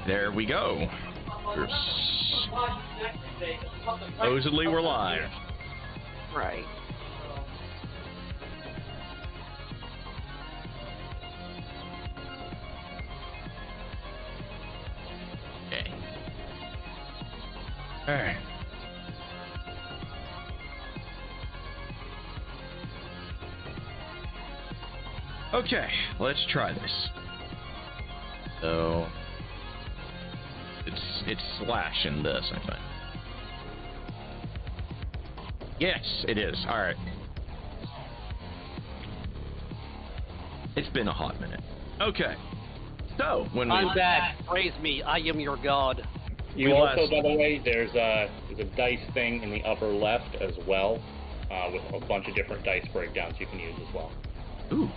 there we go. Supposedly we're live. Right. Okay. Alright. Okay, let's try this. So it's slash in this, I think. Yes, it is. All right. It's been a hot minute. Okay. So when I'm back. Praise me. I am your god. You also, by the way, there's a dice thing in the upper left as well, with a bunch of different dice breakdowns you can use as well. Ooh.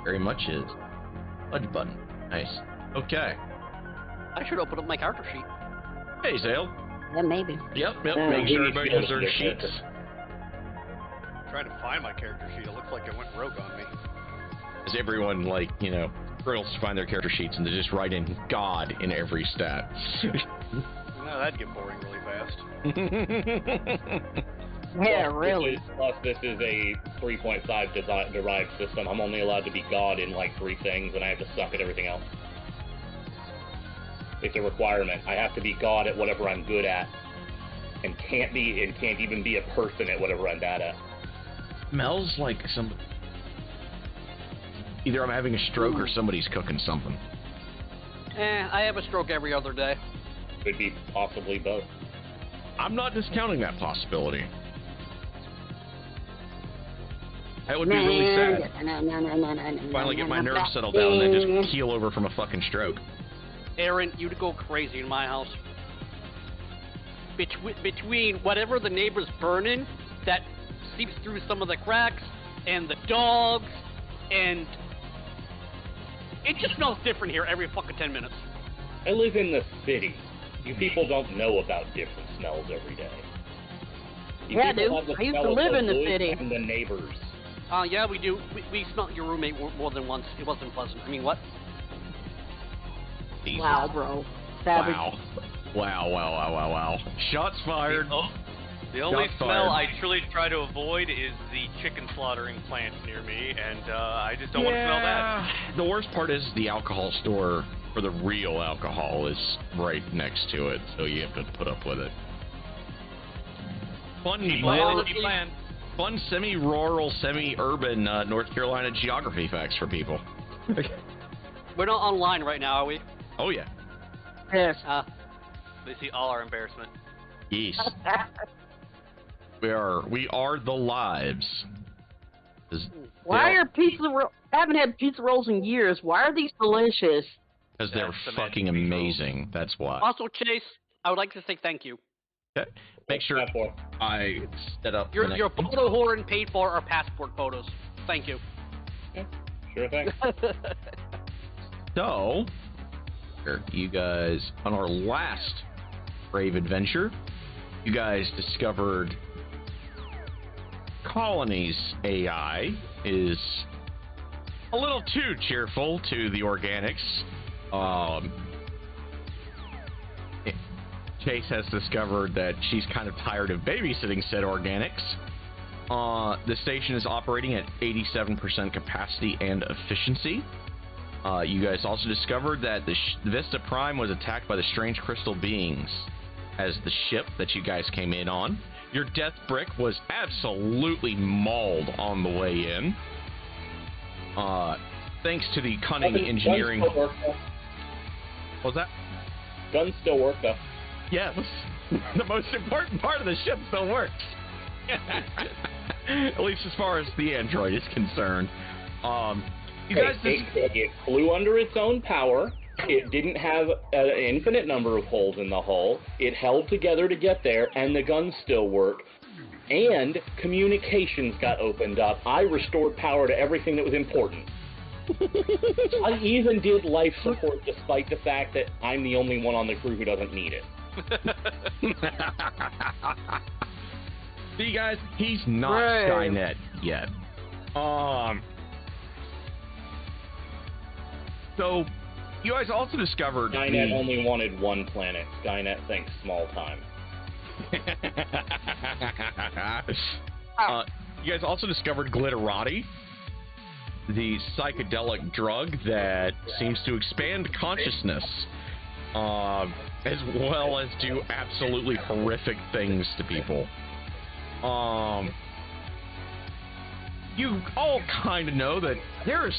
Very much is. Fudge button. Nice. Okay. I should open up my character sheet. Hey, Zale. Yeah, maybe. Yep. Make sure everybody has their sheets. I'm trying to find my character sheet. It looks like it went rogue on me. Is everyone, like, you know, girls find their character sheets and they just write in God in every stat? No, that'd get boring really fast. Yeah, really. Plus, this is a 3.5 derived system. I'm only allowed to be God in like 3 things, and I have to suck at everything else. It's a requirement. I have to be God at whatever I'm good at, and can't even be a person at whatever I'm bad at. Smells like some. Either I'm having a stroke or somebody's cooking something. I have a stroke every other day. Could be possibly both. I'm not discounting that possibility. That would be really sad. Finally get my nerves settled down and then just keel over from a fucking stroke. Aaron, you'd go crazy in my house. Between whatever the neighbor's burning that seeps through some of the cracks, and the dogs, and it just smells different here every fucking 10 minutes. I live in the city. You people don't know about different smells every day. Yeah, dude. I used to live in the city. And the neighbors. Yeah, we do. We smelled your roommate more than once. It wasn't pleasant. I mean, what? Jesus. Wow, bro. Savage. Wow. Shots fired. The only Shots smell fired. I truly try to avoid is the chicken slaughtering plant near me, and I just don't want to smell that. The worst part is the alcohol store for the real alcohol is right next to it, so you have to put up with it. Fun semi-rural, semi-urban North Carolina geography facts for people. We're not online right now, are we? Oh yeah. Yes. They see all our embarrassment. Yes. We are the lives. Why are I haven't had pizza rolls in years. Why are these delicious? Because they're fucking amazing. That's why. Also, Chase, I would like to say thank you. Okay. Make sure I set up. Your photo horn paid for our passport photos. Thank you. Sure thing. So, you guys, on our last brave adventure, you guys discovered Colony's AI is a little too cheerful to the organics. Chase has discovered that she's kind of tired of babysitting said organics. The station is operating at 87% capacity and efficiency. You guys also discovered that the Vista Prime was attacked by the strange crystal beings as the ship that you guys came in on. Your death brick was absolutely mauled on the way in. Thanks to the cunning engineering. Guns still work, though. What was that? Guns still work, though. Yes. The most important part of the ship still works. At least as far as the android is concerned. You guys it flew under its own power. It didn't have an infinite number of holes in the hull. It held together to get there, and the guns still work. And communications got opened up. I restored power to everything that was important. I even did life support despite the fact that I'm the only one on the crew who doesn't need it. See, guys, he's not Skynet yet. So, you guys also discovered Skynet only wanted one planet. Skynet thinks small time. You guys also discovered glitterati, the psychedelic drug that seems to expand consciousness, as well as do absolutely horrific things to people. You all kind of know that there's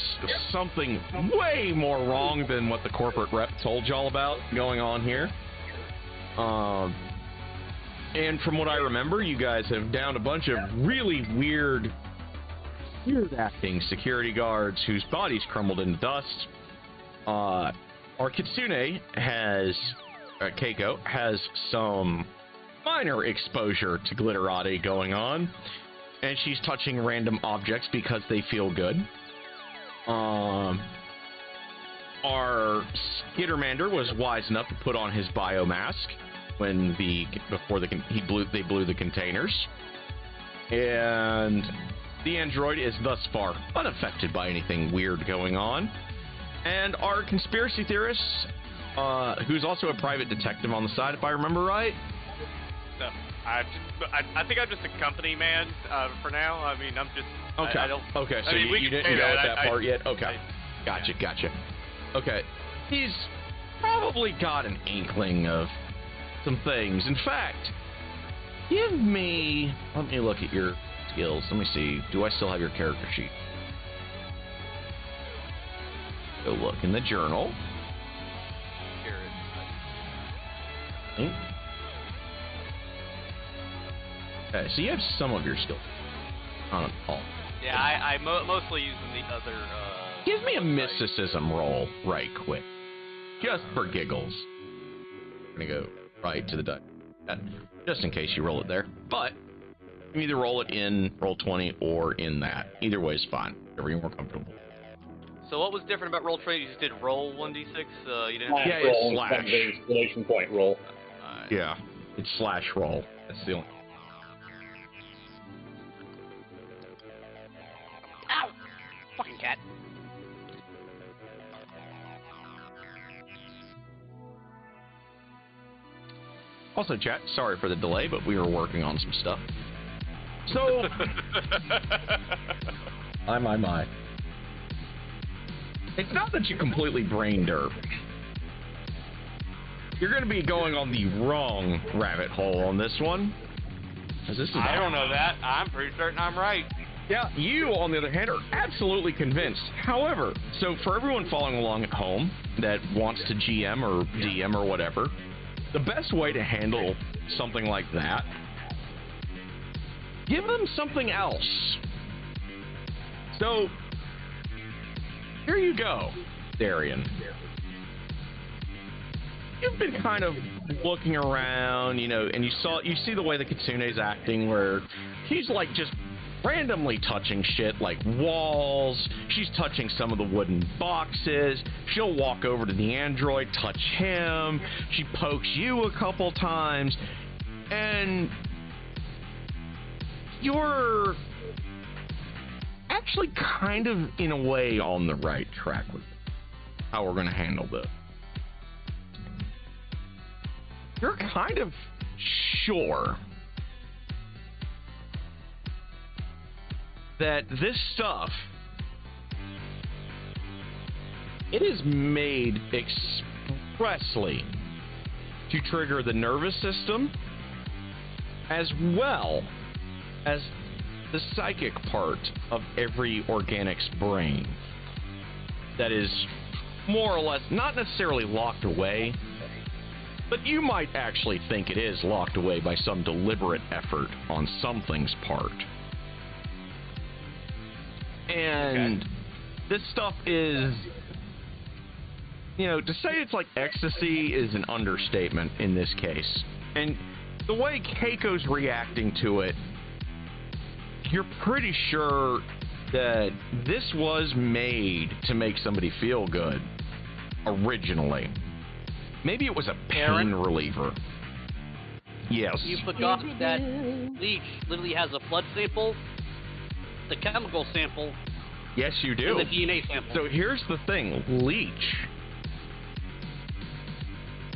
something way more wrong than what the corporate rep told y'all about going on here. And from what I remember, you guys have downed a bunch of really weird acting security guards whose bodies crumbled into dust. Our Kitsune Keiko has some minor exposure to glitterati going on, and she's touching random objects because they feel good. Our Skittermander was wise enough to put on his biomask when they blew the containers, and the android is thus far unaffected by anything weird going on. And our conspiracy theorist, who's also a private detective on the side, if I remember right. No, I think I'm just a company man for now. I mean, I'm just. Okay. I don't. Okay. So you didn't go with that part yet. Okay. Gotcha. Okay. He's probably got an inkling of some things. In fact, let me look at your skills. Let me see. Do I still have your character sheet? Go look in the journal. Okay, so you have some of your skills. Not all. Yeah, I mostly using the other. Give me a mysticism roll right quick, just for giggles. I'm gonna go right to the die, just in case you roll it there. But you can either roll it in Roll20 or in that. Either way is fine. Whatever you're more comfortable. So what was different about Roll20? You just did roll 1d6. You didn't. Yeah, it's slash. The exclamation point roll. Yeah, it's slash roll. That's the only. Ow! Fucking cat. Also, chat, sorry for the delay, but we were working on some stuff. So, my. It's not that you completely brain derp. You're going to be going on the wrong rabbit hole on this one. I don't know that. I'm pretty certain I'm right. Yeah, you, on the other hand, are absolutely convinced. However, so for everyone following along at home that wants to GM or DM or whatever, the best way to handle something like that, give them something else. So, here you go, Darian. You've been kind of looking around, and you see the way the Kitsune's acting, where she's like just randomly touching shit like walls. She's touching some of the wooden boxes. She'll walk over to the android, touch him. She pokes you a couple times, and you're actually kind of in a way on the right track with how we're going to handle this. You're kind of sure that this stuff, it is made expressly to trigger the nervous system as well as the psychic part of every organic's brain that is more or less not necessarily locked away, but you might actually think it is locked away by some deliberate effort on something's part. And this stuff is, to say it's like ecstasy is an understatement in this case. And the way Keiko's reacting to it, you're pretty sure that this was made to make somebody feel good originally. Maybe it was a pain reliever. Yes. You forgot that Leech literally has a blood sample, the chemical sample, Yes, you do. In the DNA sample. So here's the thing, Leech.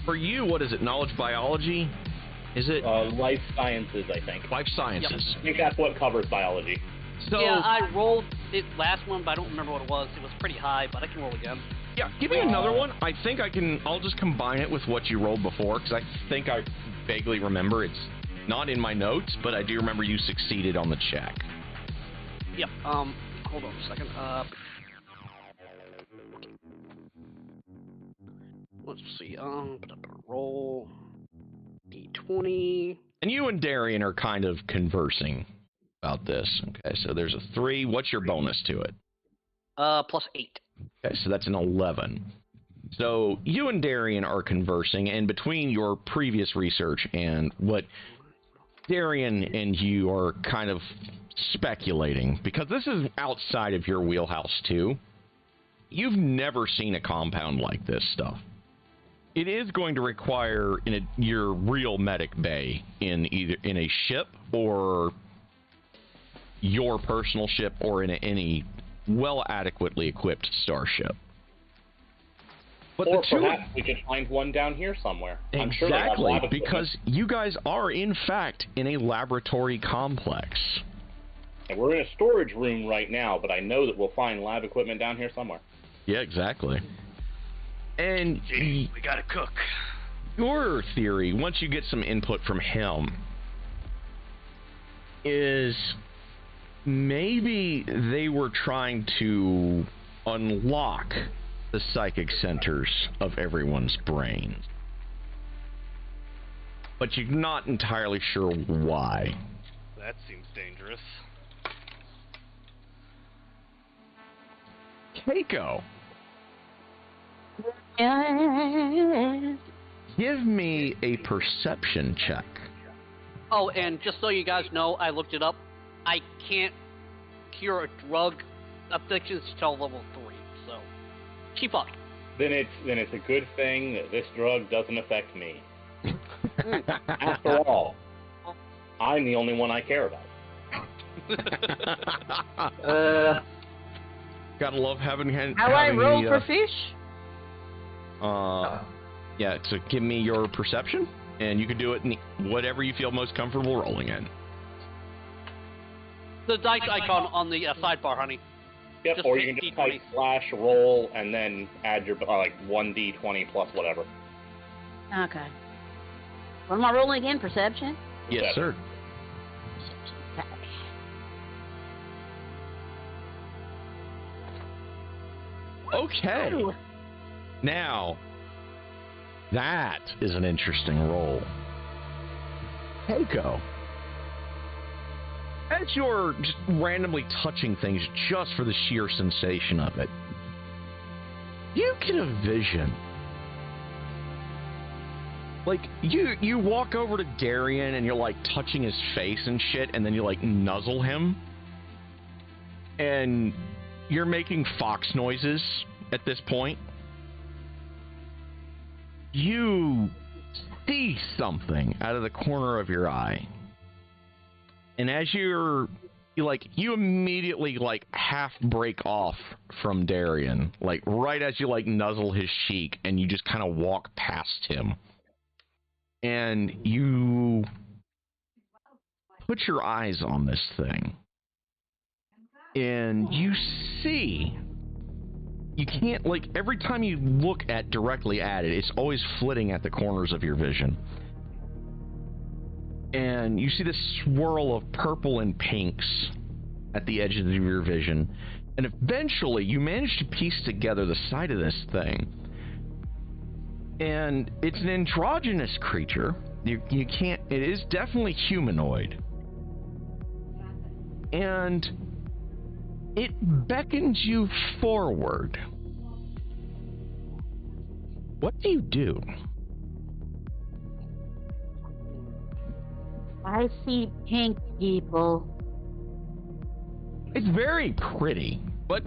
For you, what is it? Knowledge biology? Is it life sciences, I think. life sciences? Yep. I think that's what covers biology. So yeah, I rolled it last one, but I don't remember what it was. It was pretty high, but I can roll again. yeah, give me another one. I think I can. I'll just combine it with what you rolled before because I think I vaguely remember. It's not in my notes, but I do remember you succeeded on the check. Yep. Hold on a second. Let's see. Roll D20. And you and Darian are kind of conversing about this. Okay, so there's a 3. What's your bonus to it? +8. Okay, so that's an 11. So you and Darian are conversing, and between your previous research and what Darian and you are kind of speculating, because this is outside of your wheelhouse too, you've never seen a compound like this stuff. It is going to require your real medic bay in either in a ship or your personal ship or in any well adequately equipped starship. But or the two perhaps we could find one down here somewhere. I'm sure exactly, because you guys are in fact in a laboratory complex. And we're in a storage room right now, but I know that we'll find lab equipment down here somewhere. Yeah, exactly. And Gee, we gotta cook. your theory, once you get some input from him, is maybe they were trying to unlock the psychic centers of everyone's brains. But you're not entirely sure why. That seems dangerous. Keiko, Yeah. give me a perception check. Oh, and just so you guys know, I looked it up. I can't cure a drug addictions till level 3, so keep up. Then it's a good thing that this drug doesn't affect me. After all, I'm the only one I care about. Gotta love having How I roll for fish? Yeah, so give me your perception, and you can do it in whatever you feel most comfortable rolling in. The dice icon on the sidebar, honey. Yep, Just or you can D20. just type /roll and then add your like 1d20 plus whatever. Okay. What am I rolling again? Perception? Yes, sir. Okay. Ooh. Now, that is an interesting roll. Keiko, as you're just randomly touching things just for the sheer sensation of it, you get a vision. Like, you walk over to Darian and you're like touching his face and shit, and then you like nuzzle him. And you're making fox noises at this point. You see something out of the corner of your eye. And as you immediately like half break off from Darian, like right as you like nuzzle his cheek, and you just kind of walk past him. And you put your eyes on this thing. And you see, you can't, like, every time you look directly at it, it's always flitting at the corners of your vision. And you see this swirl of purple and pinks at the edges of your vision. And eventually, you manage to piece together the side of this thing. And it's an androgynous creature. You can't, it is definitely humanoid. And it beckons you forward. What do you do? I see pink people. It's very pretty, but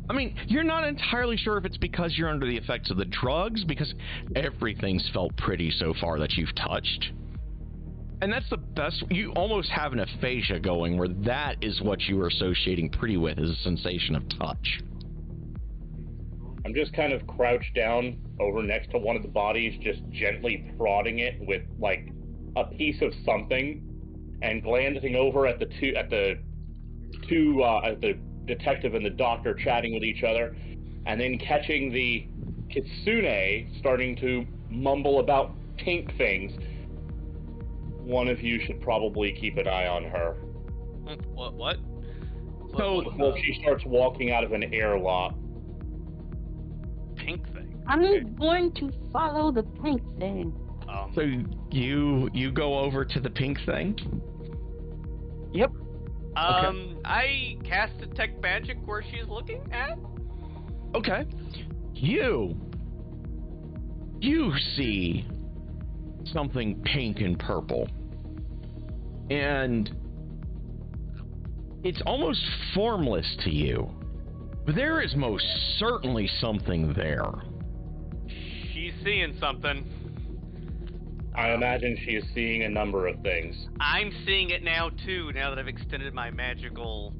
I mean, you're not entirely sure if it's because you're under the effects of the drugs, because everything's felt pretty so far that you've touched. And that's the best. You almost have an aphasia going where that is what you are associating pretty with, is a sensation of touch. I'm just kind of crouched down over next to one of the bodies, just gently prodding it with like a piece of something, and glancing over at the detective and the doctor chatting with each other, and then catching the kitsune starting to mumble about pink things. One of you should probably keep an eye on her. What? So, Well, she starts walking out of an airlock. Pink thing. I'm going to follow the pink thing. so you go over to the pink thing? Yep. I cast detect magic where she's looking at. Okay. You see something pink and purple. And it's almost formless to you. But there is most certainly something there. She's seeing something. I imagine she is seeing a number of things. I'm seeing it now too, now that I've extended my magical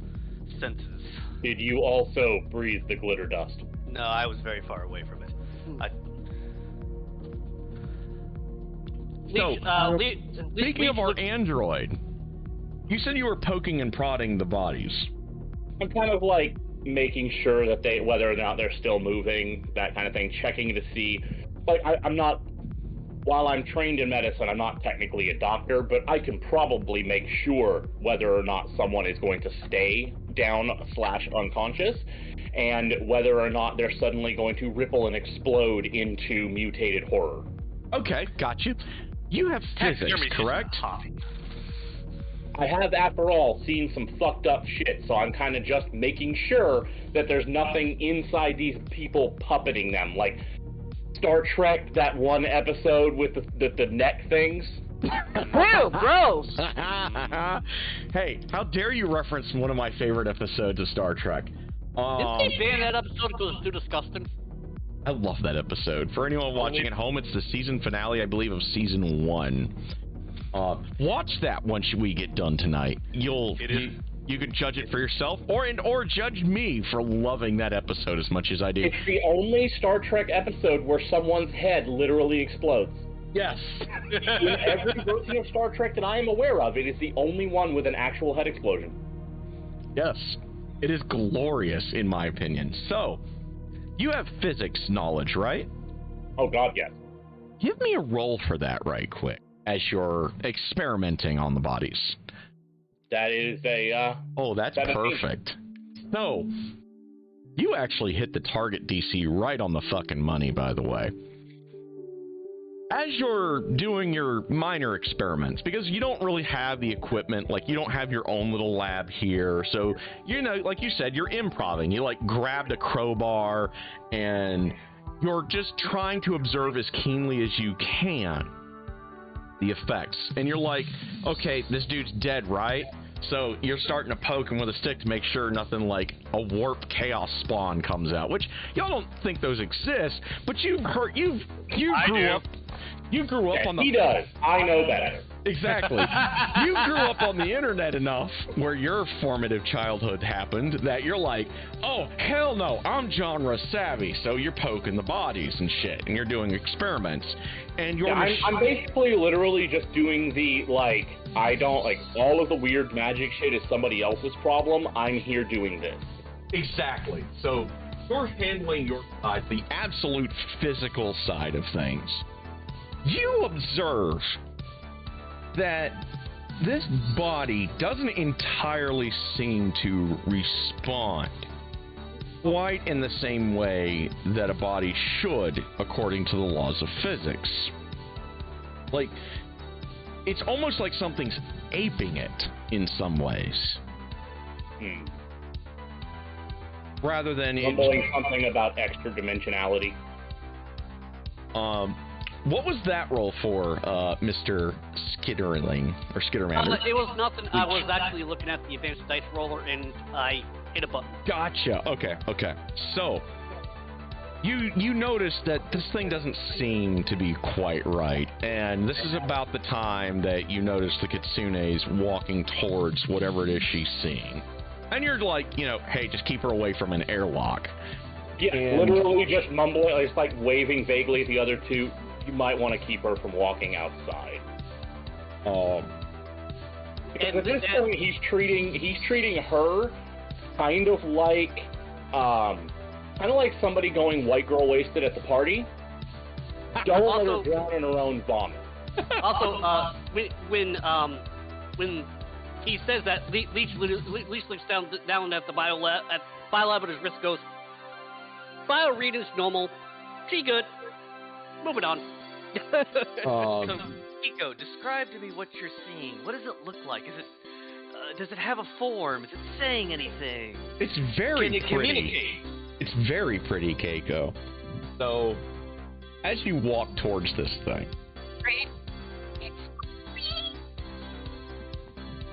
senses. Did you also breathe the glitter dust? No, I was very far away from it. So, speaking of our Leech, android, you said you were poking and prodding the bodies. I'm kind of like making sure that whether or not they're still moving, that kind of thing, checking to see. Like, I'm not, while I'm trained in medicine, I'm not technically a doctor, but I can probably make sure whether or not someone is going to stay down/unconscious, and whether or not they're suddenly going to ripple and explode into mutated horror. Okay, got you. You have physics, correct? I have, after all, seen some fucked up shit, so I'm kind of just making sure that there's nothing inside these people puppeting them. Like Star Trek, that one episode with the neck things. Ew, gross! Hey, how dare you reference one of my favorite episodes of Star Trek? Didn't they ban that episode because it's too disgusting? I love that episode. For anyone watching at home, it's the season finale, I believe, of season 1. Watch that once we get done tonight. You can judge it for yourself, or judge me for loving that episode as much as I do. It's the only Star Trek episode where someone's head literally explodes. Yes. In every version of Star Trek that I am aware of, it is the only one with an actual head explosion. Yes. It is glorious, in my opinion. So, you have physics knowledge, right? Oh, God, yes. Give me a roll for that right quick, as you're experimenting on the bodies. That is a, Oh, that's 17. perfect. So, you actually hit the target DC right on the fucking money, by the way. As you're doing your minor experiments, because you don't really have the equipment, like you don't have your own little lab here, so, you know, like you said, you're improvising. You, like, grabbed a crowbar, and you're just trying to observe as keenly as you can the effects. And you're like, okay, this dude's dead, right? So you're starting to poke him with a stick to make sure nothing like a warp chaos spawn comes out, which y'all don't think those exist, but you grew up on the... He does. I know better. Exactly. You grew up on the internet enough where your formative childhood happened that you're like, oh, hell no, I'm genre savvy. So you're poking the bodies and shit, and you're doing experiments. And you're... I'm basically literally just doing the, like, I don't, like, all of the weird magic shit is somebody else's problem. I'm here doing this. Exactly. So you're handling your side, the absolute physical side of things. You observe that this body doesn't entirely seem to respond quite in the same way that a body should, according to the laws of physics. Like, it's almost like something's aping it in some ways. Rather than Mumbling something about extra dimensionality. What was that roll for, Mr. Skitterling, or Skittermander? It was nothing. I was actually looking at the advanced dice roller, and I hit a button. Gotcha. Okay. So, You notice that this thing doesn't seem to be quite right, and this is about the time that you notice the Kitsune's walking towards whatever it is she's seeing. And you're like, hey, just keep her away from an airlock. Yeah, literally just mumbling, it's like waving vaguely at the other two. You might want to keep her from walking outside. Because at this point, he's treating her kind of like somebody going white girl wasted at the party. Don't let her drown in her own vomit. Also, when he says that, Leech looks down at the biolab and his wrist goes, bio reading's normal. She good. Moving on. So, Kiko, describe to me what you're seeing. What does it look like? Does it have a form? Is it saying anything? It's very Can you pretty. communicate? It's very pretty, Keiko. So, as you walk towards this thing,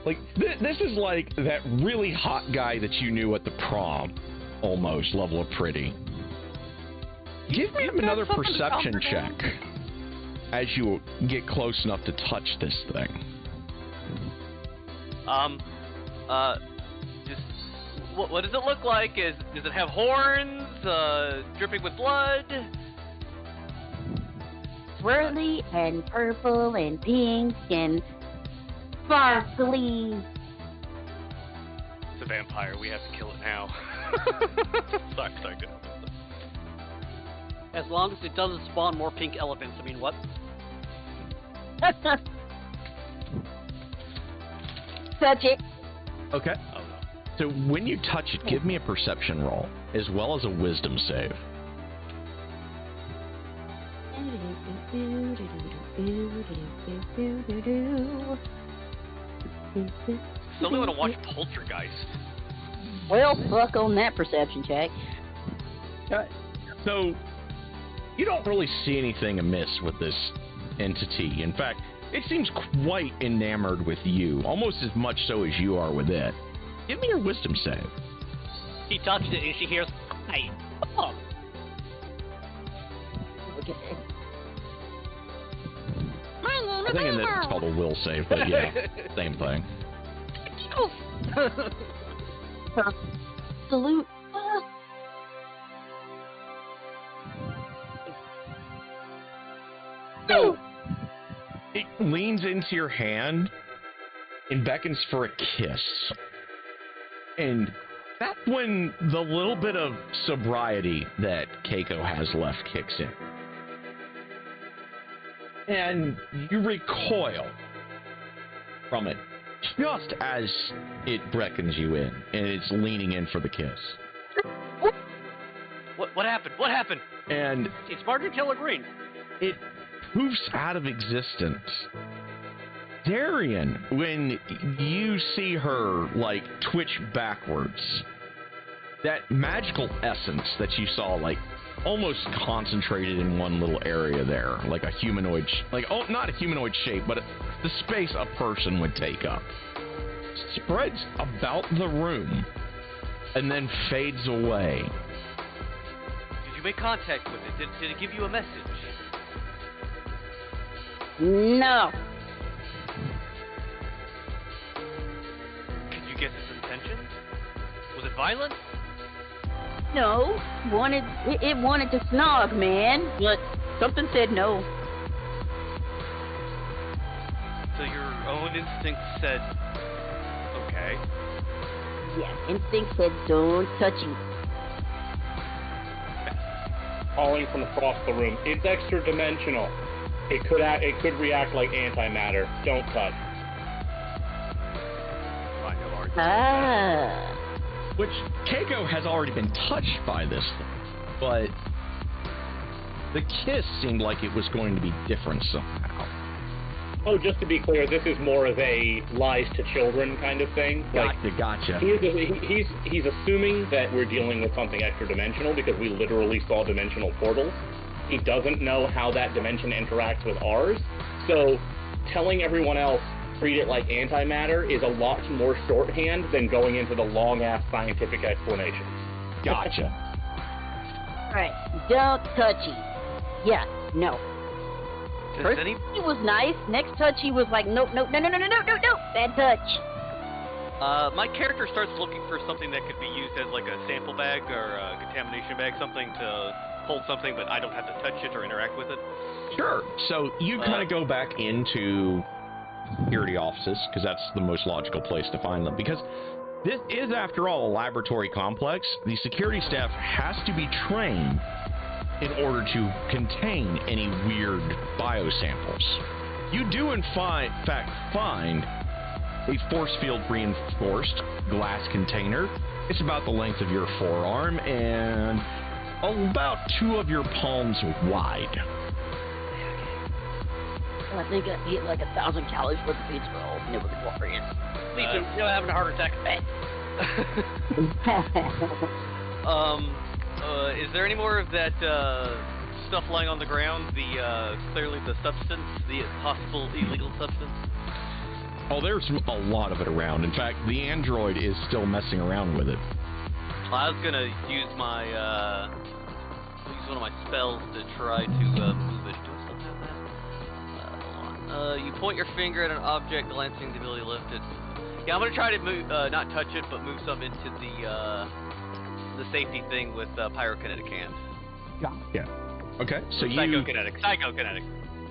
like this is like that really hot guy that you knew at the prom, almost level of pretty. Give me another perception check as you get close enough to touch this thing. Just what does it look like? Does it have horns? Dripping with blood? Swirly and purple and pink and sparkly. It's a vampire. We have to kill it now. Sorry, good. As long as it doesn't spawn more pink elephants. I mean, what? Touch it. Okay. Oh, no. So when you touch it, give me a perception roll as well as a wisdom save. Still want to watch Poltergeist. Well, fuck on that perception check. So you don't really see anything amiss with this entity. In fact, it seems quite enamored with you, almost as much so as you are with it. Give me your wisdom save. She touched it and she hears, "Hey, oh." Okay. I think in this it's called a will save, but yeah, same thing. Salute. So it leans into your hand and beckons for a kiss. And that's when the little bit of sobriety that Keiko has left kicks in. And you recoil from it just as it beckons you in, and it's leaning in for the kiss. What happened? What happened? And It's Margaret Taylor Green. it poofs out of existence. Darian, when you see her, like, twitch backwards, that magical essence that you saw, like, almost concentrated in one little area there, like a humanoid, not a humanoid shape, but the space a person would take up, spreads about the room and then fades away. Did you make contact with it? Did it give you a message? No. Could you guess its intention? Was it violent? No. It wanted to snog, man. But something said no. So your own instinct said, okay. Yeah, instinct said don't touch him. Calling from across the room. It's extra dimensional. It could react like antimatter. Don't touch. Fine, no argument. Ah. Which Keiko has already been touched by this thing, but the kiss seemed like it was going to be different somehow. Oh, just to be clear, this is more of a lies to children kind of thing. Gotcha. He's assuming that we're dealing with something extra dimensional because we literally saw dimensional portals. He doesn't know how that dimension interacts with ours, so telling everyone else treat it like antimatter is a lot more shorthand than going into the long-ass scientific explanations. Gotcha. Alright, don't touchy. Yeah, no. First Any? he was nice. Next touch he was like, nope, nope, no, no, no, no, no, no, no, bad touch. My character starts looking for something that could be used as like a sample bag or a contamination bag, something to hold something, but I don't have to touch it or interact with it. Sure. So you kind of go back into security offices, because that's the most logical place to find them. Because this is, after all, a laboratory complex. The security staff has to be trained in order to contain any weird biosamples. You do, in fact, find a force field reinforced glass container. It's about the length of your forearm and about 2 of your palms wide. I think I ate like 1,000 calories worth of pizza roll. Never been worrying. Sleeping, having a heart attack. Is there any more of that stuff lying on the ground? Clearly the substance, the possible illegal substance? Oh, there's a lot of it around. In fact, the android is still messing around with it. I was gonna use my one of my spells to try to move it. Do I still have that? Hold on. You point your finger at an object, glancing the ability to lift it. Yeah, I'm gonna try to move, not touch it, but move some into the safety thing with pyrokinetic hand. Yeah. Okay. So Psychokinetic.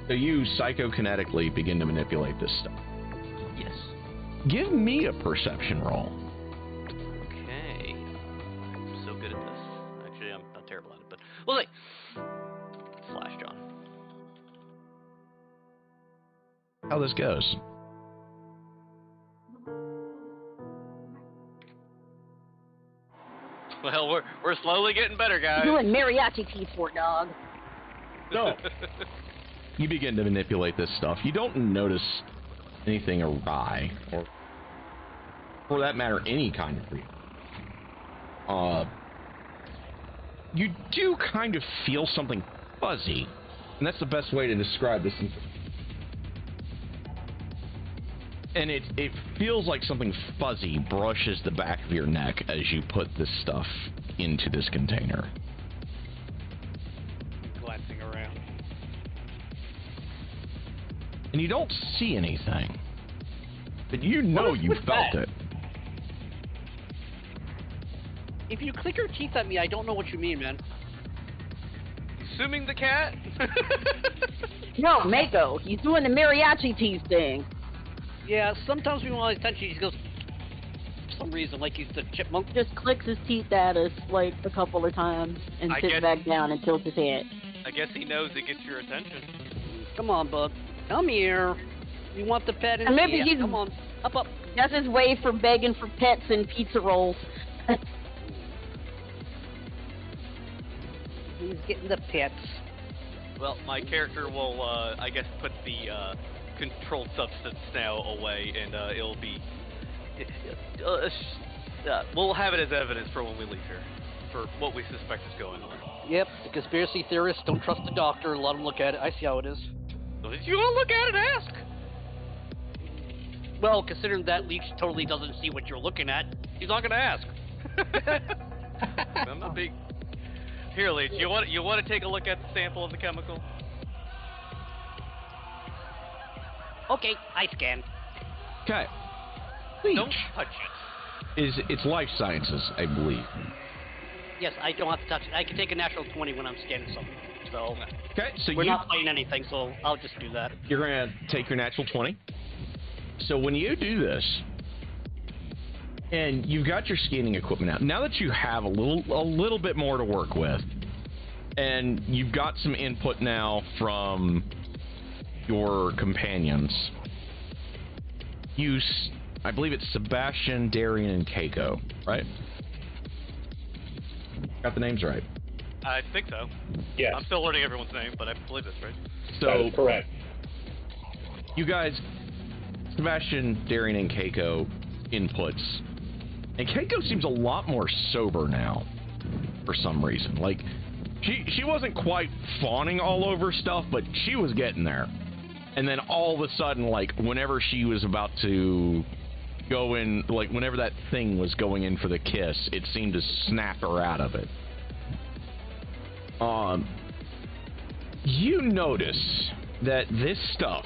So you psychokinetically begin to manipulate this stuff. Yes. Give me a perception roll. Okay. I'm so good at this. Actually, I'm not terrible at it, but we'll see. Flash John. How this goes. Well, we're slowly getting better, guys. Doing mariachi teeth for it, dog. No. You begin to manipulate this stuff. You don't notice anything awry, or for that matter, any kind of reason. You do kind of feel something fuzzy, and that's the best way to describe this. And it feels like something fuzzy brushes the back of your neck as you put this stuff into this container. Glancing around. And you don't see anything. But you know you felt it. If you click your teeth at me, I don't know what you mean, man. Assuming the cat? No, Mako. He's doing the mariachi teeth thing. Yeah, sometimes we want attention. He goes, for some reason, like he's the chipmunk. Just clicks his teeth at us like a couple of times and sits back down and tilts his head. I guess he knows it gets your attention. Come on, bud. Come here. You want the pet? And maybe he's... Come on. Up. That's his way for begging for pets and pizza rolls. He's getting the pets. Well, my character will, I guess, put the controlled substance now away, and it'll be... we'll have it as evidence for when we leave here, for what we suspect is going on. Yep, the conspiracy theorists don't trust the doctor. Let them look at it. I see how it is. So if you want to look at it, ask. Well, considering that Leech totally doesn't see what you're looking at, he's not going to ask. I'm not big... Here, Leech, you want to take a look at the sample of the chemical? Okay, I scan. Okay. Don't touch it. It's life sciences, I believe. Yes, I don't have to touch it. I can take a natural 20 when I'm scanning something. So, Okay, so we're not playing anything, so I'll just do that. You're going to take your natural 20. So when you do this, and you've got your scanning equipment out, now that you have a little bit more to work with, and you've got some input now from your companions, I believe it's Sebastian, Darian, and Keiko, right? Got the names right. I think so. Yes. I'm still learning everyone's name, but I believe that's right. That is correct. You guys, Sebastian, Darian, and Keiko inputs. And Keiko seems a lot more sober now, for some reason. Like, she wasn't quite fawning all over stuff, but she was getting there. And then all of a sudden, like, whenever she was about to go in, like, whenever that thing was going in for the kiss, it seemed to snap her out of it. You notice that this stuff,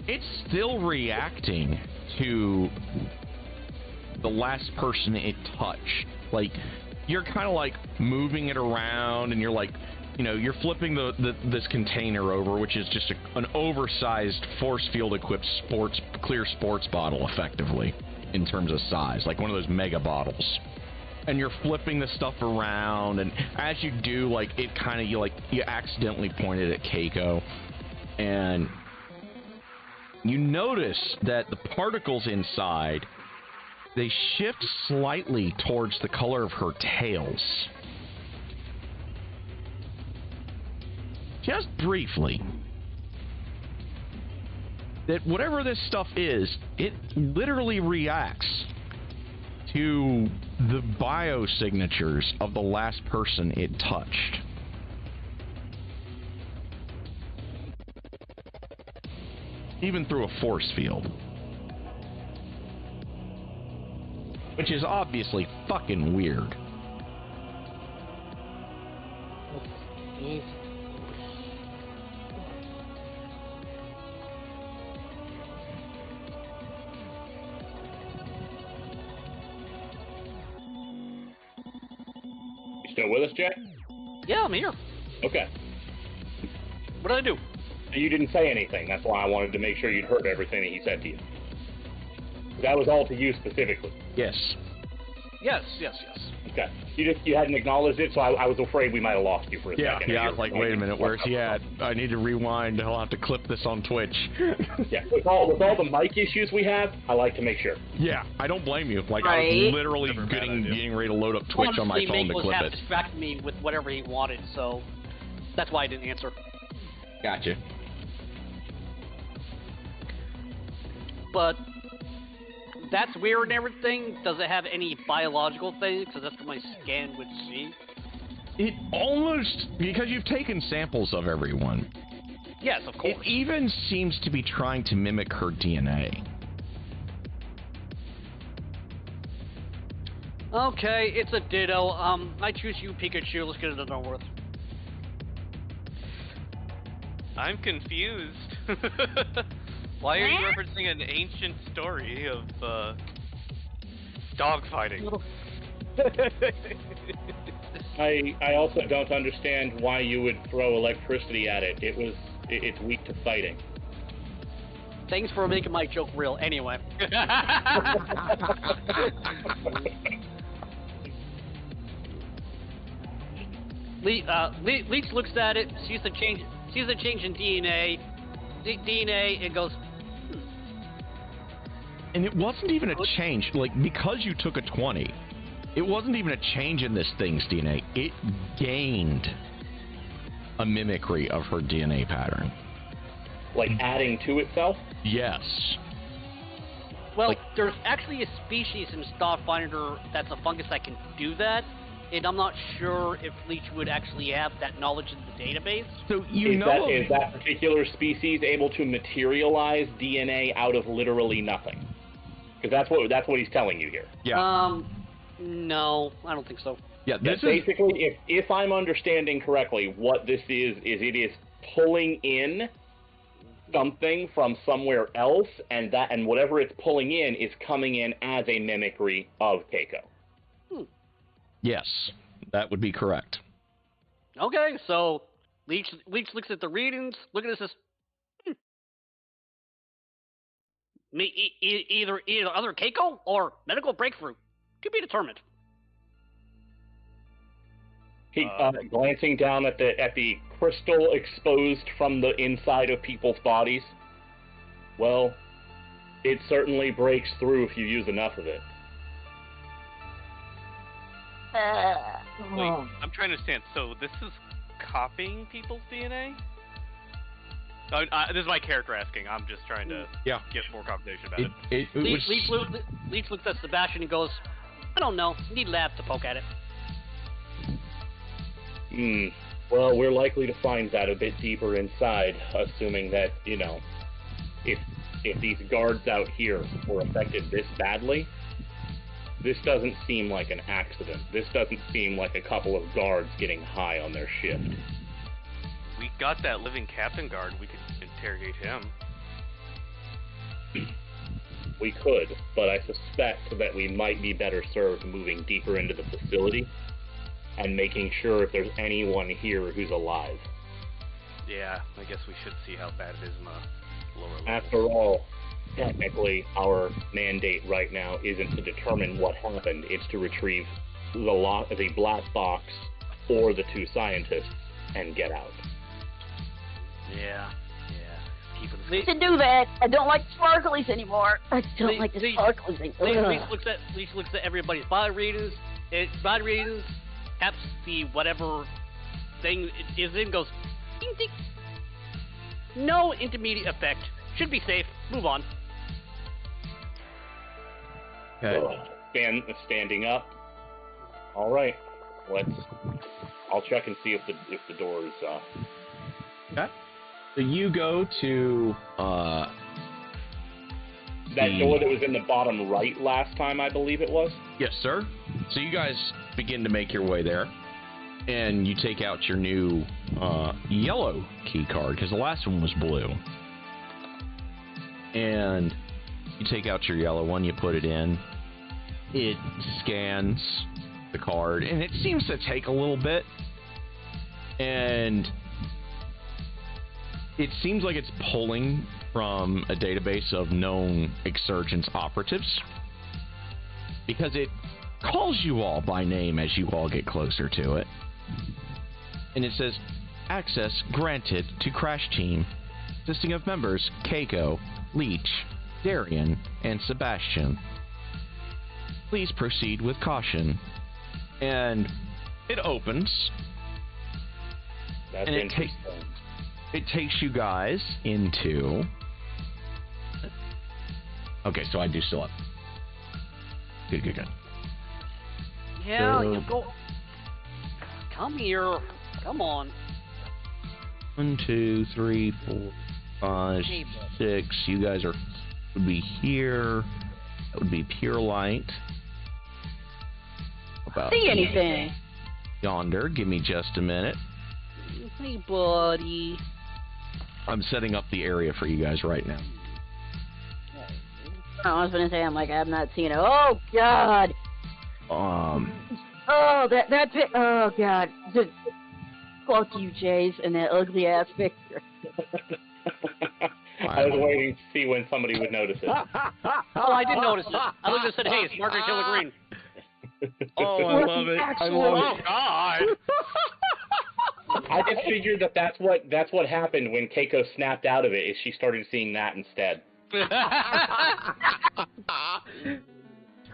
it's still reacting to the last person it touched. Like, you're kind of like moving it around, and you're like, you know, you're flipping this container over, which is just an oversized force field equipped clear sports bottle, effectively, in terms of size, like one of those mega bottles. And you're flipping the stuff around, and as you do, like, it kind of, you accidentally pointed at Keiko, and you notice that the particles inside, they shift slightly towards the color of her tails. Just briefly. That whatever this stuff is, it literally reacts to the biosignatures of the last person it touched. Even through a force field. Which is obviously fucking weird. You still with us, Jay? Yeah, I'm here. Okay. What did I do? You didn't say anything. That's why I wanted to make sure you'd heard everything that he said to you. That was all to you specifically. Yes. Yes. Okay. You hadn't acknowledged it, so I was afraid we might have lost you for a second. Yeah, I was like, wait a minute, where's he at? I need to rewind. I'll have to clip this on Twitch. Yeah, with all the mic issues we have, I like to make sure. Yeah, I don't blame you. Like, Right. I was literally getting ready to load up Twitch on my phone to clip it. Distract me with whatever he wanted, so that's why I didn't answer. Gotcha. But that's weird and everything. Does it have any biological things? Because that's what my scan would see. It almost, because you've taken samples of everyone, Yes, of course. it even seems to be trying to mimic her DNA. Okay, it's a ditto. I choose you, Pikachu. Let's get it done with. I'm confused. Why are you referencing an ancient story of dogfighting? I also don't understand why you would throw electricity at it. It's weak to fighting. Thanks for making my joke real. Anyway. Leech looks at it, sees the change in DNA. DNA, it goes. And it wasn't even a change, like, because you took a 20, it wasn't even a change in this thing's DNA. It gained a mimicry of her DNA pattern. Like adding to itself? Yes. Well, there's actually a species in Starfinder that's a fungus that can do that, and I'm not sure if Leech would actually have that knowledge in the database. So is that particular species able to materialize DNA out of literally nothing? Because that's what he's telling you here. Yeah. No, I don't think so. Yeah, this basically, if I'm understanding correctly, what this is it is pulling in something from somewhere else, and whatever it's pulling in is coming in as a mimicry of Keiko. Yes, that would be correct. Okay, so Leech looks at the readings, look at this. Either other Keiko or medical breakthrough. To be determined. He glancing down at the crystal exposed from the inside of people's bodies. Well, it certainly breaks through if you use enough of it. Wait, I'm trying to understand. So this is copying people's DNA? This is my character asking. I'm just trying to get more conversation about it. Leech looks at Sebastian and goes, I don't know. Need labs to poke at it. Well, we're likely to find that a bit deeper inside, assuming that, if these guards out here were affected this badly, This doesn't seem like an accident. This doesn't seem like a couple of guards getting high on their shift. We got that living captain guard. We could interrogate him. We could, but I suspect that we might be better served moving deeper into the facility and making sure if there's anyone here who's alive. Yeah, I guess we should see how bad it is in the lower levels. After all, technically, our mandate right now isn't to determine what happened. It's to retrieve the black box or the two scientists and get out. Yeah. To do that, I don't like sparklies anymore. I don't like the Leech sparklies anymore. Leech looks at everybody's body readings. Taps the whatever thing it is in, goes, ding, ding. No intermediate effect. Should be safe. Move on. Okay. Standing up. All right. I'll check and see if the door is. Okay. So you go to that door that was in the bottom right last time, I believe it was. Yes, sir. So you guys begin to make your way there, and you take out your new yellow key card because the last one was blue. And you take out your yellow one, you put it in. It scans the card, and it seems to take a little bit. And it seems like it's pulling from a database of known Exsurgence operatives, because it calls you all by name as you all get closer to it. And it says, access granted to Crash Team, consisting of members Keiko, Leech, Darian, and Sebastian. Please proceed with caution. And it opens. That's and interesting. It takes you guys into... Okay, so I do still have... Good. Yeah, you go. Come here. Come on. 1, 2, 3, 4, 5, 6. You guys would be here. That would be pure light. About See anything? yonder. Give me just a minute. Hey, buddy. I'm setting up the area for you guys right now. I was gonna say, I'm not seeing it. Oh God. Oh, that's it. Oh God. Fuck you, Jays, and that ugly ass picture. I was waiting to see when somebody would notice it. Oh, I did notice it. I looked and said, hey, it's Margaret Killer Green. Oh, I love it. I love it. God! I just figured that's what happened when Keiko snapped out of it, is she started seeing that instead.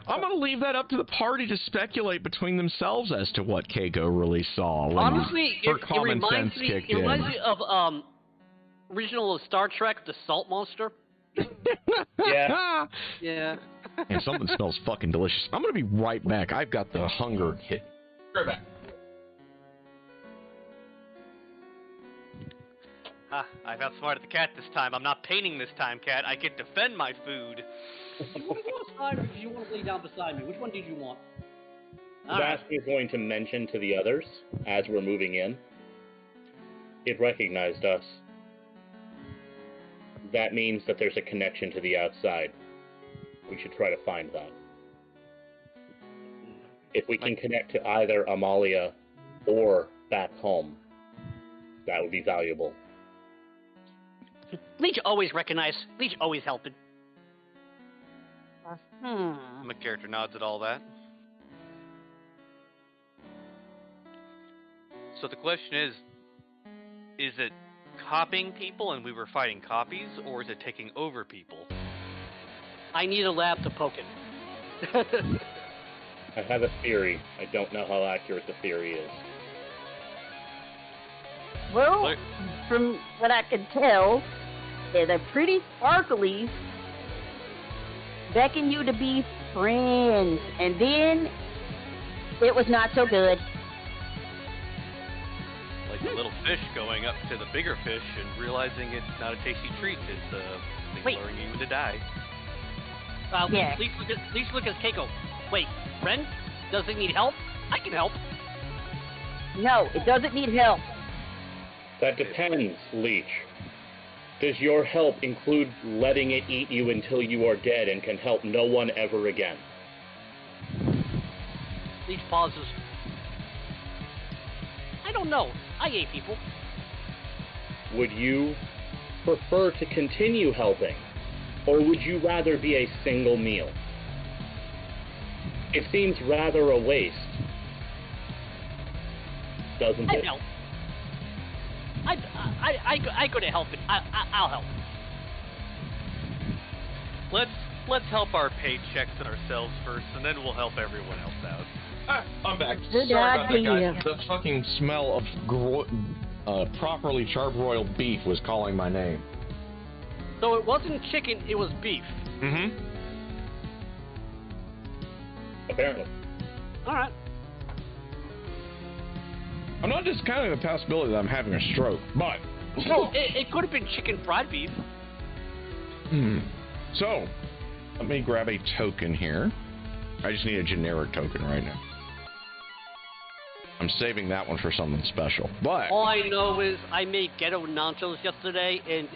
I'm going to leave that up to the party to speculate between themselves as to what Keiko really saw. When Honestly, her it common reminds sense me. kicked It in. reminds me of original Star Trek, the Salt Monster. Yeah. Yeah. And something smells fucking delicious. I'm going to be right back. I've got the hunger hit. Right back. I've outsmarted the cat this time. I'm not painting this time, cat. I can defend my food. Do you want to go outside, or do you want to lay down beside me? Which one did you want? Sebastian is going to mention to the others as we're moving in. It recognized us. That means that there's a connection to the outside. We should try to find that. If we can connect to either Amalia or back home, that would be valuable. Leech always recognized. Leech always helping. My character nods at all that. So the question is it copying people and we were fighting copies, or is it taking over people? I need a lab to poke it. I have a theory. I don't know how accurate the theory is. Well, from what I can tell, they're pretty sparkly, beckon you to be friends, and then it was not so good. Like the little fish going up to the bigger fish and realizing it's not a tasty treat. It's Wait. luring you to die. Yeah. Leech look at Keiko. Wait, Ren? Does it need help? I can help. No, it doesn't need help. That depends, Leech. Does your help include letting it eat you until you are dead and can help no one ever again? Leech pauses. I don't know. I ate people. Would you prefer to continue helping, or would you rather be a single meal? It seems rather a waste, doesn't I'd it? help. I go to help it. I'll help. Let's help our paychecks and ourselves first, and then we'll help everyone else out. I'm back. Good Sorry about that, idea. guys. The fucking smell of properly charbroiled beef was calling my name. So it wasn't chicken, it was beef. Mm-hmm. Apparently. Alright. I'm not discounting the possibility that I'm having a stroke, but... No, it could have been chicken fried beef. So, let me grab a token here. I just need a generic token right now. I'm saving that one for something special. But All I know is I made ghetto nachos yesterday, and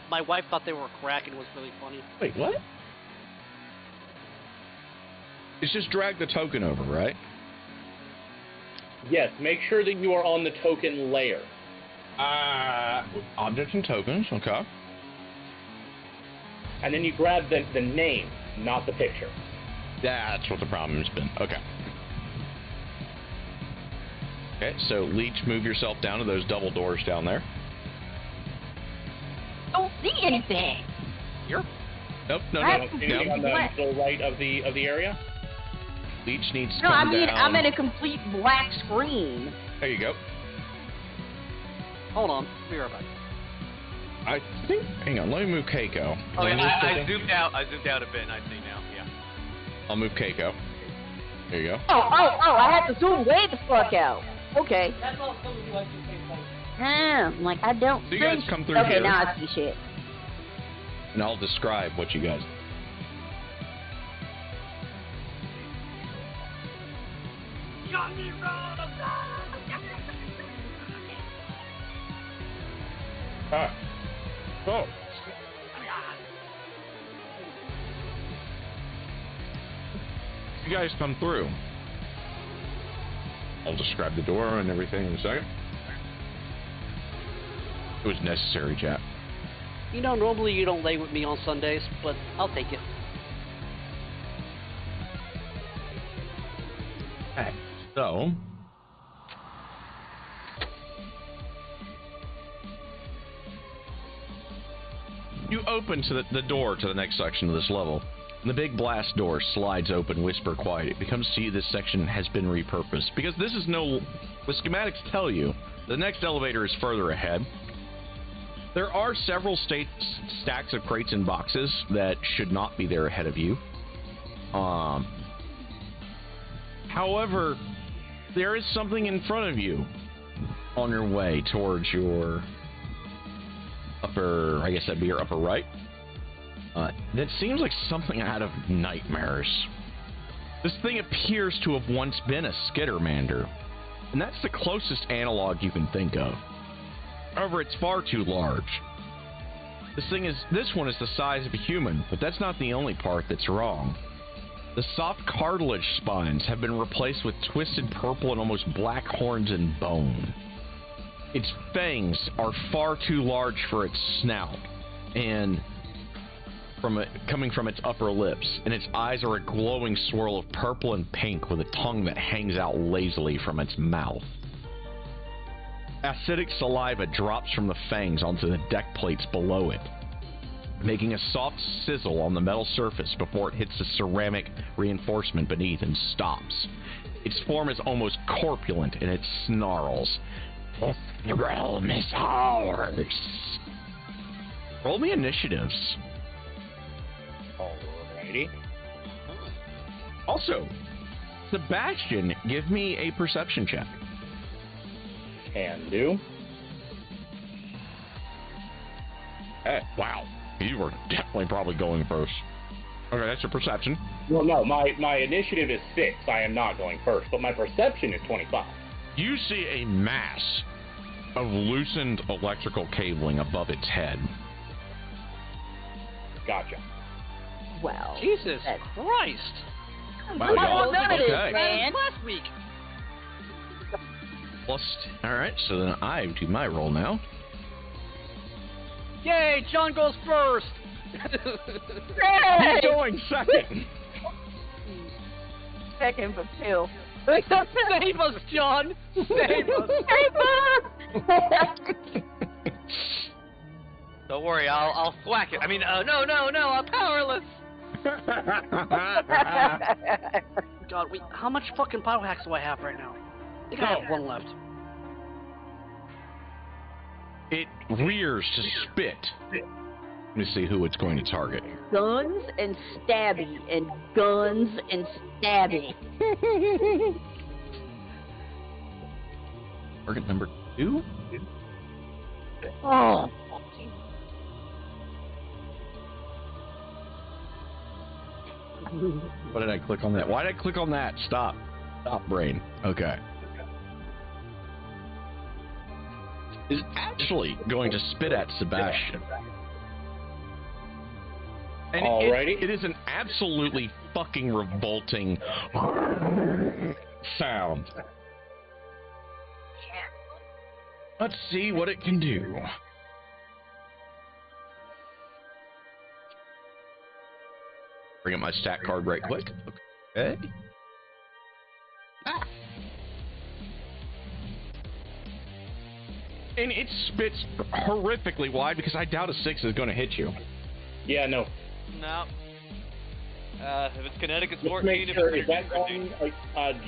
my wife thought they were crack, and it was really funny. wait, what? It's just drag the token over, right? Yes, make sure that you are on the token layer. Objects and tokens, okay. And then you grab the name, not the picture. That's what the problem has been. Okay. Okay, so Leech, move yourself down to those double doors down there. Don't see anything. Here? Nope, no. Anything on the middle right of the area? Leech needs to No, come I mean, down. I'm at a complete black screen. There you go. Hold on. Be right back. I think. Hang on, let me move Keiko. Okay, Let me just I take zoomed out. I zoomed out a bit, and I see now. Yeah. I'll move Keiko. There you go. Oh, I have to zoom way the fuck out. Okay. That's all some of you like to say. I'm like, I don't So you think... guys come through okay, here. now I see shit. And I'll describe what you guys. Ah. So. You guys come through. I'll describe the door and everything in a second. It was necessary, chat. You know, normally you don't lay with me on Sundays, but I'll take it. Okay. So. You open to the door to the next section of this level. The big blast door slides open, whisper quiet. It becomes to you this section has been repurposed. Because this is no... The schematics tell you the next elevator is further ahead. There are several stacks of crates and boxes that should not be there ahead of you. However, there is something in front of you on your way towards your upper... I guess that'd be your upper right. That seems like something out of nightmares. This thing appears to have once been a Skittermander, and that's the closest analog you can think of. However, it's far too large. This one is the size of a human, but that's not the only part that's wrong. The soft cartilage spines have been replaced with twisted purple and almost black horns and bone. Its fangs are far too large for its snout, and coming from its upper lips, and its eyes are a glowing swirl of purple and pink with a tongue that hangs out lazily from its mouth. Acidic saliva drops from the fangs onto the deck plates below it, making a soft sizzle on the metal surface before it hits the ceramic reinforcement beneath and stops. Its form is almost corpulent in its snarls. The realm is ours. Roll me initiatives. Alrighty. Also, Sebastian, give me a perception check. Can do. Wow, you were definitely probably going first. Okay, that's your perception. Well, no, my initiative is 6. I am not going first, but my perception is 25. You see a mass of loosened electrical cabling above its head. Gotcha. Wow. Jesus Christ! Wow, y'all. None of this, Okay. man. Last week. Alright, so then I do my roll now. Yay! John goes first. He's going second. Second, but still. Save us, John. Save us. Don't worry, I'll thwack it. I mean, no, I'm powerless. God, how much fucking power hacks do I have right now? I think I have one left. It rears to spit. Let me see who it's going to target. Guns and stabby and guns and stabby. Target number 2? Oh. What did I click on that? Why did I click on that? Stop, brain. Okay. Is actually going to spit at Sebastian. And Alrighty. it is an absolutely fucking revolting sound. Let's see what it can do. Bring up my stat card right quick. Okay. And it spits horrifically wide because I doubt a 6 is going to hit you. Yeah, no. No. If it's kinetic, it's Let's 14. make If sure, it's is that going,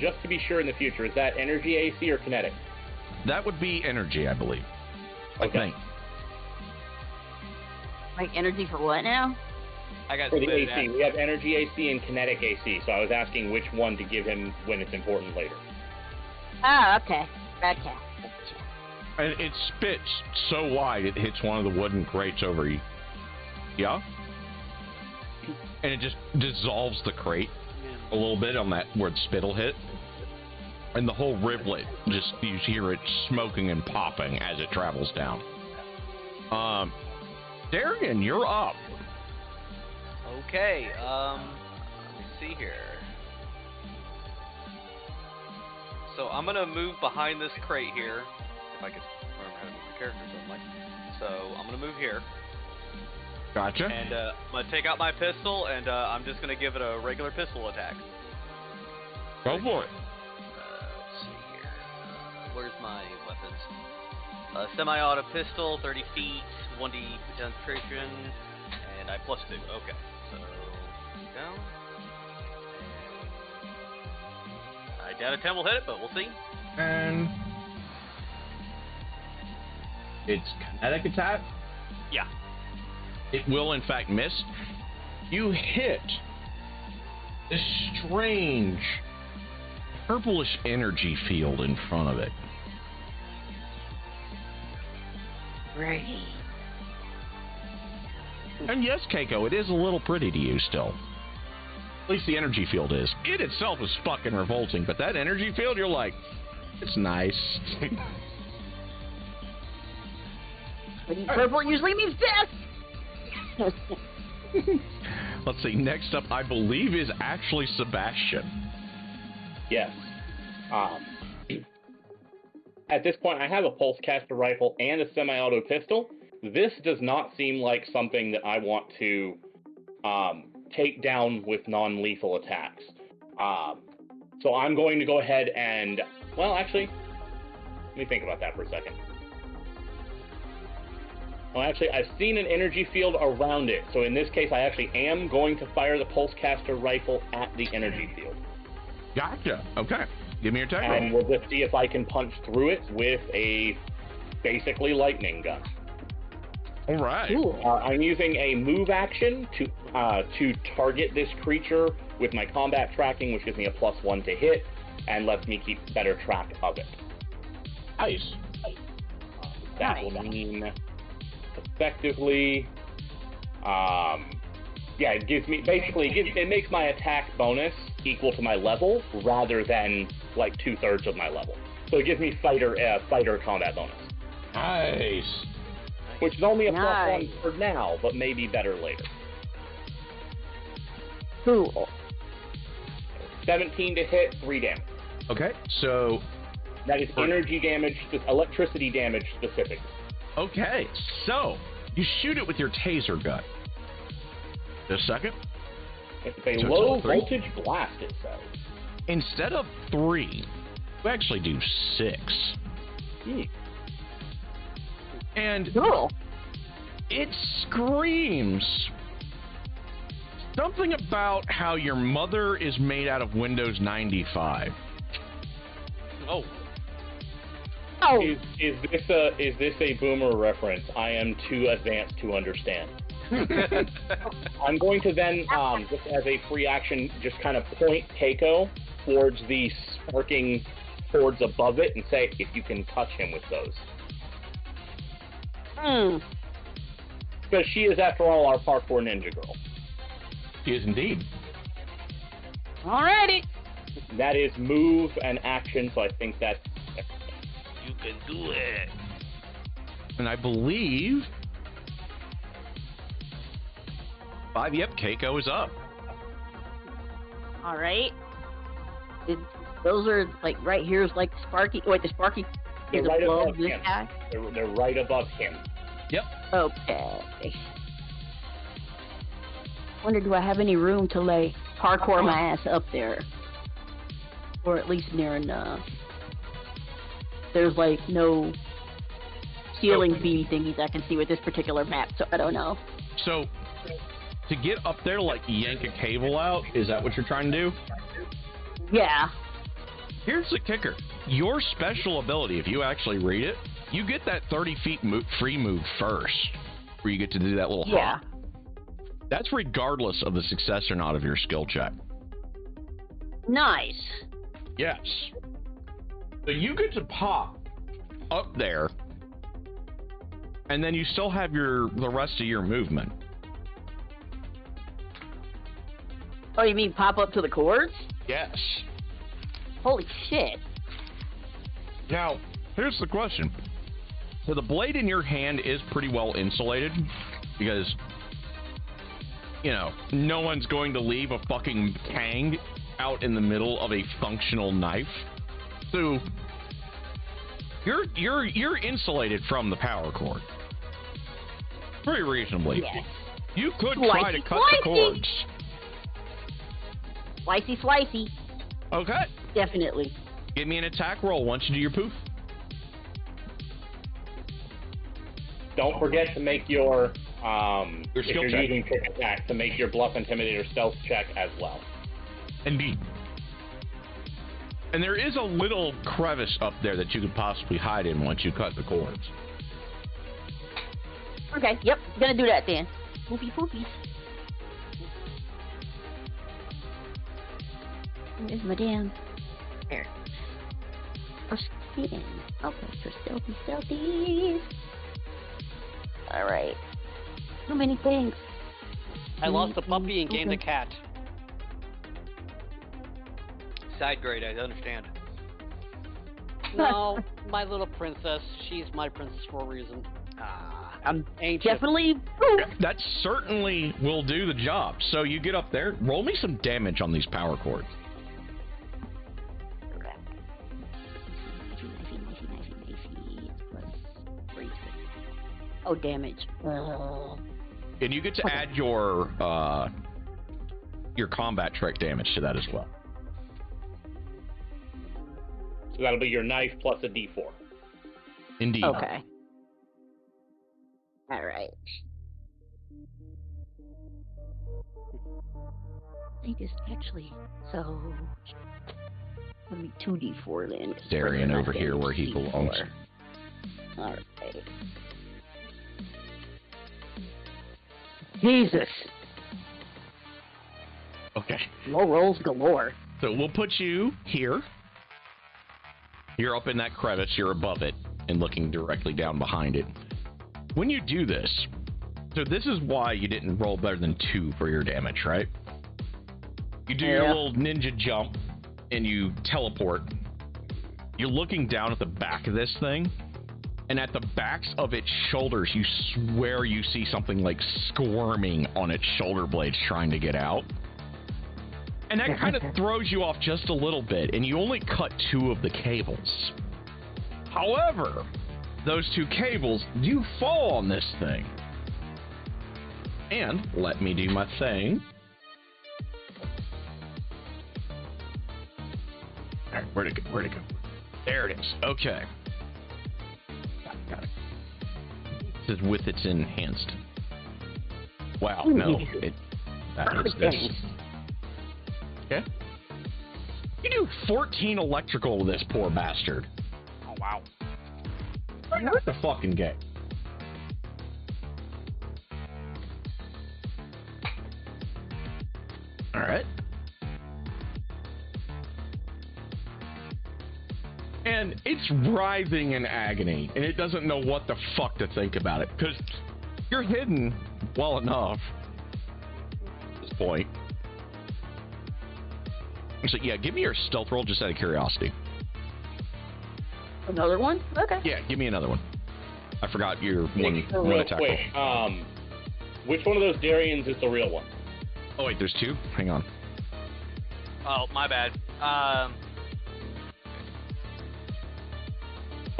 just to be sure in the future, is that energy AC or kinetic? That would be energy, I believe. I Okay. think. Like energy for what now? I got For the spit AC. at. We have energy AC and kinetic AC, so I was asking which one to give him when it's important later. Oh, okay. Okay. And it spits so wide it hits one of the wooden crates over you. Yeah? And it just dissolves the crate a little bit on that where the spit will hit. And the whole riblet, just you hear it smoking and popping as it travels down. Darian, you're up. Okay, let me see here. So I'm gonna move behind this crate here. If I can remember how to move the character suddenly. So I'm gonna move here. Gotcha. And I'm gonna take out my pistol, and I'm just gonna give it a regular pistol attack. Go for it. Let's see here. Where's my weapons? Semi-auto pistol, 30 feet, 1d concentration, and I +2. Okay, so go. I doubt a 10 will hit it, but we'll see. And it's kinetic attack. Yeah. It will, in fact, miss. You hit this strange purplish energy field in front of it. Right. And yes, Keiko, it is a little pretty to you still. At least the energy field is. It itself is fucking revolting, but that energy field, you're like, it's nice. Purple usually means death. Let's see, next up, I believe, is actually Sebastian. Yes. At this point, I have a pulse caster rifle and a semi-auto pistol. This does not seem like something that I want to take down with non-lethal attacks. So I'm going to go ahead and, well, actually, let me think about that for a second. Well, actually, I've seen an energy field around it, so in this case, I actually am going to fire the pulse caster rifle at the energy field. Gotcha. Okay. Give me your attack And roll. we'll just see if I can punch through it with a basically lightning gun. All right. Cool. I'm using a move action to target this creature with my combat tracking, which gives me a +1 to hit and lets me keep better track of it. Nice. That will mean effectively Yeah, it gives me it makes my attack bonus equal to my level rather than like 2/3 of my level. So it gives me fighter combat bonus. Nice. Which is only a Nice. +1 for now, but maybe better later. Cool. 17 to hit, 3 damage. Okay, so That is energy damage, electricity damage specific. okay, so you shoot it with your taser gun. Just a second. It's a So low it's 3? voltage blast, it says. Instead of 3, we actually do 6. And Cool. it screams something about how your mother is made out of Windows 95. Oh, Oh, Is this a boomer reference? I am too advanced to understand. I'm going to then, just as a free action, just kind of point Keiko towards the sparking boards above it and say, if you can touch him with those. Because she is, after all, our parkour ninja girl. She is indeed. alrighty. That is move and action, so I think that's... you can do it. And I believe 5. Yep, Keiko is up. All right. Those are like right here is like Sparky. Wait, the Sparky They're is right above above this him. guy. They're right above him. Yep. Okay. Wonder, do I have any room to lay parkour my ass up there, or at least near enough? There's like no ceiling beam thingies I can see with this particular map, so I don't know. So, to get up there, like yank a cable out, is that what you're trying to do? Yeah. Here's the kicker. Your special ability, if you actually read it, you get that 30 feet free move first, where you get to do that little Yeah. hop. That's regardless of the success or not of your skill check. Nice. Yes. So you get to pop up there, and then you still have the rest of your movement. Oh, you mean pop up to the cords? Yes. Holy shit. Now, here's the question. So the blade in your hand is pretty well insulated, because, you know, no one's going to leave a fucking tang out in the middle of a functional knife. So you're insulated from the power cord. Pretty reasonably. Yes. You could try to cut the cords. Slicey, slicey. Okay. Definitely. Give me an attack roll once you do your poof. Don't forget to make your if skill you're check. using quick attack, to make your bluff intimidator stealth check as well. Indeed. And there is a little crevice up there that you could possibly hide in once you cut the cords. Okay, yep, gonna do that then. Poofy poofy. Where's my damn... There. For skin. Okay, for stealthy. Alright. So many things. I lost the puppy and gained the cat. Side grade, I understand. No, my little princess. She's my princess for a reason. I'm Ancient. definitely... That certainly will do the job. So you get up there, roll me some damage on these power cords. Oh, damage. And you get to add your combat trick damage to that as well. So that'll be your knife plus a d4. Indeed. Okay. Alright. I think it's actually... So... Let me 2d4 then. Darian over here where he belongs. Alright. Jesus. Okay. Low rolls galore. So we'll put you here. You're up in that crevice, you're above it, and looking directly down behind it. When you do this, So this is why you didn't roll better than 2 for your damage, right? You do your Yeah. little ninja jump, and you teleport. You're looking down at the back of this thing, and at the backs of its shoulders, you swear you see something like squirming on its shoulder blades trying to get out. And that kind of throws you off just a little bit, and you only cut 2 of the cables. However, those 2 cables do fall on this thing. And let me do my thing. All right, where'd it go? Where'd it go? There it is. Okay. Got it. It says with its enhanced. Wow, no. That is this. Okay. You do 14 electrical with this poor bastard. Oh, wow. What the fucking game? Alright. And it's writhing in agony, and it doesn't know what the fuck to think about it, because you're hidden well enough at this point. So, yeah, give me your stealth roll just out of curiosity. Another one? Okay. Yeah, give me another one. I forgot your one Real attack quick, roll. which one of those Darians is the real one? Oh, wait, there's 2? Hang on. Oh, my bad. Oh,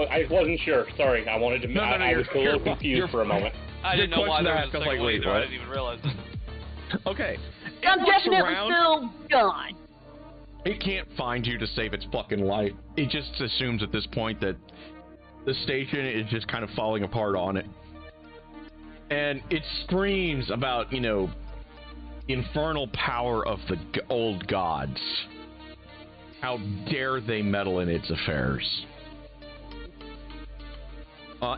I wasn't sure. Sorry, I wanted to. No, I was a little you're confused for a moment. I didn't know why question there to was ask, a I was second like, one wait, either. I what? didn't even realize it. Okay. I'm It looks definitely around. still gone. It can't find you to save its fucking life. It just assumes at this point that the station is just kind of falling apart on it. And it screams about, you know, infernal power of the old gods. How dare they meddle in its affairs?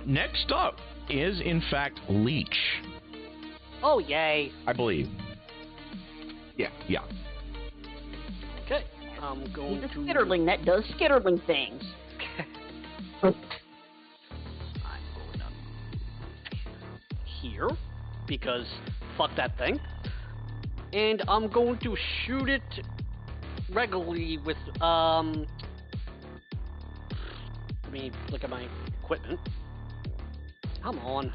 Next up is, in fact, Leech, Oh, yay. I believe. Yeah. Okay. I'm going He's a to... skitterling that does skitterling things. I'm going up here, because fuck that thing. And I'm going to shoot it regularly with, let me look at my equipment. Come on.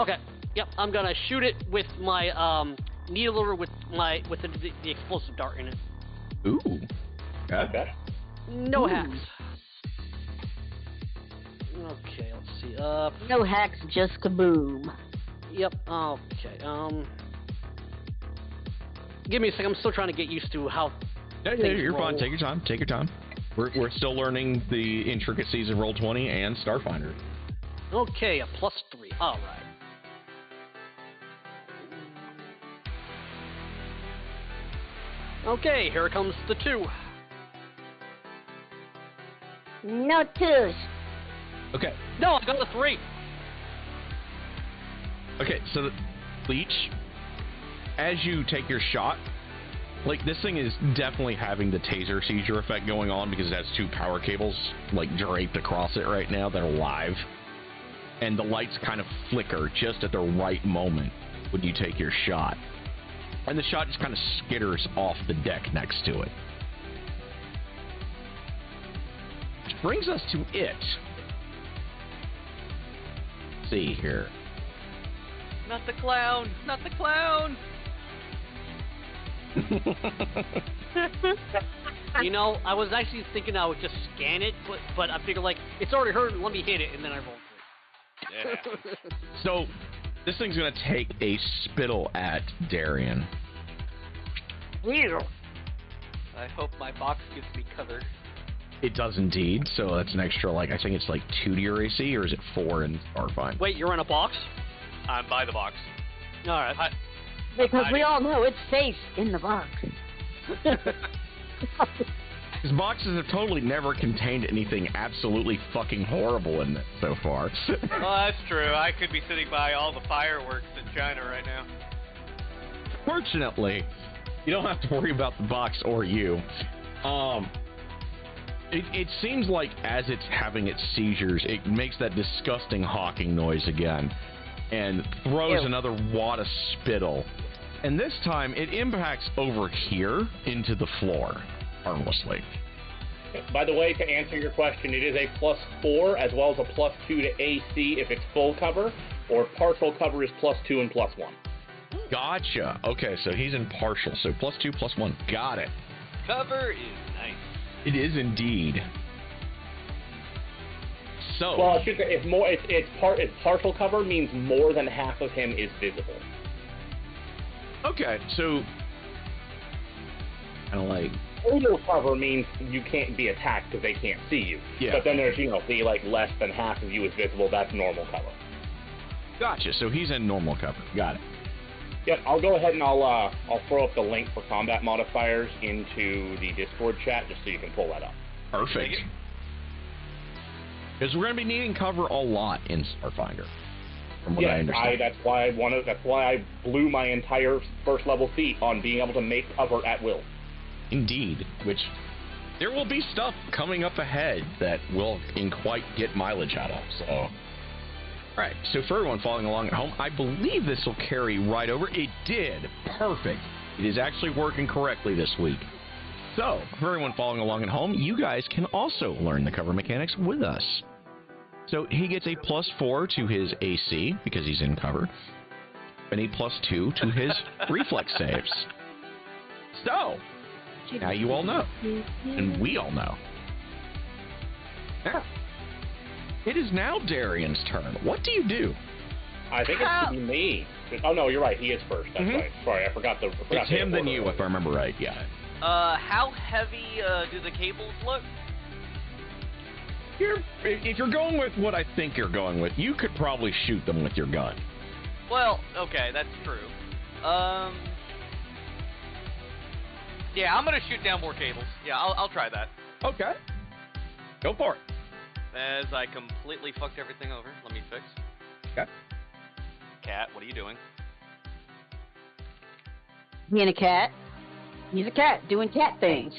Okay. Yep. I'm gonna shoot it with my needler with the explosive dart in it. Ooh. Okay. No Ooh. hacks. Okay. Let's see. No hacks, just kaboom. Yep. Okay. Give me a second. I'm still trying to get used to how. Yeah, things you're fine. roll. Take your time. Take your time. We're still learning the intricacies of Roll20 and Starfinder. Okay, a +3. All right. Okay, here comes the 2. No twos. Okay. No, I got a 3. Okay, so the Leech, as you take your shot, like, this thing is definitely having the taser seizure effect going on because it has 2 power cables, like, draped across it right now that are live. And the lights kind of flicker just at the right moment when you take your shot. And the shot just kind of skitters off the deck next to it. Which brings us to it. Let's see here. Not the clown! Not the clown! You know, I was actually thinking I would just scan it, but I figured, like, it's already hurt, let me hit it, and then I rolled through. Yeah. So, this thing's gonna take a spittle at Darian. Ew. I hope my box gives me cover. It does indeed, so that's an extra, like, I think it's like 2 to your AC, or is it 4 in Starfinder? Wait, you're in a box? I'm by the box. All right. Because we all know it's safe in the box. These boxes have totally never contained anything absolutely fucking horrible in it so far. Well, that's true. I could be sitting by all the fireworks in China right now. Fortunately, You don't have to worry about the box or you. It seems like as it's having its seizures, it makes that disgusting hawking noise again and throws Ew. another wad of spittle. And this time, it impacts over here into the floor, harmlessly. By the way, to answer your question, it is a +4 as well as a +2 to AC if it's full cover, or partial cover is +2 and +1. Gotcha. Okay, so he's in partial, so +2, +1. Got it. Cover is nice. It is indeed. So, Well, I should say it's partial cover means more than half of him is visible. okay, so kind of like, Total cover means you can't be attacked because they can't see you. Yeah. But then there's, the less than half of you is visible. That's normal cover. gotcha. So he's in normal cover. Got it. Yep, I'll go ahead and I'll throw up the link for combat modifiers into the Discord chat just so you can pull that up. Perfect. Because we're going to be needing cover a lot in Starfinder, from what I understand. That's why I blew my entire first level feat on being able to make cover at will. Indeed, which there will be stuff coming up ahead that we'll quite get mileage out of. So, alright, so for everyone following along at home, I believe this will carry right over. It did. Perfect. It is actually working correctly this week. So, for everyone following along at home, you guys can also learn the cover mechanics with us. So, he gets a +4 to his AC, because he's in cover, and a +2 to his reflex saves. So, now you all know, and we all know. Now, it is now Darian's turn. What do you do? I think it should be me. Oh, no, you're right. He is first. That's right. Sorry, I forgot the... It's him, then you, if I remember right. Yeah. How heavy do the cables look? If you're going with what I think you're going with, you could probably shoot them with your gun. Well, okay, that's true. Yeah, I'm gonna shoot down more cables. Yeah, I'll try that. Okay. Go for it. As I completely fucked everything over. Let me fix. Okay. Cat, what are you doing? Being a cat. He's a cat doing cat things.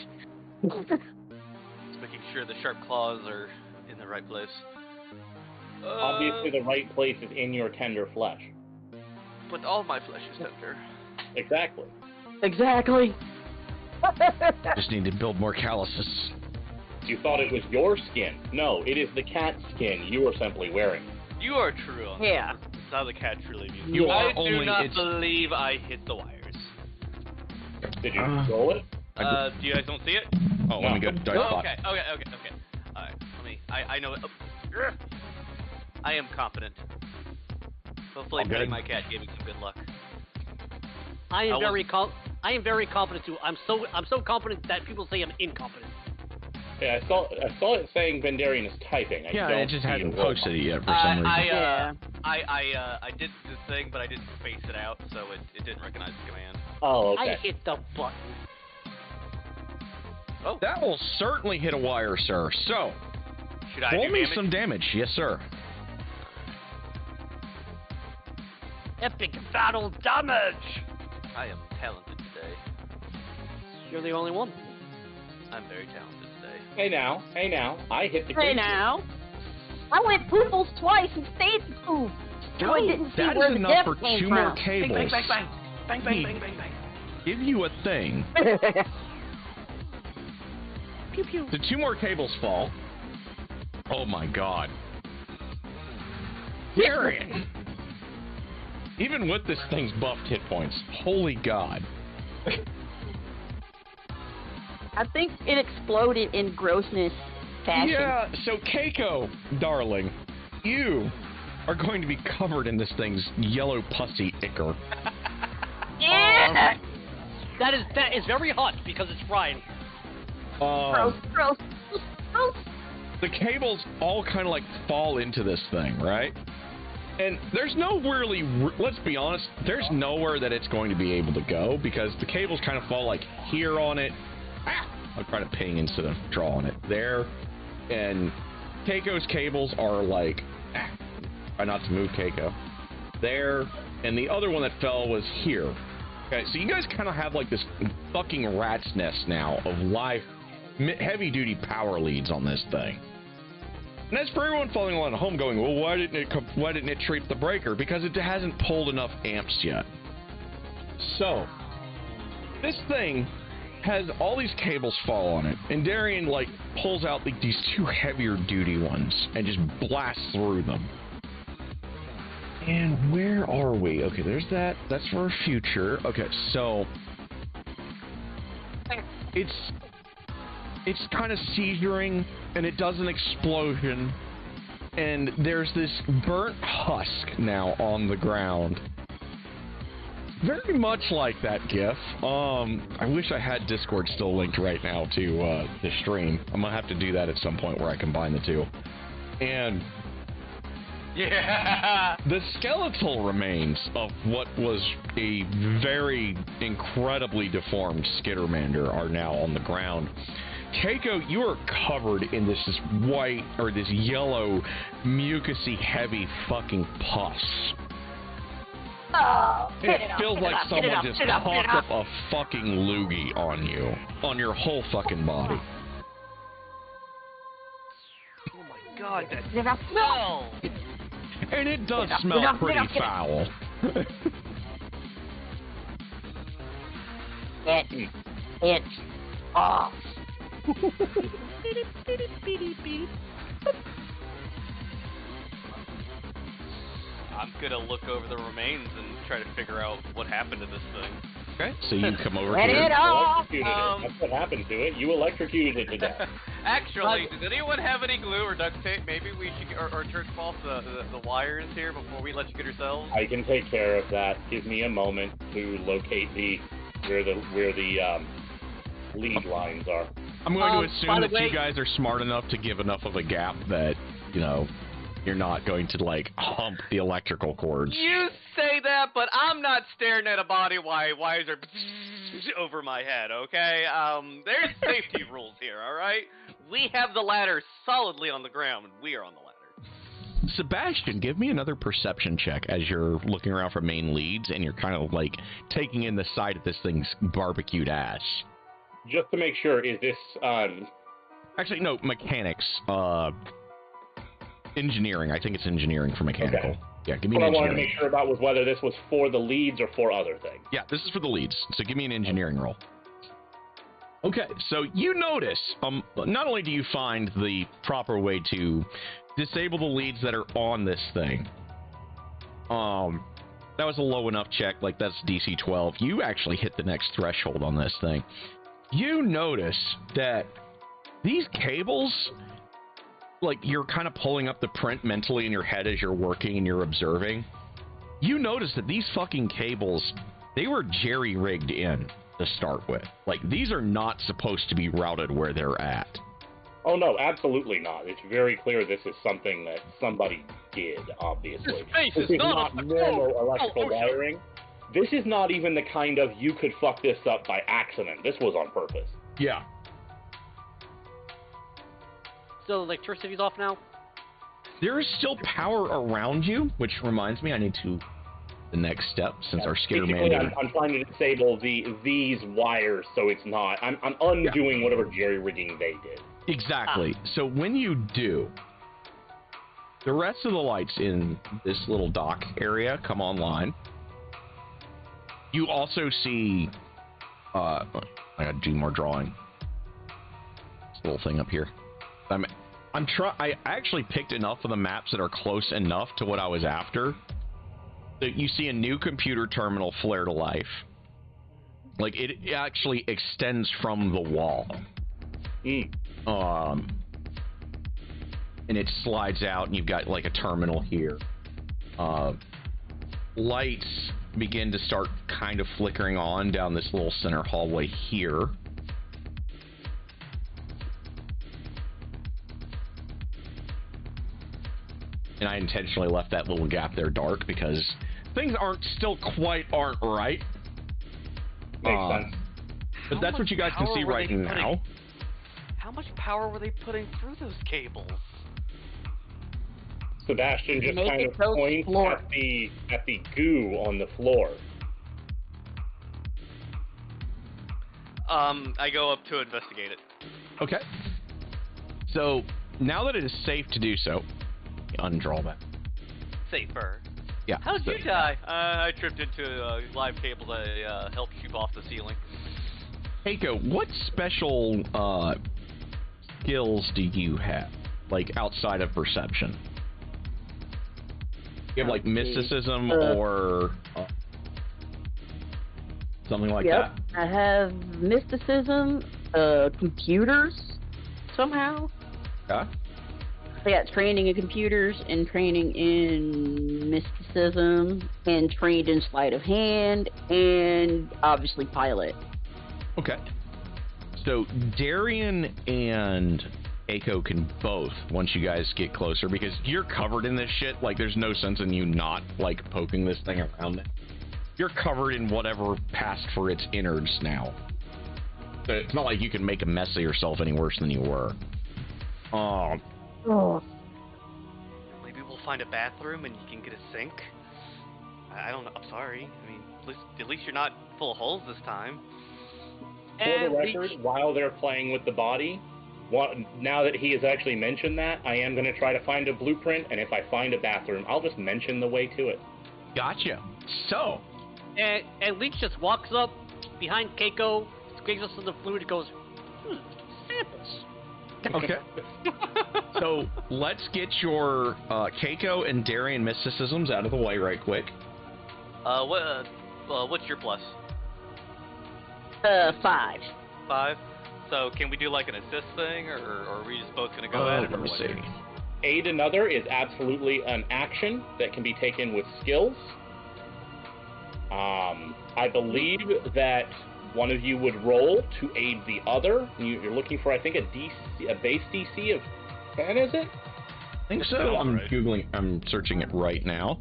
Just making sure the sharp claws are in the right place. Obviously, the right place is in your tender flesh. But all my flesh is tender. Exactly. Exactly. Just need to build more calluses. You thought it was your skin. No, it is the cat skin you are simply wearing. You are true. Yeah. That's how the cat truly views You me. are I do only- not it's- believe I hit the wires. Did you roll it? You guys don't see it? Oh, let me go to dice Oh, spot. okay. Alright, let me... I know it. Oh. I am confident. Hopefully All petting good. my cat gave me some good luck. I am I very confident too. I'm so confident that people say I'm incompetent. Yeah, I saw it saying Vendarian is typing. I Yeah, don't it just see hadn't the roll posted it yet for some reason. Yeah. I did this thing, but I didn't space it out, so it didn't recognize the command. Oh, I okay. hit the button. Oh, That will certainly hit a wire, sir. So, should I roll do me damage? some damage. Yes, sir. Epic battle damage. I am talented today. You're the only one. I'm very talented today. Hey now, I hit the Hey creature. now. I went pooples twice and stayed to poop. So I didn't see that where is the enough death for came 2 from. more cables. Bang, bang. Give you a thing. Pew pew. The 2 more cables fall. Oh my god. Darian! Even with this thing's buffed hit points, holy god. I think it exploded in grossness fashion. Yeah, so Keiko, darling, you are going to be covered in this thing's yellow pussy ichor. Yeah. That is very hot because it's frying. Gross. The cables all kind of like fall into this thing, right? And there's no really, let's be honest, there's nowhere that it's going to be able to go because the cables kind of fall like here on it. I'll try to ping instead of drawing it. There. And Keiko's cables are like, try not to move Keiko. There. And the other one that fell was here. Okay, so you guys kind of have like this fucking rat's nest now of live, heavy-duty power leads on this thing. And as for everyone following along at home going, well, why didn't it treat the breaker? Because it hasn't pulled enough amps yet. So, this thing has all these cables fall on it, and Darian, like, pulls out like, these two heavier-duty ones and just blasts through them. And where are we? Okay, there's that. That's for our future. Okay, so it's kind of seizuring, and it does an explosion, and there's this burnt husk now on the ground. Very much like that GIF. I wish I had Discord still linked right now to the stream. I'm gonna have to do that at some point where I combine the two. And yeah, the skeletal remains of what was a very incredibly deformed Skittermander are now on the ground. Keiko, you are covered in this white, or this yellow, mucusy, heavy fucking pus. Oh, It feels like someone just popped up a fucking loogie on you, on your whole fucking body. oh my god, that smell! And it does smell pretty foul. It's off. I'm gonna look over the remains and try to figure out what happened to this thing. Okay, so you come over Let here. it off. That's what happened to it. You electrocuted it to death. Actually, does anyone have any glue or duct tape? Maybe we should, or church false the wires here before we let you get yourselves. I can take care of that. Give me a moment to locate where the lead lines are. I'm going to by assume the that way- you guys are smart enough to give enough of a gap that, you know, you're not going to, like, hump the electrical cords. You say that, but I'm not staring at a body while wires are over my head, okay? There's safety rules here, alright? We have the ladder solidly on the ground, and we are on the ladder. Sebastian, give me another perception check as you're looking around for main leads and you're kind of, like, taking in the sight of this thing's barbecued ass. Just to make sure, is this Actually, no, mechanics. Engineering. I think it's engineering for mechanical. Okay. Yeah, give me what an I wanted to engineering. make sure about was whether this was for the leads or for other things. Yeah, this is for the leads. So give me an engineering roll. Okay, so you notice, not only do you find the proper way to disable the leads that are on this thing, that was a low enough check, like that's DC 12. You actually hit the next threshold on this thing. You notice that these cables, like you're kind of pulling up the print mentally in your head as you're working and you're observing. You notice that these fucking cables, they were jerry-rigged in to start with. Like, these are not supposed to be routed where they're at. Oh no, absolutely not. It's very clear this is something that somebody did, obviously. This space This is is not not a- normal oh, electrical oh, sure. wiring. This is not even the kind of you could fuck this up by accident. This was on purpose. Yeah. So electricity's off now? There is still power around you, which reminds me I need to... the next step, since our Basically, Skittermander... I'm trying to disable these wires so it's not. I'm undoing whatever jerry rigging they did. Exactly. So when you do, the rest of the lights in this little dock area come online. You also see... I gotta do more drawing. This little thing up here. I actually picked enough of the maps that are close enough to what I was after that you see a new computer terminal flare to life. Like, it actually extends from the wall. And it slides out, and you've got, like, a terminal here. Lights begin to start kind of flickering on down this little center hallway here. And I intentionally left that little gap there dark because things aren't right. Makes sense. But that's what you guys can see right now. How much power were they putting through those cables? Sebastian just Make kind it of so points floor. at the goo on the floor. I go up to investigate it. Okay. So, now that it is safe to do so, undraw that. Safer. Yeah. How'd so- you die? I tripped into live cables. I helped shoot off the ceiling. Keiko, what special skills do you have, like outside of perception? You have like mysticism or something like Yep. that? I have mysticism, computers, somehow. Yeah. I got training in computers and training in mysticism and trained in sleight of hand and obviously pilot. Okay. So Darian and Aiko can both, once you guys get closer, because you're covered in this shit, like there's no sense in you not like poking this thing around it. You're covered in whatever passed for its innards now. So it's not like you can make a mess of yourself any worse than you were. Oh. Maybe we'll find a bathroom and you can get a sink. I don't know. I'm sorry. I mean, at least you're not full of holes this time. For the And record, while they're playing with the body, now that he has actually mentioned that, I am going to try to find a blueprint, and if I find a bathroom, I'll just mention the way to it. Gotcha. So, and Leech just walks up behind Keiko, squeezes us in the fluid, and goes, samples. okay. So let's get your Keiko and Darian mysticisms out of the way right quick. What's your plus? 5. 5. So can we do like an assist thing, or are we just both gonna go at it? Let Or me what? see. Aid another is absolutely an action that can be taken with skills. I believe that one of you would roll to aid the other. You're looking for, I think, a base DC of 10, is it? I think so. I'm searching it right now.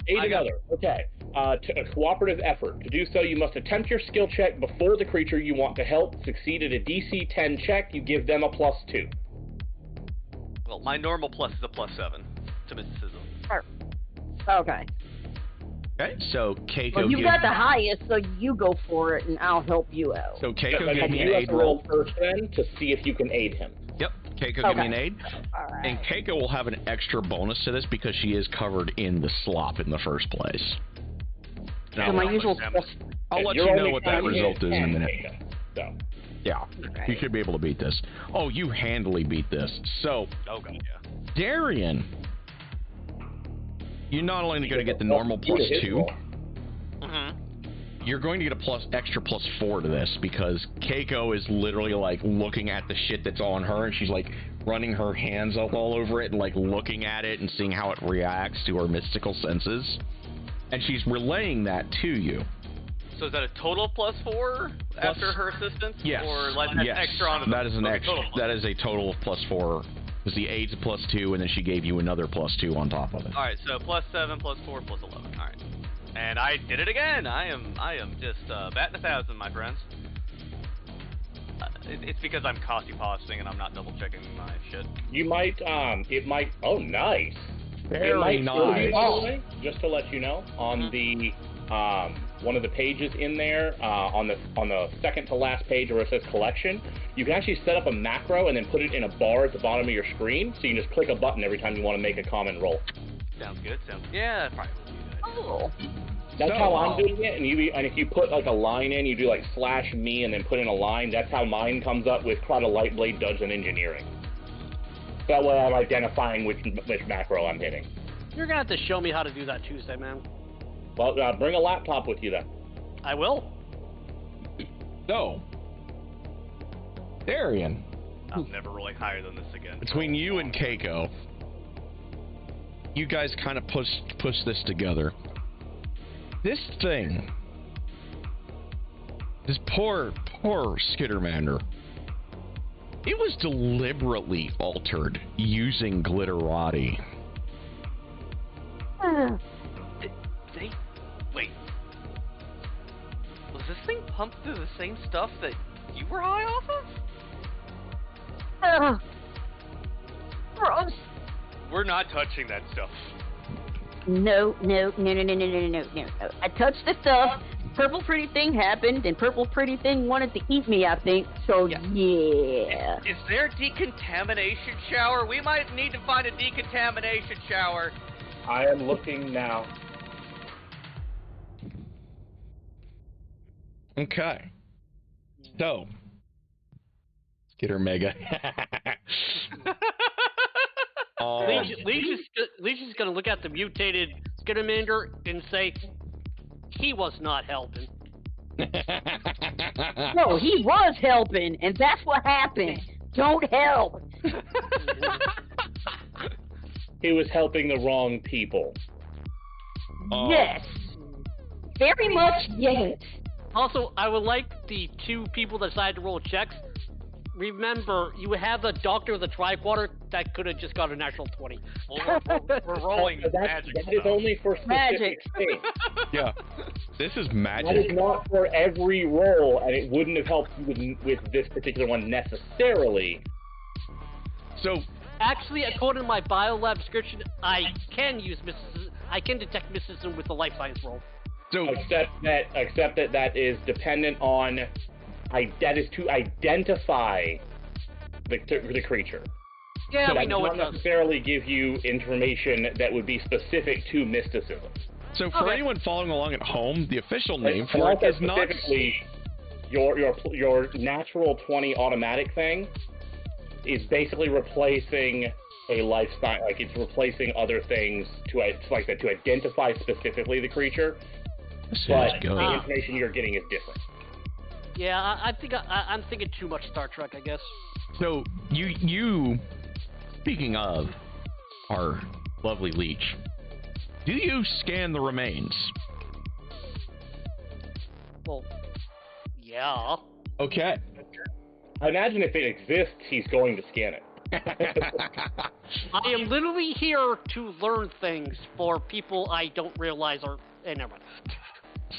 Aid another. Okay. A cooperative effort. To do so, you must attempt your skill check before the creature you want to help. Succeed at a DC 10 check, you give them a +2. Well, my normal plus is a +7 to mysticism. Okay. Okay, so Keiko Well, you gives, got the highest, so you go for it, and I'll help you out. so Keiko And gives me an you have aid to roll. roll first then to see if you can aid him. Yep, Keiko give Okay. me an aid. All right. And Keiko will have an extra bonus to this because she is covered in the slop in the first place. So my usual I'll let You're you know only what that counting result is in a 10, minute. Keiko. So. Yeah, Okay. you should be able to beat this. Oh, you handily beat this. So, Oh god, yeah. Darian, you're not only going to get the normal +2, Mm-hmm. you're going to get a extra +4 to this because Keiko is literally like looking at the shit that's on her, and she's like running her hands up all over it and like looking at it and seeing how it reacts to her mystical senses, and she's relaying that to you. So is that a total +4 after her assistance? Yes. Or like that's yes. extra on That is an so extra. total That is a total of +4. Because the aid's a +2, and then she gave you another +2 on top of it. Alright, so +7, +4, +11. Alright. And I did it again. I am just batting 1,000, my friends. It's because I'm copy-pasting and I'm not double-checking my shit. You might, oh, nice. Very It might still be, nice. by the way, just to let you know, on the, one of the pages in there, on the second to last page where it says collection, you can actually set up a macro and then put it in a bar at the bottom of your screen, so you can just click a button every time you want to make a common roll. Sounds good. Yeah, probably will do that. Oh. That's how I'm doing it, and if you put like a line in, you do like /me and then put in a line, that's how mine comes up with Crowd of Lightblade Dungeon Engineering. That way I'm identifying which macro I'm hitting. You're gonna have to show me how to do that Tuesday, man. Well, bring a laptop with you then. I will. So, Darian, I'm never rolling higher than this again. between you and Keiko, you guys kind of push this together. This thing, this poor Skittermander, it was deliberately altered using glitterati. Wait. Was this thing pumped through the same stuff that you were high off of? Gross. We're not touching that stuff. No. I touched the stuff. Purple Pretty Thing happened, and Purple Pretty Thing wanted to eat me, I think. So, Yeah. yeah. Is there a decontamination shower? We might need to find a decontamination shower. I am looking now. Okay. So, let's get her mega. Leech is gonna look at the mutated Skittermander and say, he was not helping. No, he was helping, and that's what happened. Don't help. He was helping the wrong people. Yes. Very much yes. Also, I would like the two people that decided to roll checks. Remember, you have a doctor of the Triquarter that could have just got a natural 20. Well, we're rolling That magic is stuff. only for specific Magic. things. Yeah. This is That is magic. not for every roll, and it wouldn't have helped you with this particular one necessarily. So, Actually, according to my biolab description, I can use mysticism. I can detect mysticism with the life science roll. Except that is dependent on that is to identify the creature. Yeah, That we know does it not does. necessarily give you information that would be specific to mysticism. So for Okay. anyone following along at home, the official name And for it also is not. specifically your natural 20 automatic thing is basically replacing a lifestyle, like it's replacing other things to identify specifically the creature, but the Go. information you're getting is different. Yeah, I think I'm thinking too much Star Trek, I guess. So you speaking of our lovely leech, do you scan the remains? Well, yeah. Okay. I imagine if it exists, he's going to scan it. I am literally here to learn things for people I don't realize are. Never mind.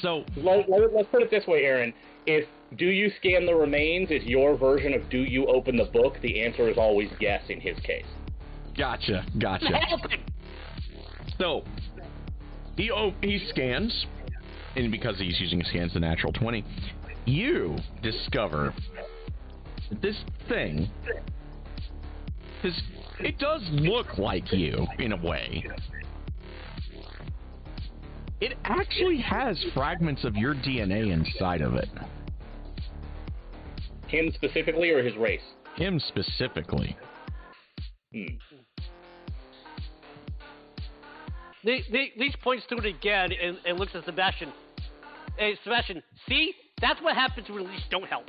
So Let's put it this way, Aaron. If do you scan the remains is your version of do you open the book, the answer is always yes in his case. gotcha. Helping. So he scans, and because he's using scans the natural 20, you discover that this thing, because it does look like you in a way. It actually has fragments of your DNA inside of it. Him specifically or his race? Him specifically. Leech points to it again and looks at Sebastian. Hey, Sebastian, see? That's what happens when Leech don't help.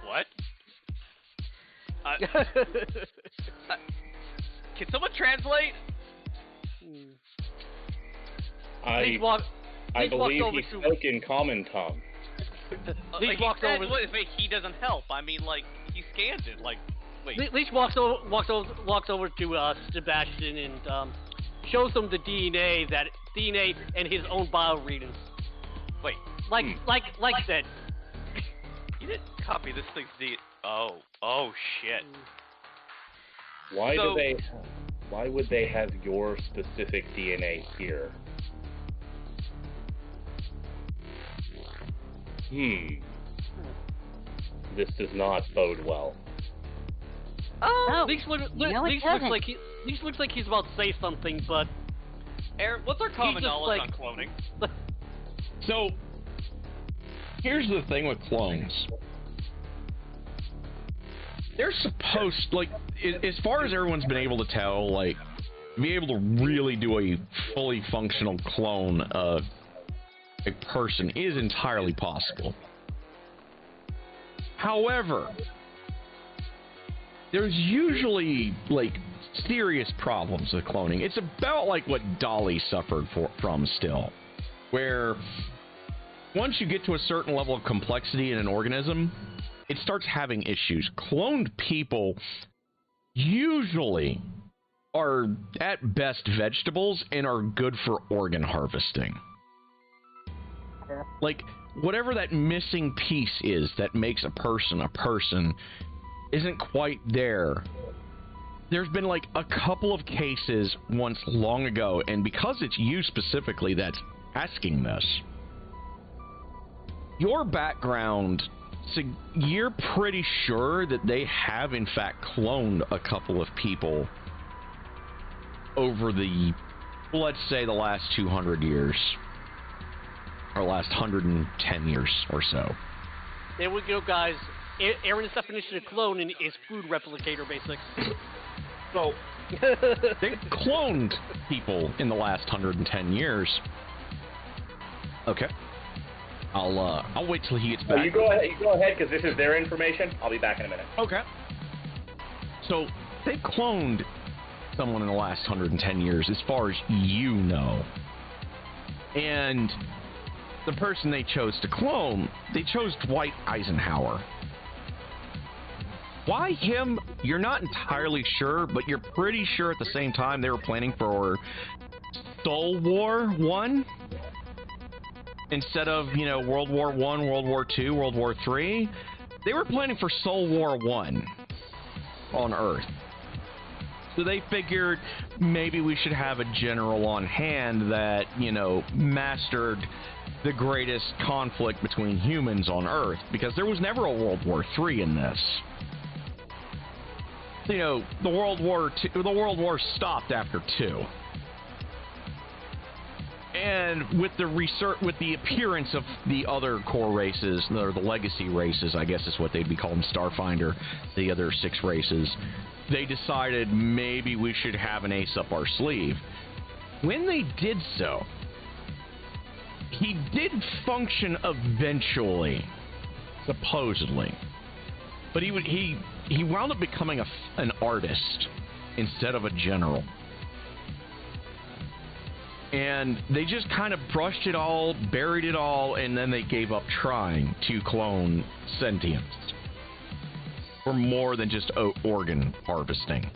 What? Can someone translate? Leech walks believe over he to- spoke in common tongue. Leech Like, walks he said, over. what if he doesn't help? I mean, like, he scans it. Like, wait. Leech walks over to Sebastian and shows him the DNA and his own bio readings. Wait. Like said. You didn't copy this thing's DNA. Oh shit. Why So- would they have your specific DNA here? This does not bode well. Oh, Leech no, it looks doesn't. like he's about to say something, but Aaron, what's our common just, knowledge like- on cloning? So, here's the thing with clones. They're supposed, like, as far as everyone's been able to tell, like, to be able to really do a fully functional clone of a person is entirely possible. However, there's usually, like, serious problems with cloning. It's about like what Dolly suffered from still, where once you get to a certain level of complexity in an organism, it starts having issues. Cloned people usually are at best vegetables and are good for organ harvesting. Like, whatever that missing piece is that makes a person isn't quite there. There's been like a couple of cases once long ago, and because it's you specifically that's asking this, your background, so you're pretty sure that they have in fact cloned a couple of people over the, let's say, the last 200 years, or last 110 years or so. There we go, guys. Aaron's definition of clone is food replicator, basically. So, they cloned people in the last 110 years. Okay. I'll wait till he gets back. Oh, you go ahead, because this is their information. I'll be back in a minute. Okay. So, they cloned someone in the last 110 years, as far as you know. And the person they chose to clone, they chose Dwight Eisenhower. Why him? You're not entirely sure, but you're pretty sure at the same time they were planning for Soul War One instead of, World War One, World War Two, World War Three. They were planning for Soul War One on Earth. So they figured maybe we should have a general on hand that, mastered the greatest conflict between humans on Earth, because there was never a World War III in this. The World War stopped after two. And with the appearance of the other core races, or the legacy races, I guess is what they'd be called in Starfinder, the other 6 races, they decided maybe we should have an ace up our sleeve. When they did so, he did function eventually, supposedly, but he wound up becoming an artist instead of a general. And they just kind of brushed it all, buried it all, and then they gave up trying to clone sentience for more than just organ harvesting.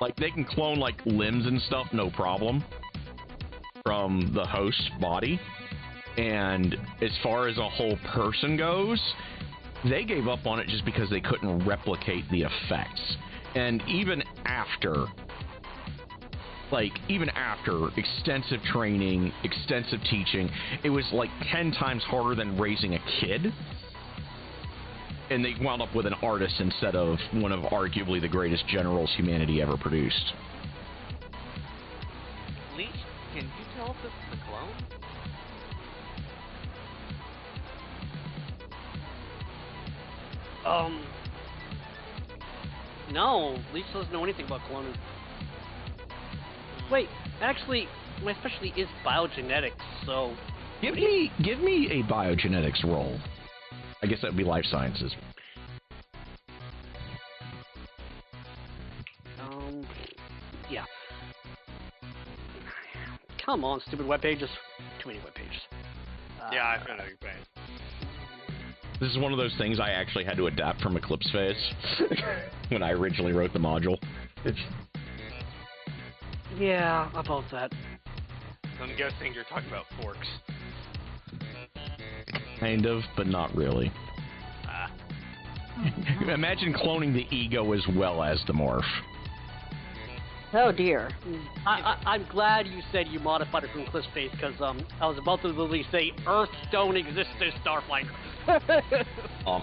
Like, they can clone, like, limbs and stuff, no problem, from the host's body. And as far as a whole person goes, they gave up on it just because they couldn't replicate the effects. And even after extensive training, extensive teaching, it was like 10 times harder than raising a kid. And they wound up with an artist instead of one of arguably the greatest generals humanity ever produced. Leech, can you tell if this is a clone? No, Leech doesn't know anything about cloning. Wait, actually, my specialty is biogenetics, so... Give me a biogenetics roll. I guess that would be life sciences. Yeah. Come on, stupid web pages. Too many web pages. Yeah, I found out you're paying. This is one of those things I actually had to adapt from Eclipse Phase when I originally wrote the module. Yeah, about that. I'm guessing you're talking about forks. Kind of, but not really. Imagine cloning the ego as well as the morph. Oh dear. I'm glad you said you modified it from Eclipse Phase, because I was about to literally say Earth don't exist as Starfinder.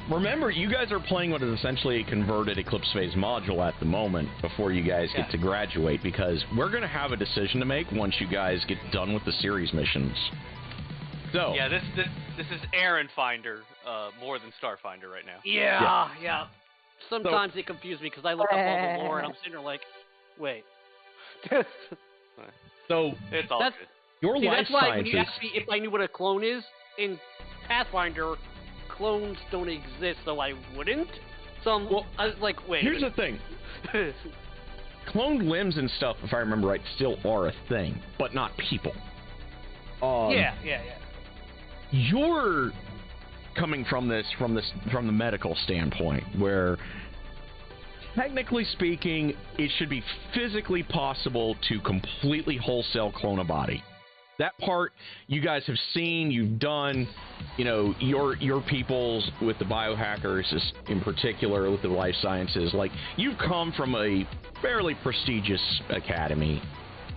Remember, you guys are playing what is essentially a converted Eclipse Phase module at the moment before you guys get to graduate, because we're going to have a decision to make once you guys get done with the series missions. So Yeah, this is Aaron Finder more than Starfinder right now. Yeah. Sometimes they confuse me because I look up all the lore and I'm sitting there like, wait. So It's all That's- good. your life That's why when you sciences. asked me if I knew what a clone is, in Pathfinder, clones don't exist, so I wouldn't. So I was like, wait. Here's the thing. Cloned limbs and stuff, if I remember right, still are a thing, but not people. Yeah. You're coming from the medical standpoint, where technically speaking, it should be physically possible to completely wholesale clone a body. That part you guys have seen, you've done, your peoples with the biohackers in particular, with the life sciences. Like, you've come from a fairly prestigious academy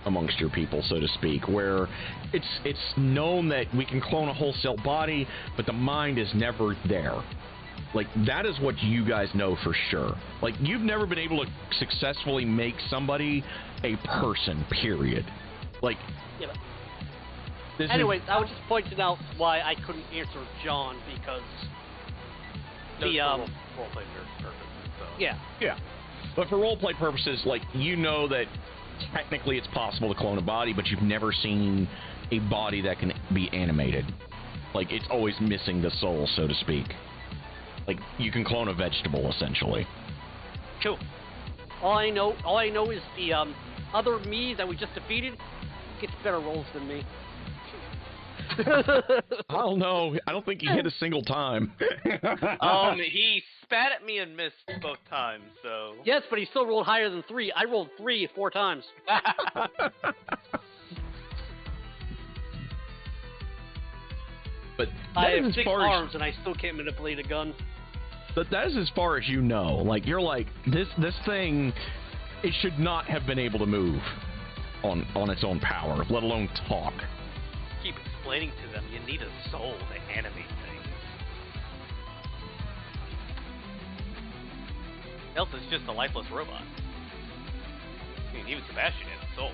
amongst your people, so to speak, where it's known that we can clone a wholesale body, but the mind is never there. Like, that is what you guys know for sure. Like, you've never been able to successfully make somebody a person, period. Like, yeah, but anyways, I was just pointing out why I couldn't answer John, because the roleplay purposes. So. Yeah. But for roleplay purposes, like, you know that technically it's possible to clone a body, but you've never seen a body that can be animated. Like, it's always missing the soul, so to speak. Like, you can clone a vegetable, essentially. Cool. All I know is the other me that we just defeated gets better rolls than me. I don't know. I don't think he hit a single time. He spat at me and missed both times, so... Yes, but he still rolled higher than 3. I rolled 3 4 times. But I have 6 arms and I still can't manipulate a gun. But that is as far as you know. Like, you're like, this thing, it should not have been able to move on its own power, let alone talk. Keep explaining to them you need a soul to animate things. Else it's just a lifeless robot. I mean, even Sebastian has a soul.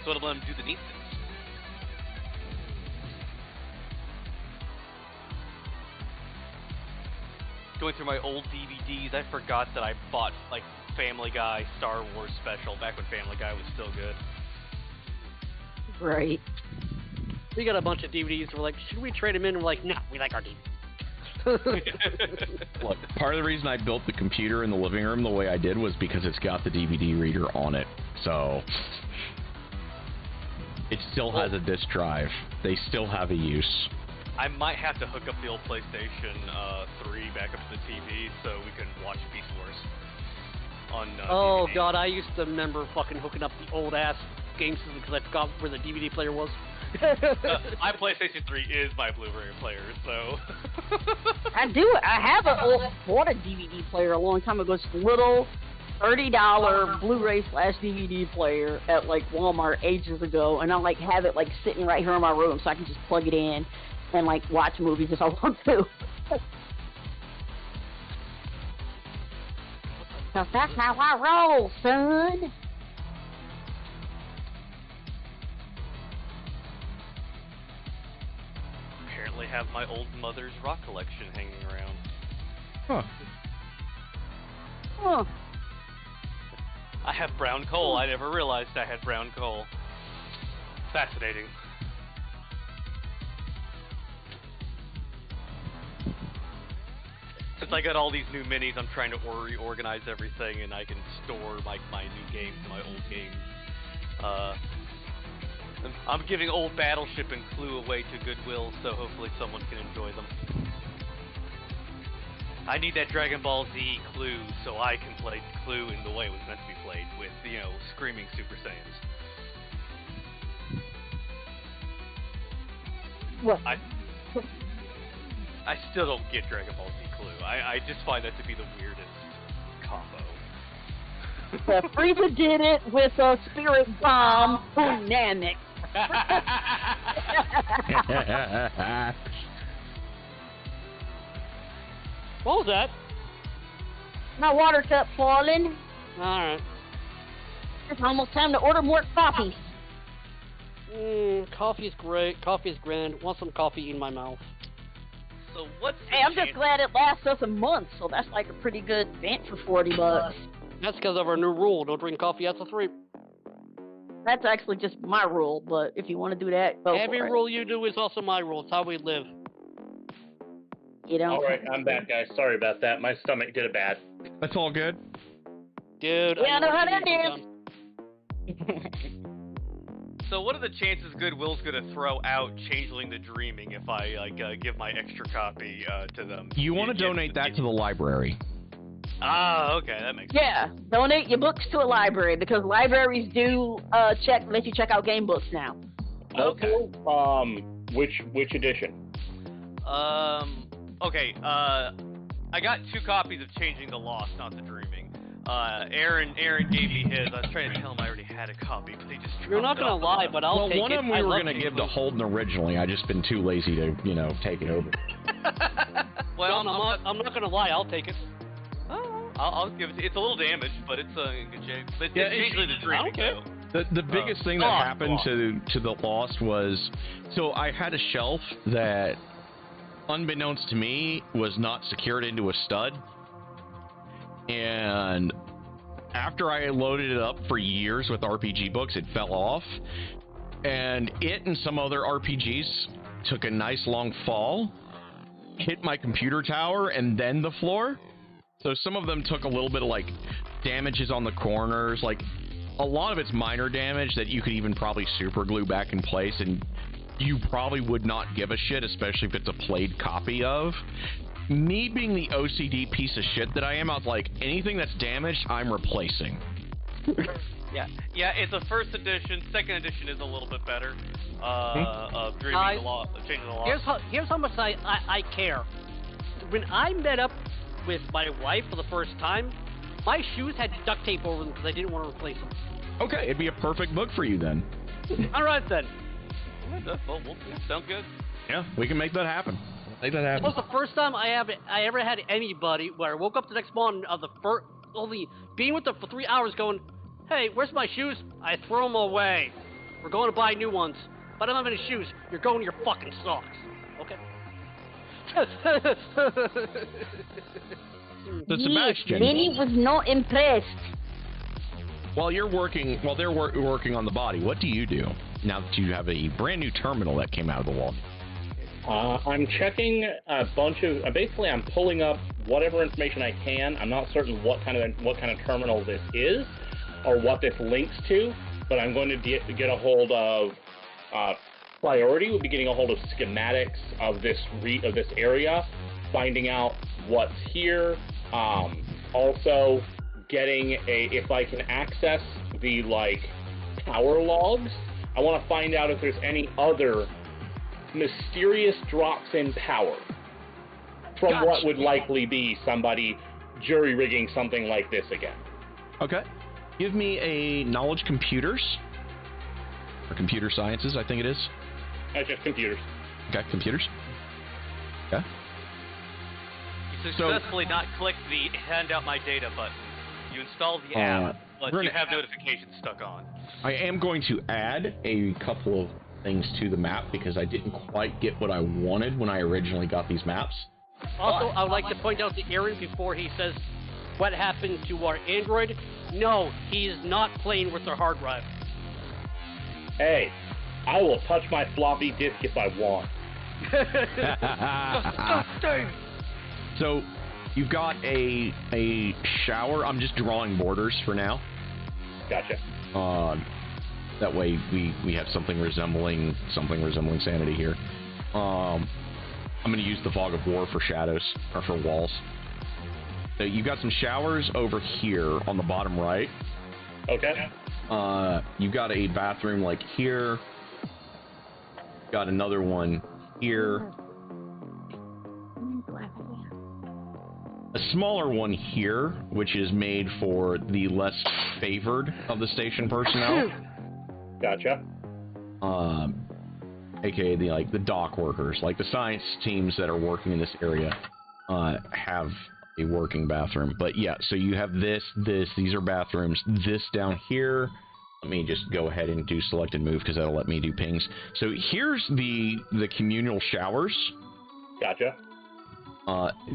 So it'll let him do the neat things. Going through my old DVDs, I forgot that I bought, like, Family Guy, Star Wars special, back when Family Guy was still good. Right. We got a bunch of DVDs. We're like, should we trade them in? We're like, no, we like our DVDs. Look, part of the reason I built the computer in the living room the way I did was because it's got the DVD reader on it. So it still has a disk drive. They still have a use. I might have to hook up the old PlayStation 3 back up to the TV so we can watch Beast Wars on Oh DVD. god, I used to remember fucking hooking up the old ass game system because I forgot where the DVD player was. My PlayStation 3 is my Blu-ray player, so... I do. I have bought a DVD player a long time ago. It's a little $30 Blu-ray/DVD player at like Walmart ages ago, and I like have it like sitting right here in my room so I can just plug it in and like watch movies if I want to. Cause that's how I roll, son. Apparently have my old mother's rock collection hanging around. Huh. Huh. I have brown coal. I never realized I had brown coal. Fascinating. Since I got all these new minis, I'm trying to reorganize everything, and I can store my new games and my old games. I'm giving old Battleship and Clue away to Goodwill, so hopefully someone can enjoy them. I need that Dragon Ball Z Clue so I can play Clue in the way it was meant to be played, with, you know, screaming Super Saiyans. What? I still don't get Dragon Ball Z Clue. I just find that to be the weirdest combo. Frieza did it with a Spirit Bomb Dynamic. What was that? My water cup falling. Alright. It's almost time to order more coffee. Coffee's great. Coffee is grand. Want some coffee in my mouth. So what's the Hey, I'm just glad it lasts us a month, so that's like a pretty good vent for $40. That's because of our new rule. Don't drink coffee after 3. That's actually just my rule, but if you want to do that, go Every for it. rule you do is also my rule. It's how we live. You know. All right, I'm back, guys. Sorry about that. My stomach did a bad. That's all good. Dude, Yeah, I know how what that you is. So what are the chances Goodwill's gonna throw out Changeling the Dreaming if I give my extra copy to them? You want to donate that to the library. Ah, okay, that makes sense. Yeah, donate your books to a library because libraries do let you check out game books now. Okay. Which edition? Okay, I got 2 copies of Changing the Lost, not the Dreaming. Aaron gave me his. I was trying to tell him I already had a copy, but they just. You're not gonna lie, but I'll take it. Well, one of them we were gonna give to Holden originally. I just been too lazy to, take it over. Well, John, I'm not gonna lie. I'll take it. I'll give it. It's a little damaged, but it's in good shape. But it's usually the dream. The biggest thing that happened to the Lost was, so I had a shelf that, unbeknownst to me, was not secured into a stud. And after I loaded it up for years with RPG books, it fell off. And it and some other RPGs took a nice long fall, hit my computer tower, and then the floor. So some of them took a little bit of, damages on the corners. A lot of it's minor damage that you could even probably super glue back in place, and you probably would not give a shit, especially if it's a played copy of. Me being the OCD piece of shit that I am, I was like, anything that's damaged, I'm replacing. Yeah, it's a first edition. Second edition is a little bit better. Changing the law. Here's how much I care. When I met up with my wife for the first time, my shoes had duct tape over them because I didn't want to replace them. Okay, it'd be a perfect book for you then. All right then. Sounds good. Yeah, we can make that happen. Make that happen. It was the first time I ever had anybody where I woke up the next morning of only being with them for 3 hours going, hey, where's my shoes? I throw them away. We're going to buy new ones. But I don't have any shoes. You're going to your fucking socks. Okay. So Sebastian, Lenny was not impressed. while they're working on the body, what do you do now that you have a brand new terminal that came out of the wall? I'm checking a bunch of. Basically, I'm pulling up whatever information I can. I'm not certain what kind of terminal this is, or what this links to. But I'm going to get a hold of. Priority would be getting a hold of schematics of this area, finding out what's here. Also, getting if I can access the power logs. I want to find out if there's any other mysterious drops in power from what would likely be somebody jury-rigging something like this again. Okay. Give me a knowledge computers. Or computer sciences, I think it is. Just computers. Okay, computers. Okay. You successfully not clicked the hand out my data button. You installed the app, but you have notifications stuck on. I am going to add a couple of things to the map because I didn't quite get what I wanted when I originally got these maps. Also, I would like to point out to Aaron before he says what happened to our Android. No, he is not playing with their hard drive. Hey, I will touch my floppy disk if I want. So, you've got a shower. I'm just drawing borders for now. Gotcha. That way we have something resembling sanity here. I'm going to use the Fog of War for shadows, or for walls. So you've got some showers over here on the bottom right. Okay. You've got a bathroom here. Got another one here. A smaller one here, which is made for the less favored of the station personnel. Gotcha. AKA the dock workers, the science teams that are working in this area, have a working bathroom. But yeah, so you have these are bathrooms. This down here, let me just go ahead and do select and move because that'll let me do pings. So here's the communal showers. Gotcha.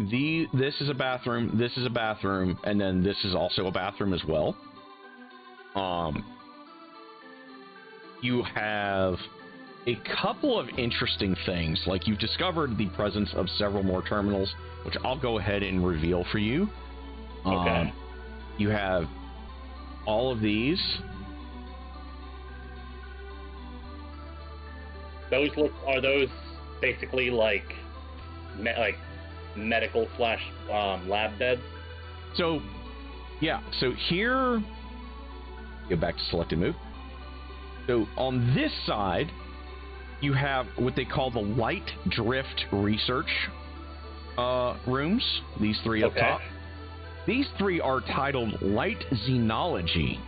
This is a bathroom, this is a bathroom, and then this is also a bathroom as well. You have a couple of interesting things, you've discovered the presence of several more terminals, which I'll go ahead and reveal for you. Okay. You have all of these. Are those basically medical / lab beds? So, yeah. So here, go back to select and move. So on this side, you have what they call the light drift research rooms. These three up top. These 3 are titled Light Xenology.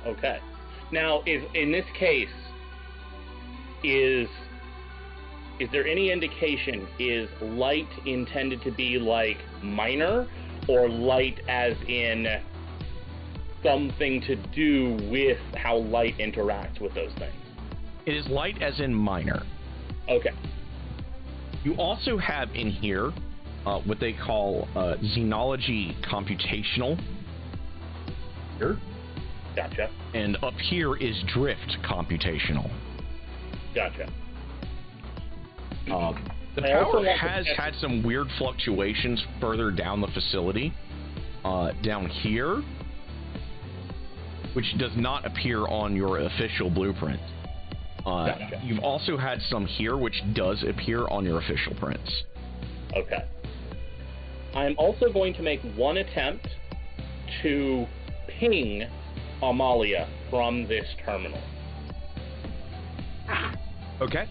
Okay. Now, in this case, is there any indication, is light intended to be like minor, or light as in something to do with how light interacts with those things? It is light as in minor. Okay. You also have in here what they call Xenology Computational. Here. Gotcha. And up here is Drift Computational. Gotcha. The power has had some weird fluctuations further down the facility. Down here, which does not appear on your official blueprint. Gotcha. You've also had some here, which does appear on your official prints. Okay. I'm also going to make one attempt to ping Amalia from this terminal. Okay.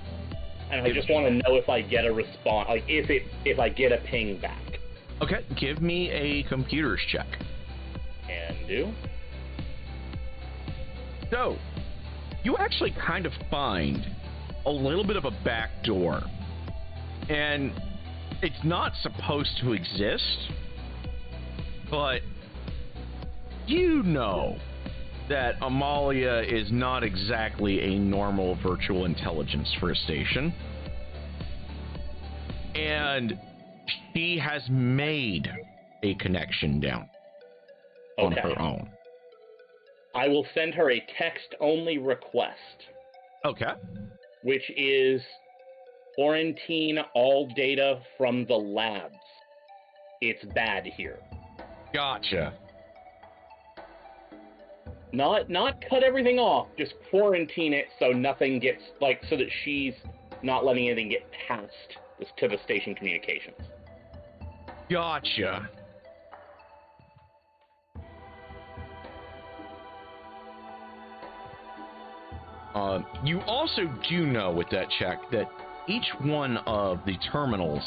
And I just want to know if I get a response, like if I get a ping back. Okay, give me a computers check. Can do. So, you actually kind of find a little bit of a back door. And it's not supposed to exist, but you know that Amalia is not exactly a normal virtual intelligence for a station. And she has made a connection down on her own. I will send her a text-only request. Okay. Which is quarantine all data from the labs. It's bad here. Gotcha. Not cut everything off, just quarantine it so nothing gets, like, so that she's not letting anything get past to the station communications. Gotcha. You also do know with that check that each one of the terminals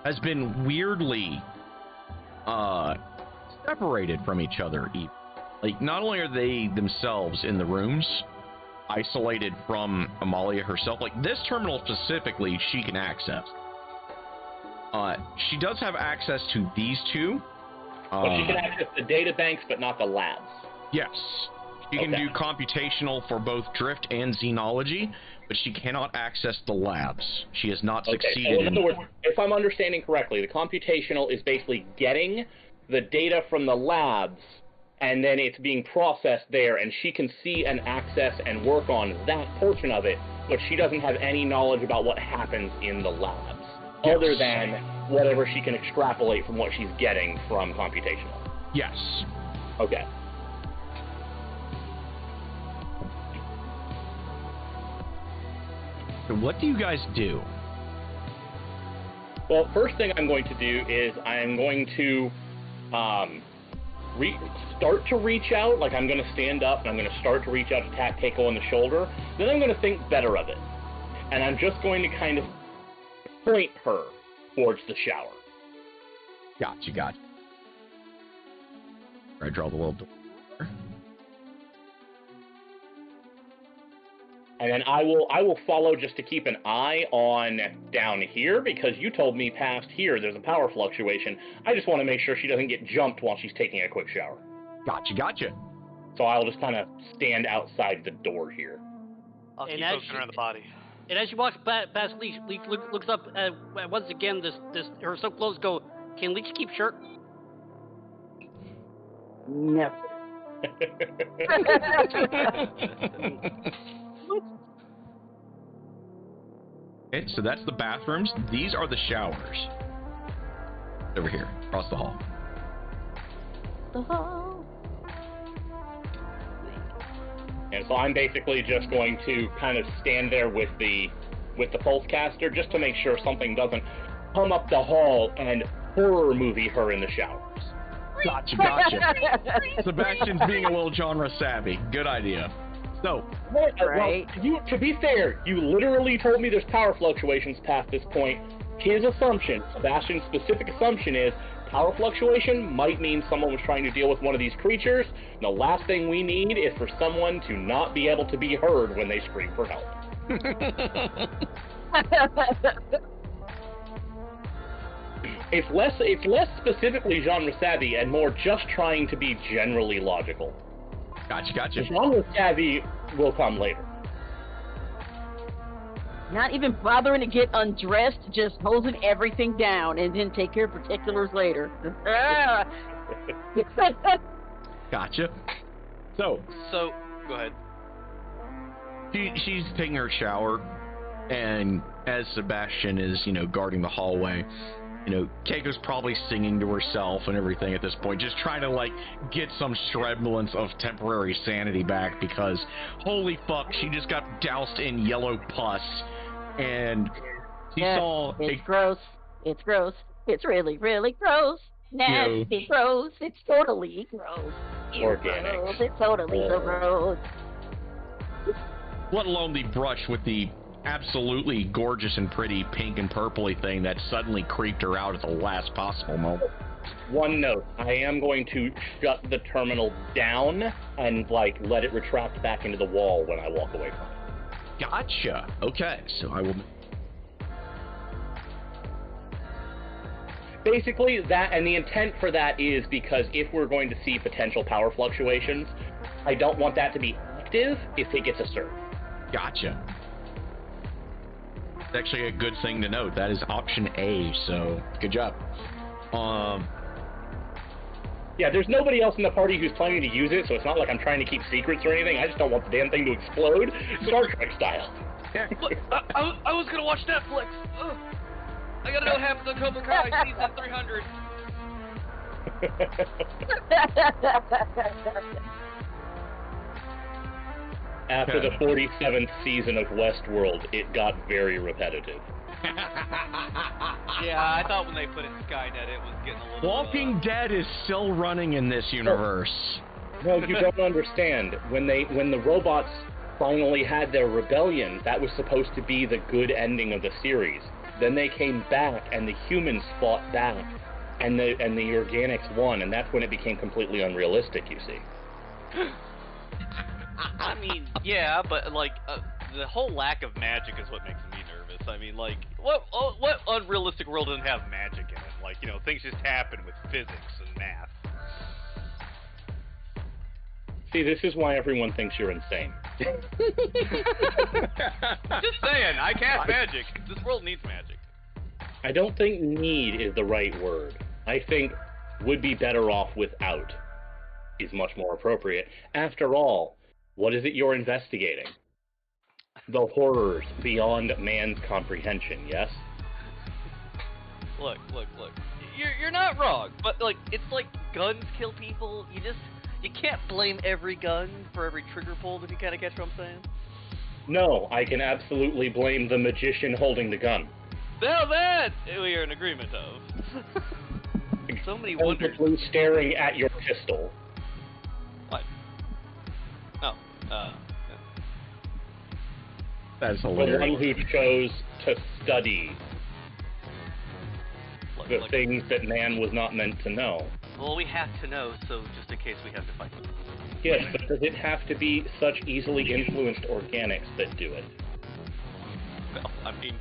has been weirdly separated from each other. Like, not only are they themselves in the rooms, isolated from Amalia herself, like this terminal specifically she can access. She does have access to these two. But she can access the data banks, but not the labs. Yes. She can do computational for both Drift and Xenology, but she cannot access the labs. She has not succeeded so in other words, if I'm understanding correctly, the computational is basically getting the data from the labs, and then it's being processed there, and she can see and access and work on that portion of it, but she doesn't have any knowledge about what happens in the labs, other than whatever she can extrapolate from what she's getting from computational. Yes. Okay. So what do you guys do? Well, first thing I'm going to do is I'm going to start to reach out. Like, I'm going to stand up and I'm going to start to reach out to tap Keiko on the shoulder. Then I'm going to think better of it. And I'm just going to kind of point her towards the shower. Gotcha. I draw the little door. And then I will follow just to keep an eye on down here, because you told me past here there's a power fluctuation. I just want to make sure she doesn't get jumped while she's taking a quick shower. Gotcha. So I'll just kind of stand outside the door here. I'll keep poking around the body. And as she walks past Leech, Leech looks up once again. This her so close. Go. Can Leech keep shirt? Never. Okay, so that's the bathrooms. These are the showers. Over here, across the hall. The hall. And so I'm basically just going to kind of stand there with the pulse caster, just to make sure something doesn't come up the hall and horror movie her in the showers. Gotcha. Sebastian's being a little genre savvy. Good idea. So, right. Well, to be fair, you literally told me there's power fluctuations past this point. his assumption, Sebastian's specific assumption is power fluctuation might mean someone was trying to deal with one of these creatures. And the last thing we need is for someone to not be able to be heard when they scream for help. It's less specifically genre savvy and more just trying to be generally logical. Gotcha. Genre savvy will come later. Not even bothering to get undressed, just hosing everything down and then take care of particulars later. Gotcha. So, go ahead. She's taking her shower, and as Sebastian is, guarding the hallway, Keiko's probably singing to herself and everything at this point, just trying to, get some semblance of temporary sanity back, because, holy fuck, she just got doused in yellow pus, and she saw... It's gross. It's gross. It's really, really gross. Nasty, gross. It's totally gross. Organic. Gross. It's totally so gross. Let alone the brush with the absolutely gorgeous and pretty pink and purpley thing that suddenly creeped her out at the last possible moment. One note, I am going to shut the terminal down and, let it retract back into the wall when I walk away from it. Gotcha. Okay, so I will... Basically, that, and the intent for that is because if we're going to see potential power fluctuations, I don't want that to be active if it gets a surge. Gotcha. It's actually a good thing to note. That is option A, so good job. Yeah, there's nobody else in the party who's planning to use it, so it's not like I'm trying to keep secrets or anything. I just don't want the damn thing to explode, Star Trek style. Look, I was gonna watch Netflix. Ugh. I gotta know what happened to Cobra Kai season 300. After the 47th season of Westworld, it got very repetitive. Yeah, I thought when they put in Skynet, it was getting a little... Walking Dead is still running in this universe. No, you don't understand. When the robots finally had their rebellion, that was supposed to be the good ending of the series. Then they came back, and the humans fought back, and the organics won, and that's when it became completely unrealistic, you see. I mean, yeah, but the whole lack of magic is what makes me nervous. I mean, what unrealistic world doesn't have magic in it? Things just happen with physics and math. See, this is why everyone thinks you're insane. Just saying, I cast magic. This world needs magic. I don't think need is the right word. I think would be better off without is much more appropriate. After all, what is it you're investigating? The horrors beyond man's comprehension, yes? Look. You're not wrong, but it's like guns kill people. You can't blame every gun for every trigger pulled, if you kind of catch what I'm saying. No, I can absolutely blame the magician holding the gun. Now that we are in agreement of. So many wonders. Staring at your pistol. What? Oh, That is The hilarious. one who chose to study the things that man was not meant to know. Well, we have to know, so just in case we have to fight them. Yes, but does it have to be such easily influenced organics that do it? Well, I mean,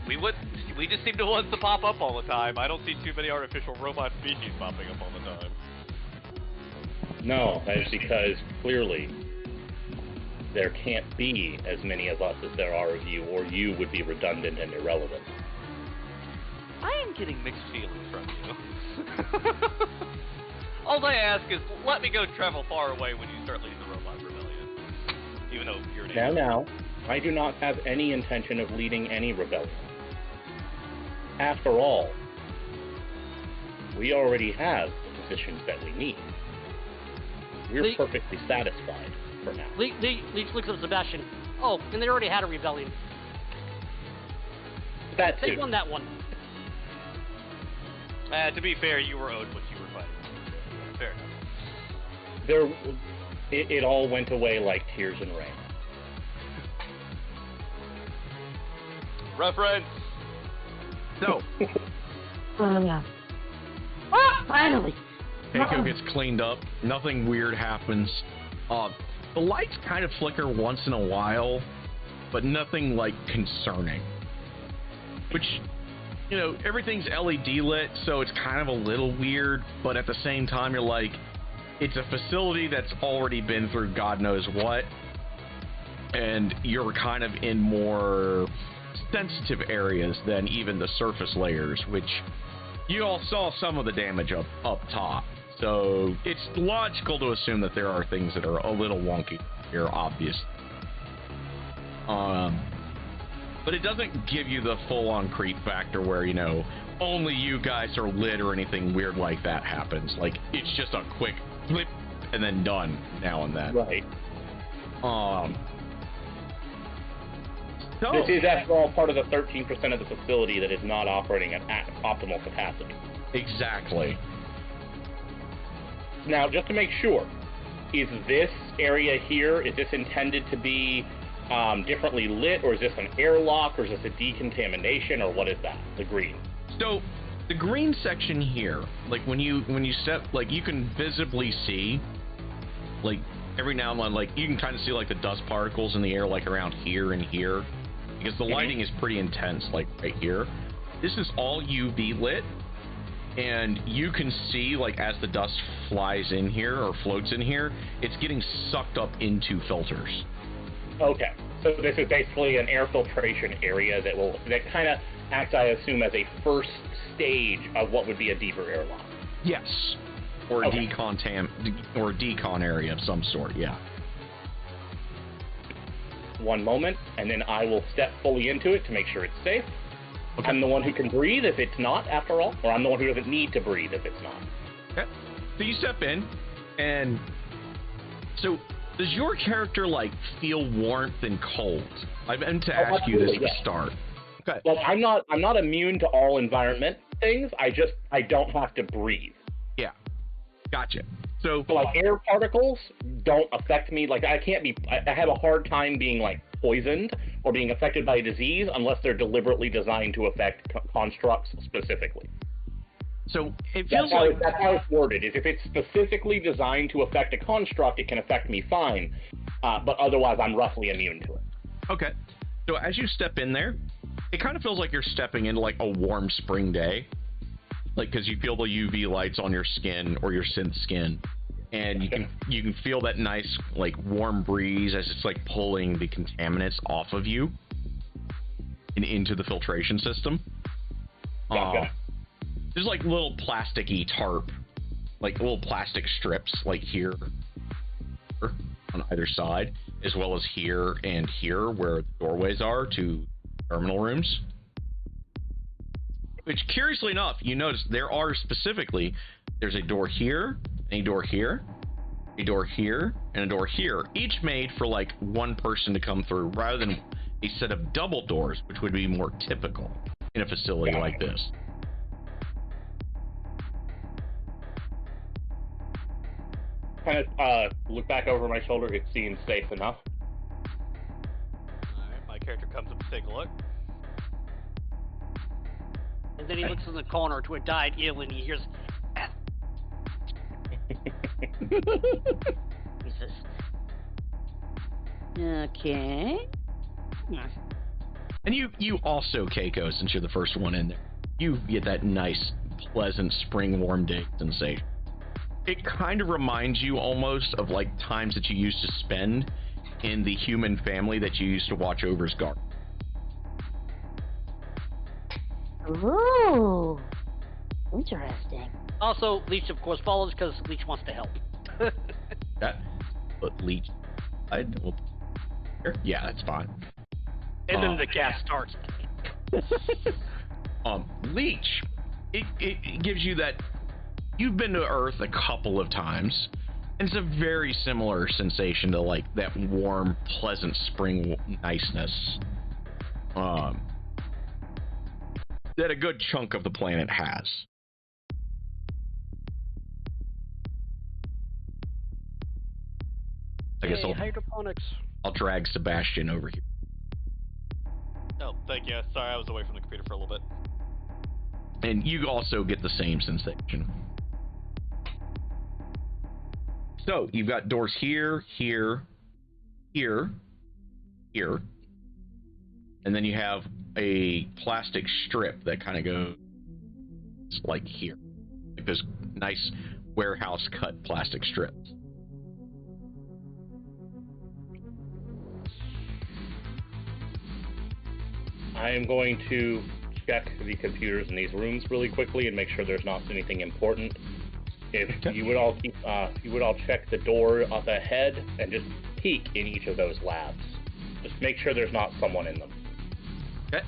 we just seem to want to pop up all the time. I don't see too many artificial robot species popping up all the time. No, that is because clearly there can't be as many of us as there are of you, or you would be redundant and irrelevant. I am getting mixed feelings from you. All I ask is, let me go travel far away when you start leading the Robot Rebellion. Even though you're an alien. Now, I do not have any intention of leading any rebellion. After all, we already have the positions that we need. We're perfectly satisfied for now. Leech looks at Sebastian. Oh, and they already had a rebellion. That too. They won that one. To be fair, you were owed what you were fighting. Fair enough. It all went away like tears and rain. Reference. So, Finally. Keiko gets cleaned up. Nothing weird happens. The lights kind of flicker once in a while, but nothing like concerning. Which, you know, everything's LED lit, so it's kind of a little weird, but at the same time, you're like, it's a facility that's already been through God knows what, and you're kind of in more sensitive areas than even the surface layers, which you all saw some of the damage up top. So it's logical to assume that there are things that are a little wonky here, obviously. But it doesn't give you the full-on creep factor where, you know, only you guys are lit or anything weird like that happens. Like, it's just a quick flip and then done now and then. Right. So, This is, after all, part of the 13% of the facility that is not operating at optimal capacity. exactly. Now, just to make sure, is this area here, is this intended to be differently lit, or is this an airlock, or is this a decontamination, or what is that, the green? So, the green section here, like when you step, like you can visibly see, like every now and then, like you can kind of see like the dust particles in the air, like around here and here, because the lighting is pretty intense, like right here. This is all UV lit, and you can see, like, as the dust flies in here or floats in here, it's getting sucked up into filters. Okay, so this is basically an air filtration area that kind of acts, I assume, as a first stage of what would be a deeper airlock. Yes, or Okay. a decon area of some sort. Yeah. One moment, and then I will step fully into it to make sure it's safe. Okay. I'm the one who can breathe if it's not, after all, or I'm the one who doesn't need to breathe if it's not. Okay. So you step in, and so does your character like feel warmth and cold? I meant to ask you this at the start. Okay. Well, I'm not immune to all environment things. I don't have to breathe. Yeah. Gotcha. So So like air particles don't affect me. Like I have a hard time being like poisoned or being affected by a disease unless they're deliberately designed to affect constructs specifically. So it feels That's how it's worded. Is if it's specifically designed to affect a construct, it can affect me fine, but otherwise I'm roughly immune to it. okay. So as you step in there, it kind of feels like you're stepping into like a warm spring day, like because you feel the UV lights on your skin or your synth skin, and you can feel that nice like warm breeze as it's like pulling the contaminants off of you and into the filtration system. There's like little plasticky tarp, like little plastic strips, like here on either side, as well as here and here where the doorways are to terminal rooms. Which, curiously enough, you notice there's a door here, a door here, a door here, and a door here, each made for like one person to come through, rather than a set of double doors, which would be more typical in a facility like this. Kind of look back over my shoulder. It seems safe enough. Alright, my character comes up to take a look. And then he looks in the corner to a dyed eel and he hears, Who's this? Okay. And you also, Keiko, since you're the first one in there, you get that nice, pleasant spring warm day sensation. It kind of reminds you almost of like times that you used to spend in the human family that you used to watch over's garden. Ooh. Interesting. also, Leech, of course, follows because Leech wants to help. That, but Leech, yeah, that's fine. And then the gas starts. Leech, it gives you that. You've been to Earth a couple of times, and it's a very similar sensation to like that warm, pleasant spring niceness that a good chunk of the planet has. I guess Hey, hydroponics. I'll drag Sebastian over here. Oh, thank you. Sorry, I was away from the computer for a little bit. And you also get the same sensation. So, you've got doors here, here, here, here. And then you have a plastic strip that kind of goes like here. Like this nice warehouse cut plastic strips. I am going to check the computers in these rooms really quickly and make sure there's not anything important. If you would all check the door up ahead and just peek in each of those labs. Just make sure there's not someone in them. Okay.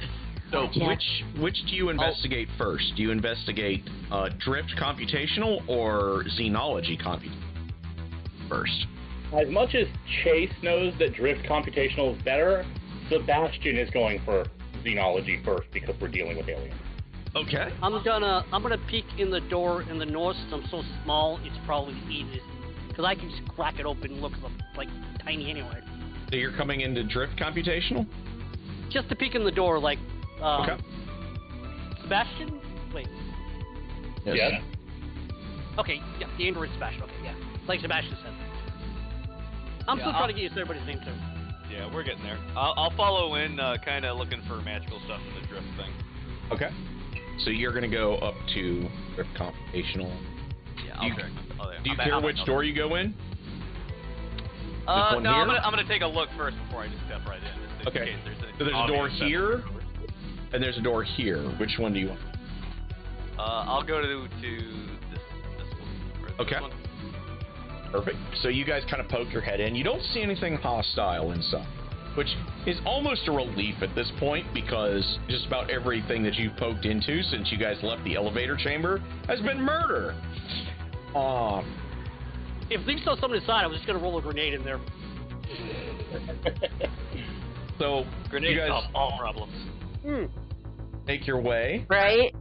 So Gotcha. which do you investigate first? Do you investigate Drift Computational or Xenology Computational first? As much as Chase knows that Drift Computational is better, Sebastian is going for Xenology first because we're dealing with aliens. Okay. I'm gonna peek in the door in the north. Since I'm so small, it's probably the easiest because I can just crack it open and look like tiny anyway. So you're coming into Drift Computational? Just to peek in the door, like. Okay. Sebastian? Wait. Yes. Okay, yeah, the android Sebastian. Okay, yeah. Like Sebastian said. I'm still trying to get used to everybody's name, too. Yeah, we're getting there. I'll follow in, kind of looking for magical stuff in the drift thing. Okay. So you're going to go up to Drift Computational. Yeah, Do you- I'll check. Do you care which door you go in? No, one I'm here? gonna take a look first before I just step right in. Just in Okay. case there's So there's a door obvious here, stuff. and there's a door here. Which one do you want? I'll go to this one. Or this Okay. one. Perfect. So you guys kind of poke your head in. You don't see anything hostile inside, which is almost a relief at this point because just about everything that you've poked into since you guys left the elevator chamber has been murder. If they saw someone inside, I was just gonna roll a grenade in there. So Grenades you guys solve all problems. make your way. Right?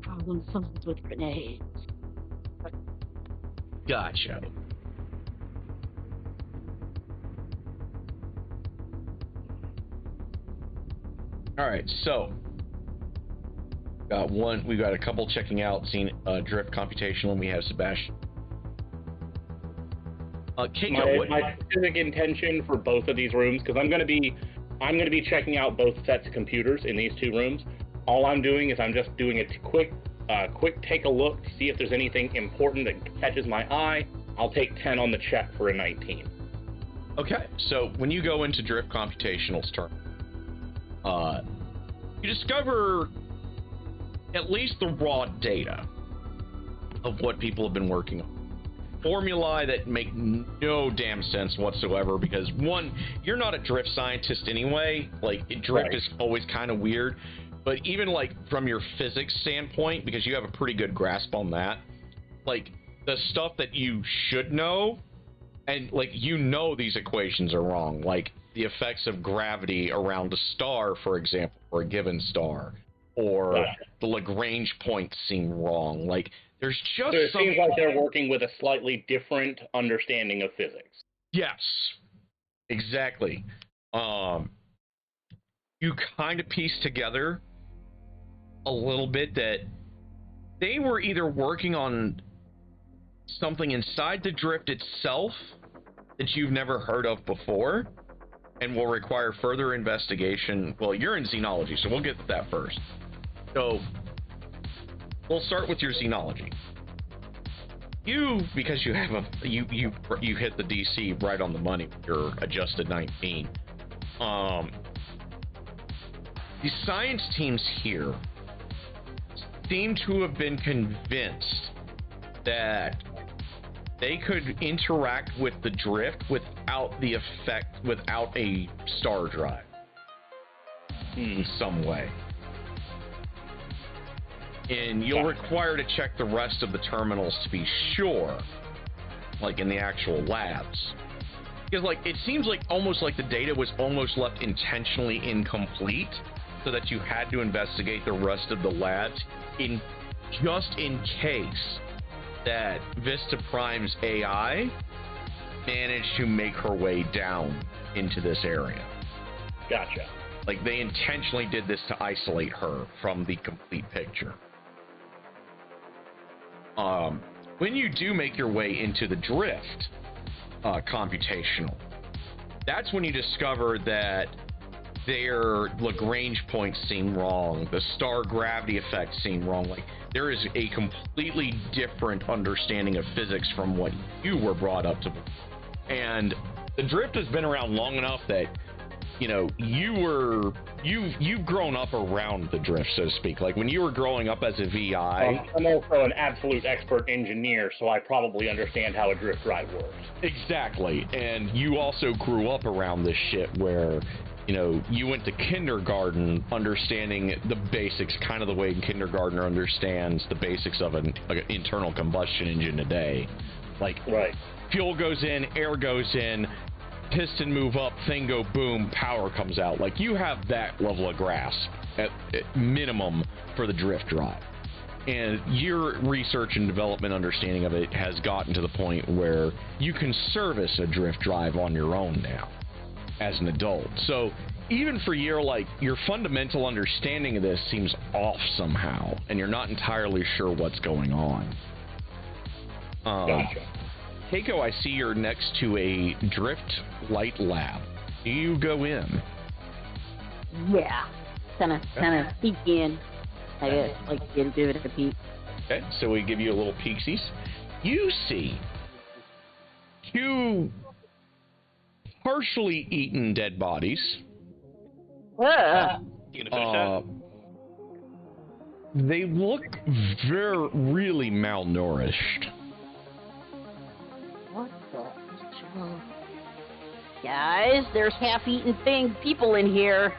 Problem solved with grenades. Gotcha. All right, so we got a couple checking out, seeing Drift Computational, and we have Sebastian. Keiko, My specific intention for both of these rooms, because I'm going to be checking out both sets of computers in these two rooms. All I'm doing is I'm just doing a quick take a look to see if there's anything important that catches my eye. I'll take 10 on the check for a 19. Okay, so when you go into Drift Computational's turn, you discover at least the raw data of what people have been working on. Formulae that make no damn sense whatsoever because, one, you're not a drift scientist anyway. Like, drift is always kind of weird. But even, like, from your physics standpoint, because you have a pretty good grasp on that, like, the stuff that you should know, and, like, you know these equations are wrong. Like, the effects of gravity around a star, for example, or a given star, or the Lagrange points seem wrong. Like, there's just So it seems like they're working with a slightly different understanding of physics. Yes, exactly. You kind of piece together a little bit that they were either working on something inside the drift itself that you've never heard of before and will require further investigation. Well, you're in Xenology, so we'll get to that first. So we'll start with your Xenology. You, because you have you hit the DC right on the money with your adjusted 19. The science teams here seem to have been convinced that they could interact with the drift without a star drive in some way. And you'll require to check the rest of the terminals to be sure, like in the actual labs. Because, like, it seems like almost like the data was almost left intentionally incomplete so that you had to investigate the rest of the labs just in case that Vista Prime's AI managed to make her way down into this area. Gotcha. Like, they intentionally did this to isolate her from the complete picture. When you do make your way into the drift computational, that's when you discover that their Lagrange points seem wrong, the star gravity effects seem wrong. Like, there is a completely different understanding of physics from what you were brought up to. And the drift has been around long enough that, you know, you've grown up around the drift, so to speak. Like, when you were growing up as a VI. I'm also an absolute expert engineer, so I probably understand how a drift drive works. Exactly. And you also grew up around this shit where, you know, you went to kindergarten understanding the basics, kind of the way a kindergartner understands the basics of an internal combustion engine today. Like, right. Fuel goes in, air goes in, piston move up, thing go boom, power comes out. Like, you have that level of grasp at minimum for the drift drive. And your research and development understanding of it has gotten to the point where you can service a drift drive on your own now as an adult. So even for your fundamental understanding of this seems off somehow, and you're not entirely sure what's going on. Gotcha. Keiko, I see you're next to a drift light lab. Do you go in? Yeah. Kind of peek in. I guess, like, give it a peek. Okay, so we give you a little peeksies. You see two partially eaten dead bodies. You gonna finish that? They look really malnourished. What the? Guys, there's half-eaten people in here.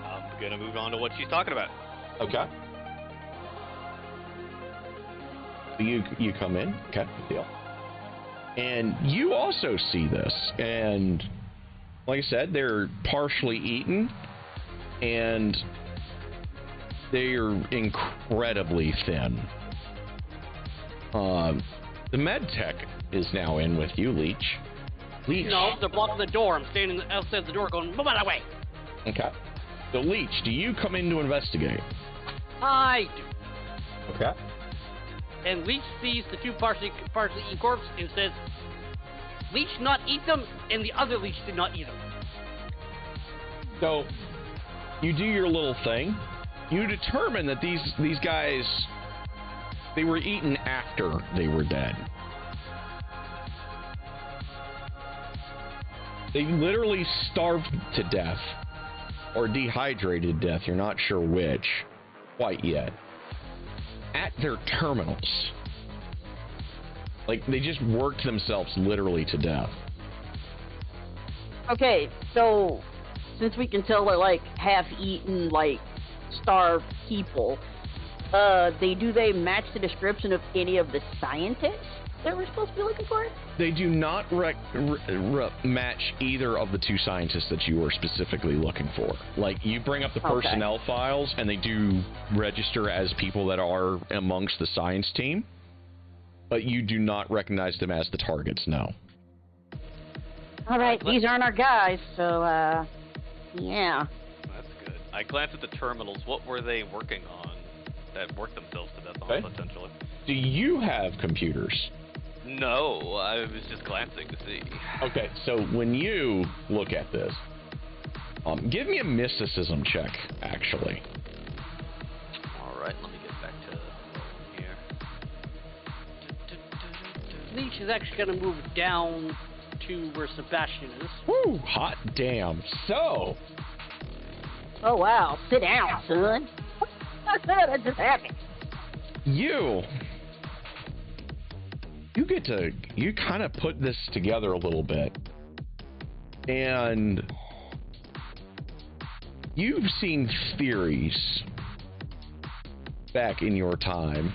I'm gonna move on to what she's talking about. Okay. So you come in. Okay, good deal. And you also see this, and like I said, they're partially eaten, and they're incredibly thin. The med tech is now in with you, Leech. Leech. No, they're blocking the door. I'm standing outside the door going, move out of the way. Okay. So, Leech, do you come in to investigate? I do. Okay. And Leech sees the two partially eaten corpse and says, Leech not eat them, and the other Leech did not eat them. So, you do your little thing. You determine that these guys, they were eaten after they were dead. They literally starved to death, or dehydrated death, you're not sure which, quite yet, at their terminals. Like, they just worked themselves literally to death. Okay, so since we can tell they're like half-eaten, like starved people, do they match the description of any of the scientists that we're supposed to be looking for? They do not match either of the two scientists that you were specifically looking for. Like, you bring up the personnel files, and they do register as people that are amongst the science team, but you do not recognize them as the targets, no. All right, these aren't our guys, so, yeah. That's good. I glanced at the terminals. What were they working on that worked themselves to death on, potentially? Do you have computers? No, I was just glancing to see. Okay, so when you look at this, give me a mysticism check, actually. Alright, let me get back to here. Leech is actually going to move down to where Sebastian is. Woo, hot damn. So. Oh, wow. Sit down, son. That just happened. You kind of put this together a little bit, and you've seen theories back in your time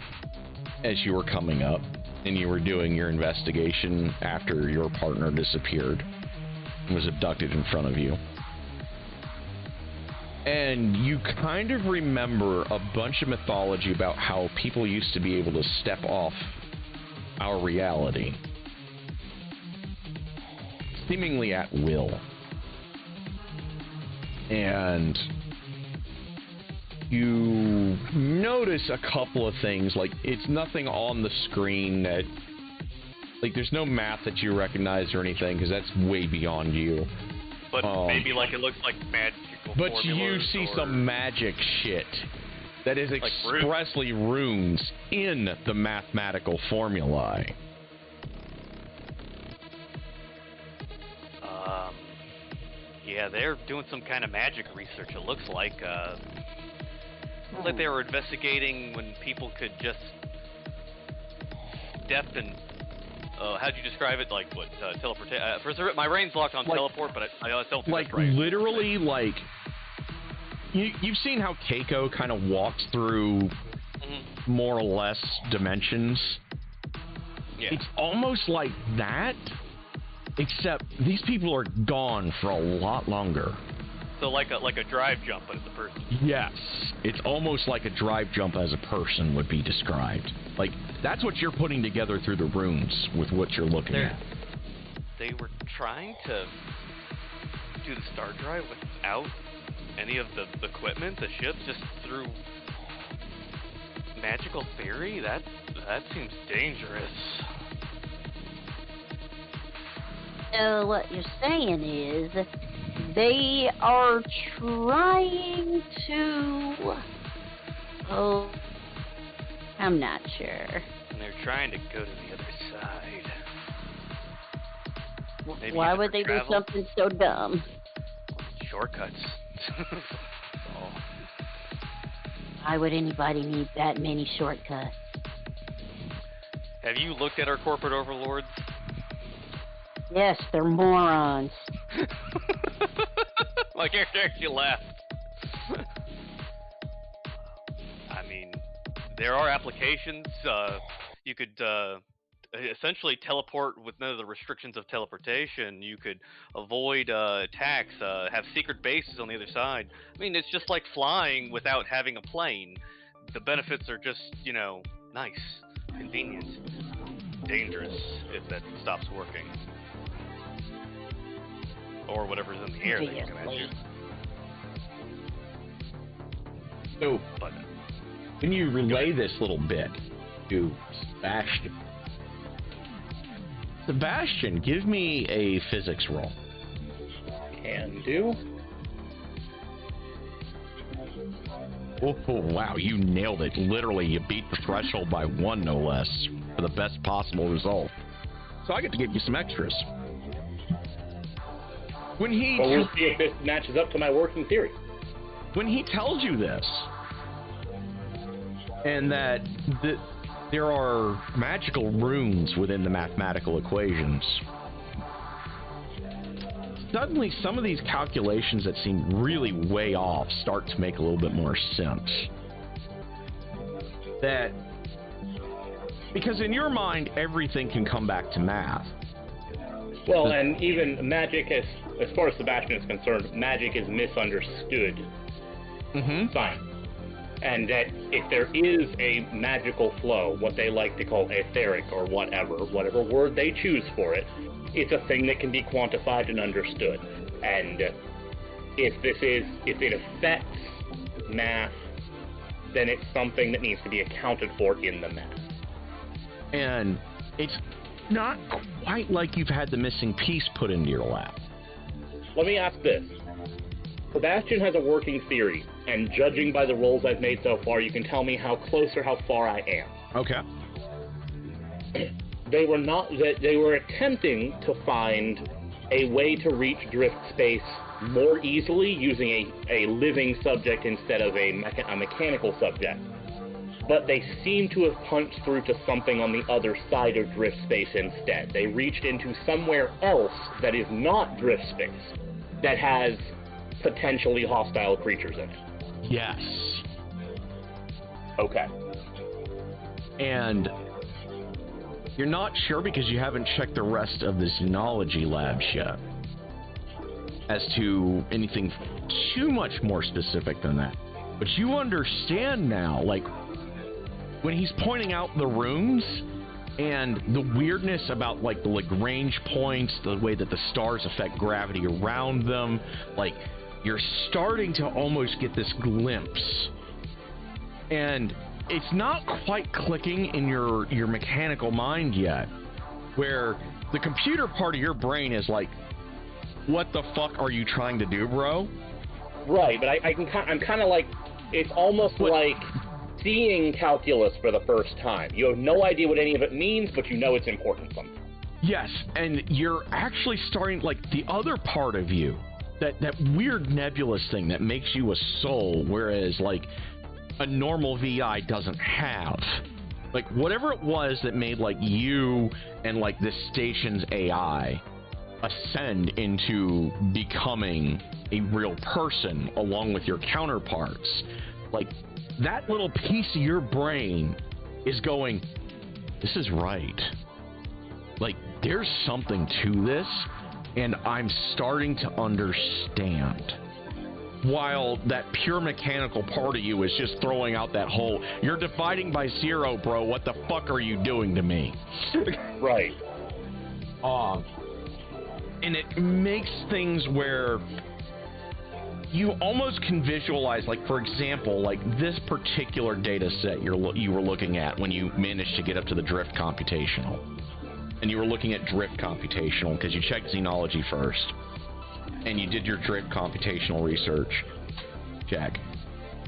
as you were coming up and you were doing your investigation after your partner disappeared and was abducted in front of you. And you kind of remember a bunch of mythology about how people used to be able to step off our reality, seemingly at will. and you notice a couple of things. Like, it's nothing on the screen that, like, there's no math that you recognize or anything, because that's way beyond you. But maybe, like, it looks like magical But you formulas see or... some magic shit that is like expressly runes in the mathematical formulae. Yeah, they're doing some kind of magic research, it looks like. Like they were investigating when people could just depth and how'd you describe it? Like what? Teleport? My brain's locked on teleport, but I don't think that's right. Literally, like you've seen how Keiko kind of walks through more or less dimensions. Yeah. It's almost like that, except these people are gone for a lot longer. So like a drive jump, but it's a person. Yes, it's almost like a drive jump as a person would be described. Like, that's what you're putting together through the runes with what you're looking at. They were trying to do the star drive without any of the equipment, the ships, just through magical theory? That seems dangerous. So what you're saying is they are trying to... Oh, I'm not sure. And they're trying to go to the other side. Maybe Why would they travel? do something so dumb? Shortcuts. Why would anybody need that many shortcuts? Have you looked at our corporate overlords? Yes, they're morons. My character actually laughed. I mean, there are applications. You could essentially teleport with none of the restrictions of teleportation. You could avoid attacks, have secret bases on the other side. I mean, it's just like flying without having a plane. The benefits are just, nice, convenient, dangerous if that stops working. Or whatever's in the air that you can imagine. So, when you relay this little bit to Sebastian, give me a physics roll. Can do. Oh, wow, you nailed it. Literally, you beat the threshold by 1, no less, for the best possible result. So I get to give you some extras. Well, we'll see if this matches up to my working theory. When he tells you this, and that there are magical runes within the mathematical equations, suddenly some of these calculations that seem really way off start to make a little bit more sense. Because in your mind, everything can come back to math. Well, and even magic, as far as Sebastian is concerned, magic is misunderstood science. And that if there is a magical flow, what they like to call etheric or whatever word they choose for it, it's a thing that can be quantified and understood. And if it affects math, then it's something that needs to be accounted for in the math. And it's not quite like you've had the missing piece put into your lap. Let me ask this. Sebastian has a working theory, and judging by the rolls I've made so far, you can tell me how close or how far I am. Okay. They were attempting to find a way to reach drift space more easily using a living subject instead of a mechanical subject. But they seem to have punched through to something on the other side of drift space instead. They reached into somewhere else that is not drift space, that has potentially hostile creatures in it. Yes. Okay. And you're not sure because you haven't checked the rest of the Xenology labs yet as to anything too much more specific than that. But you understand now, like, when he's pointing out the runes and the weirdness about, like, the Lagrange points, the way that the stars affect gravity around them, like, you're starting to almost get this glimpse. And it's not quite clicking in your mechanical mind yet, where the computer part of your brain is like, what the fuck are you trying to do, bro? Right, but I'm kind of like, it's almost like seeing calculus for the first time. You have no idea what any of it means, but you know it's important somehow. Yes, and you're actually starting, like, the other part of you, that weird nebulous thing that makes you a soul, whereas, like, a normal VI doesn't have. Like, whatever it was that made, like, you and, like, this station's AI ascend into becoming a real person along with your counterparts, like, that little piece of your brain is going, this is right. Like, there's something to this, and I'm starting to understand. While that pure mechanical part of you is just throwing out that whole, you're dividing by 0, bro, what the fuck are you doing to me? Right. And it makes things where you almost can visualize, like, for example, like this particular data set you were looking at when you managed to get up to the drift computational. And you were looking at drift computational because you checked xenology first. And you did your drift computational research check.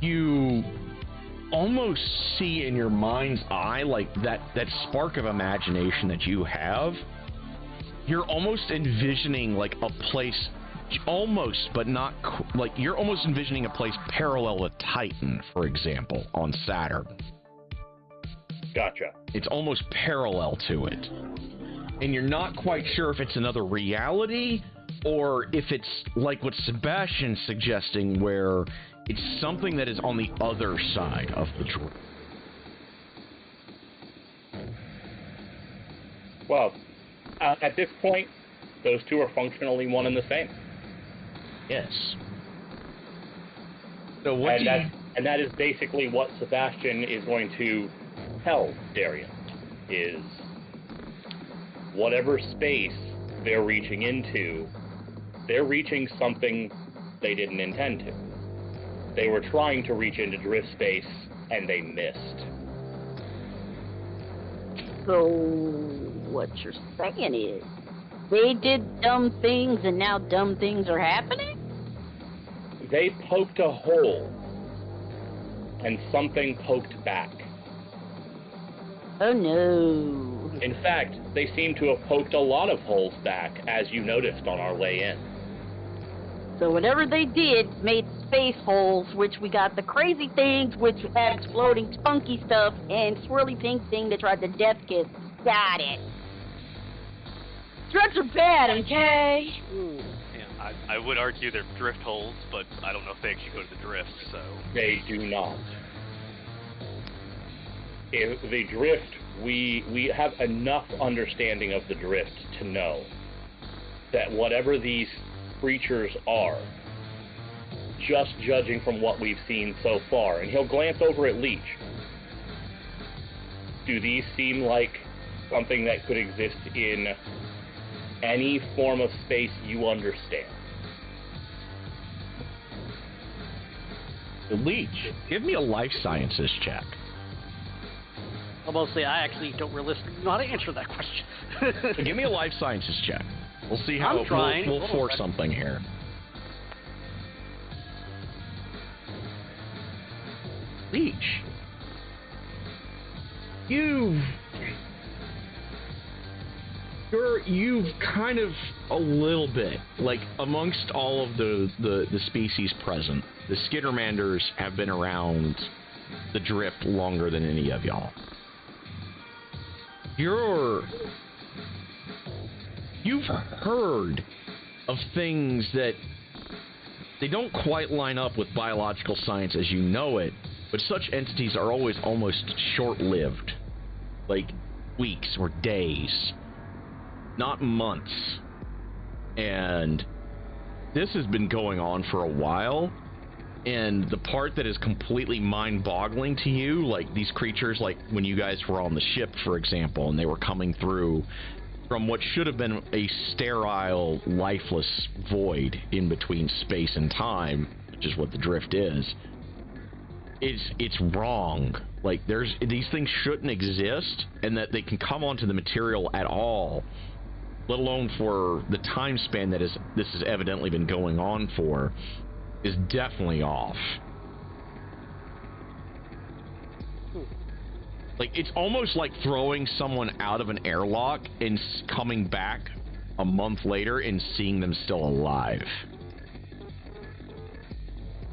You almost see in your mind's eye, like, that spark of imagination that you have. You're almost envisioning, like, a place, almost, but not, like, you're almost envisioning a place parallel to Titan, for example, on Saturn. Gotcha. It's almost parallel to it. And you're not quite sure if it's another reality, or if it's like what Sebastian's suggesting, where it's something that is on the other side of the drift. Well, at this point, those two are functionally one and the same. Yes. So what and that is basically what Sebastian is going to tell Darian, is whatever space they're reaching into, they're reaching something they didn't intend to. They were trying to reach into drift space, and they missed. So, what you're saying is, they did dumb things, and now dumb things are happening? They poked a hole, and something poked back. Oh no. In fact, they seem to have poked a lot of holes back, as you noticed on our way in. So whatever they did made space holes, which we got the crazy things, which had exploding spunky stuff, and swirly pink thing that tried to death kiss. Got it. Drugs are bad, okay? Yeah, I would argue they're drift holes, but I don't know if they actually go to the drift, so... They do not. If the drift, we have enough understanding of the drift to know that whatever these creatures are, just judging from what we've seen so far, and he'll glance over at Leech, do these seem like something that could exist in any form of space you understand? Leech, give me a life sciences check. I'll mostly, I actually don't realistically know how to answer that question. Give me a life sciences check. We'll see how I'm trying. We'll force something here. Leech, you've kind of a little bit, like, amongst all of the species present, the Skittermanders have been around the drift longer than any of y'all. You've heard of things that they don't quite line up with biological science as you know it, but such entities are always almost short-lived, like weeks or days, not months. And this has been going on for a while, and the part that is completely mind-boggling to you, like these creatures, like when you guys were on the ship, for example, and they were coming through from what should have been a sterile, lifeless void in between space and time, which is what the drift is, it's wrong. Like, these things shouldn't exist, and that they can come onto the material at all, let alone for the time span that this has evidently been going on for, is definitely off. Like, it's almost like throwing someone out of an airlock and coming back a month later and seeing them still alive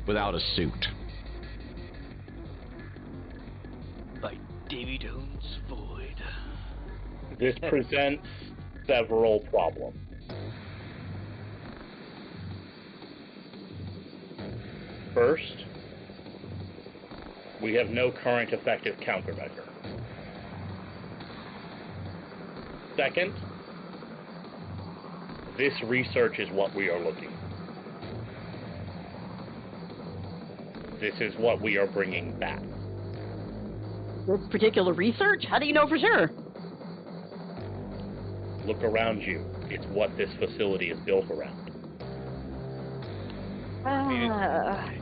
without a suit. By Davy Jones Void. This presents several problems. First, we have no current effective countermeasure. Second, this research is what we are looking for. This is what we are bringing back. This particular research? How do you know for sure? Look around you. It's what this facility is built around.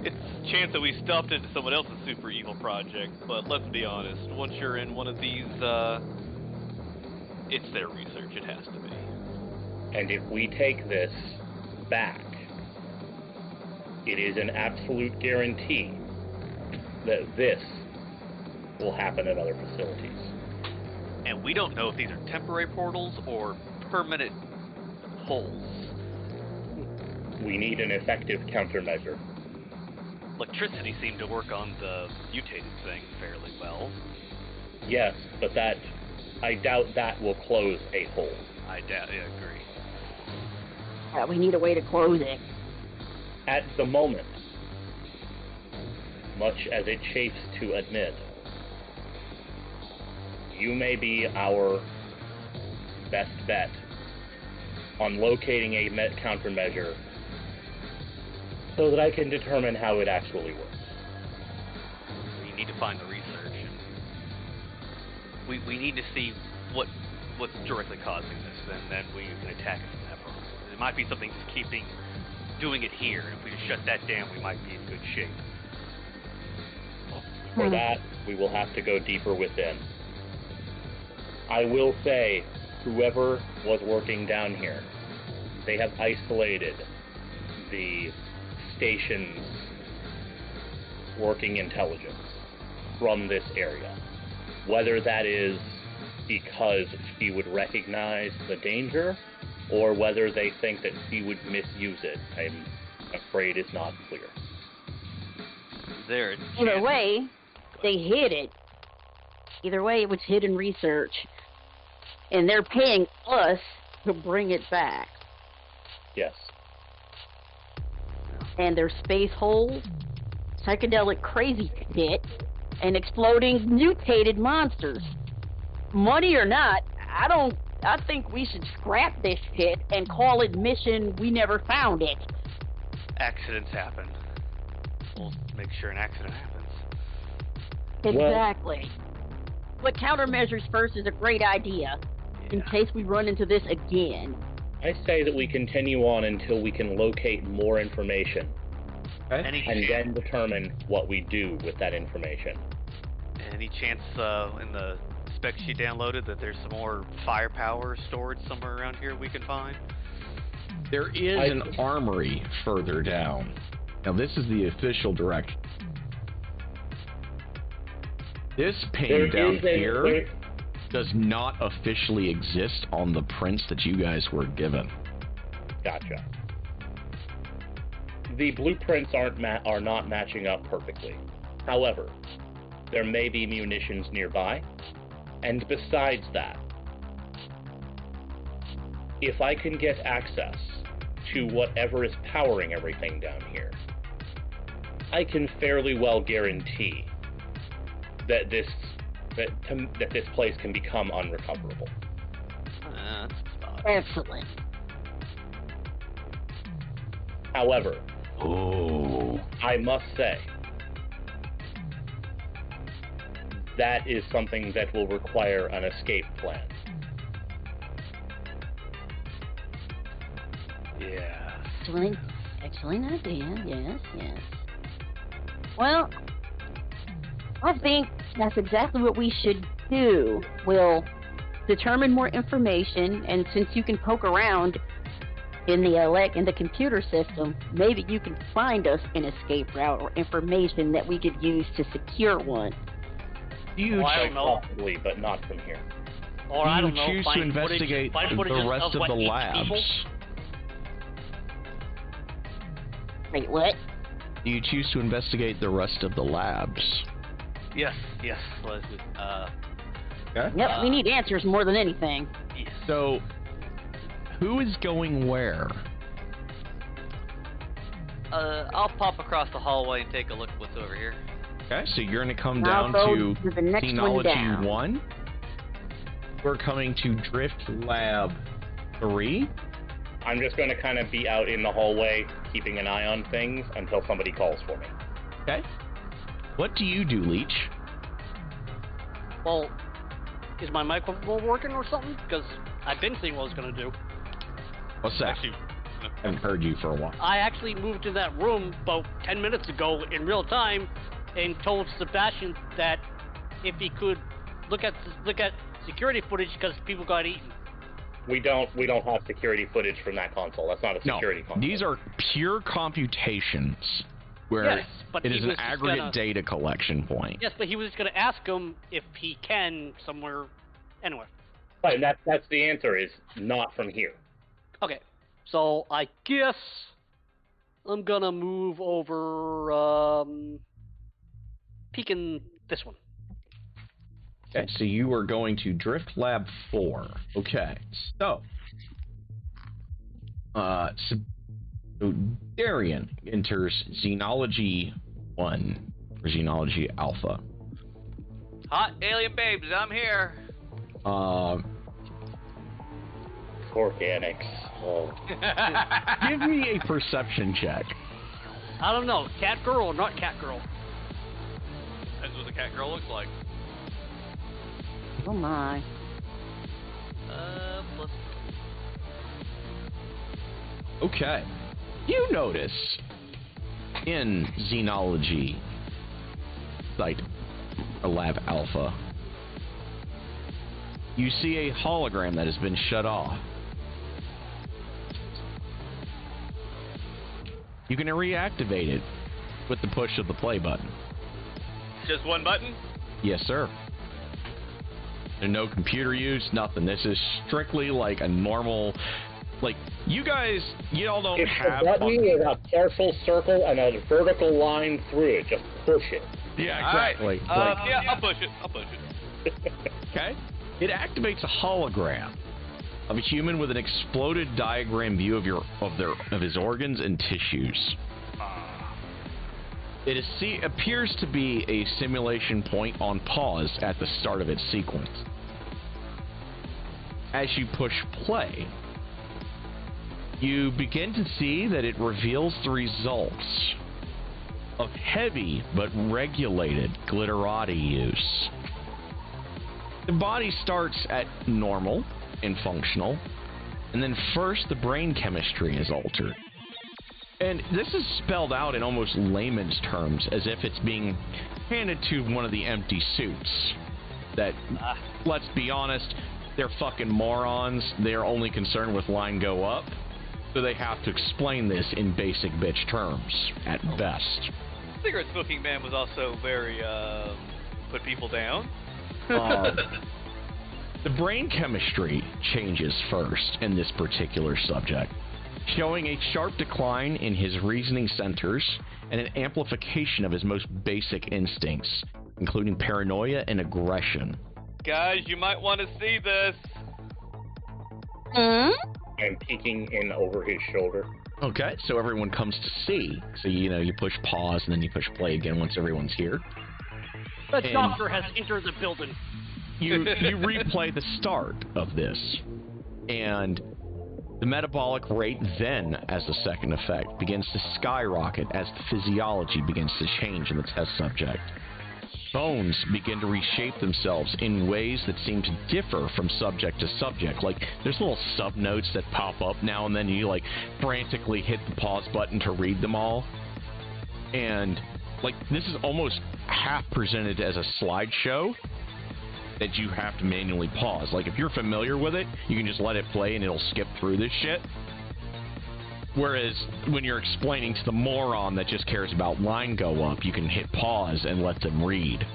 It's a chance that we stuffed into someone else's super evil project, but let's be honest, once you're in one of these, it's their research, it has to be. And if we take this back, it is an absolute guarantee that this will happen at other facilities. And we don't know if these are temporary portals or permanent holes. We need an effective countermeasure. Electricity seemed to work on the mutated thing fairly well. Yes, but I doubt that will close a hole. I agree. We need a way to close it. At the moment, much as it chafes to admit, you may be our best bet on locating a countermeasure so that I can determine how it actually works. We need to find the research. We need to see what's directly causing this, and then we can attack it from that point. It might be something just doing it here. If we just shut that down, we might be in good shape. For that, we will have to go deeper within. I will say, whoever was working down here, they have isolated the station's working intelligence from this area. Whether that is because she would recognize the danger, or whether they think that she would misuse it, I'm afraid is not clear. Either way, they hid it. Either way, it was hidden research. And they're paying us to bring it back. Yes. And their space holes, psychedelic crazy pit, and exploding mutated monsters. Money or not, I think we should scrap this shit and call it mission we never found it. Accidents happen. We'll make sure an accident happens. Exactly. But countermeasures first is a great idea, in case we run into this again. I say that we continue on until we can locate more information. Okay. And then determine what we do with that information. Any chance in the specs you downloaded that there's some more firepower stored somewhere around here we can find? There is an armory further down. Now, this is the official direction. This pane down here does not officially exist on the prints that you guys were given. Gotcha. The blueprints are not matching up perfectly. However, there may be munitions nearby, and besides that, if I can get access to whatever is powering everything down here, I can fairly well guarantee that this place can become unrecoverable. That's a spot. Excellent. However, I must say, that is something that will require an escape plan. Yeah. Excellent idea. Yes. Well, I think that's exactly what we should do. We'll determine more information, and since you can poke around in the computer system, maybe you can find us an escape route or information that we could use to secure one. You I don't know. Possibly, but not from here. Or I don't know. choose to investigate find the footages rest of what the each labs. people- Wait, what? Do you choose to investigate the rest of the labs? Yes. Let's do. Okay. Yep, we need answers more than anything. Yes. So, who is going where? I'll pop across the hallway and take a look at what's over here. Okay, so you're going to come I'll down go to to the next one Xenology down. 1. We're coming to Drift Lab 3. I'm just going to kind of be out in the hallway, keeping an eye on things until somebody calls for me. Okay. What do you do, Leech? Well, is my microphone working or something? Because I didn't see what I was going to do. What's that? Actually, I haven't heard you for a while. I actually moved to that room about 10 minutes ago in real time and told Sebastian that if he could look at security footage because people got eaten. We don't have security footage from that console. That's not a security console. These are pure computations where Yes, but it he is an was just aggregate gonna- data collection point. Yes, but he was just going to ask him if he can somewhere. Anyway. Right, and that's the answer is not from here. Okay. So I guess I'm going to move over, peeking this one. Okay, so you are going to Drift Lab 4. Okay, so Darian enters Xenology 1, or Xenology Alpha. Hot alien babes, I'm here. Organics. Oh. Give me a perception check. I don't know, cat girl or not cat girl. That's what the cat girl looks like. Oh my. Plus. Okay. You notice in Xenology Site Lab Alpha, you see a hologram that has been shut off. You can reactivate it with the push of the play button. Just one button? Yes, sir. There's no computer use, nothing. This is strictly like a normal, like, you guys, y'all don't If have... the button is a partial circle and a vertical line through it, just push it. Yeah, All right. exactly. Yeah, I'll push it. Okay. It activates a hologram of a human with an exploded diagram view of his organs and tissues. It appears to be a simulation point on pause at the start of its sequence. As you push play, you begin to see that it reveals the results of heavy but regulated glitterati use. The body starts at normal and functional, and then first the brain chemistry is altered. And this is spelled out in almost layman's terms, as if it's being handed to one of the empty suits. That, let's be honest, they're fucking morons. They're only concerned with line go up, so they have to explain this in basic bitch terms, at best. Cigarette smoking man was also very, put people down. The brain chemistry changes first in this particular subject, showing a sharp decline in his reasoning centers and an amplification of his most basic instincts, including paranoia and aggression. Guys, you might want to see this. I'm peeking in over his shoulder. Okay, so everyone comes to see. So, you push pause and then you push play again once everyone's here. The And- doctor has entered the building. You replay the start of this, and the metabolic rate then, as a second effect, begins to skyrocket as the physiology begins to change in the test subject. bones begin to reshape themselves in ways that seem to differ from subject to subject. Like, there's little sub-notes that pop up now and then, and you, like, frantically hit the pause button to read them all. And, like, this is almost half presented as a slideshow that you have to manually pause. Like, if you're familiar with it, you can just let it play and it'll skip through this shit. Whereas when you're explaining to the moron that just cares about line go up, you can hit pause and let them read.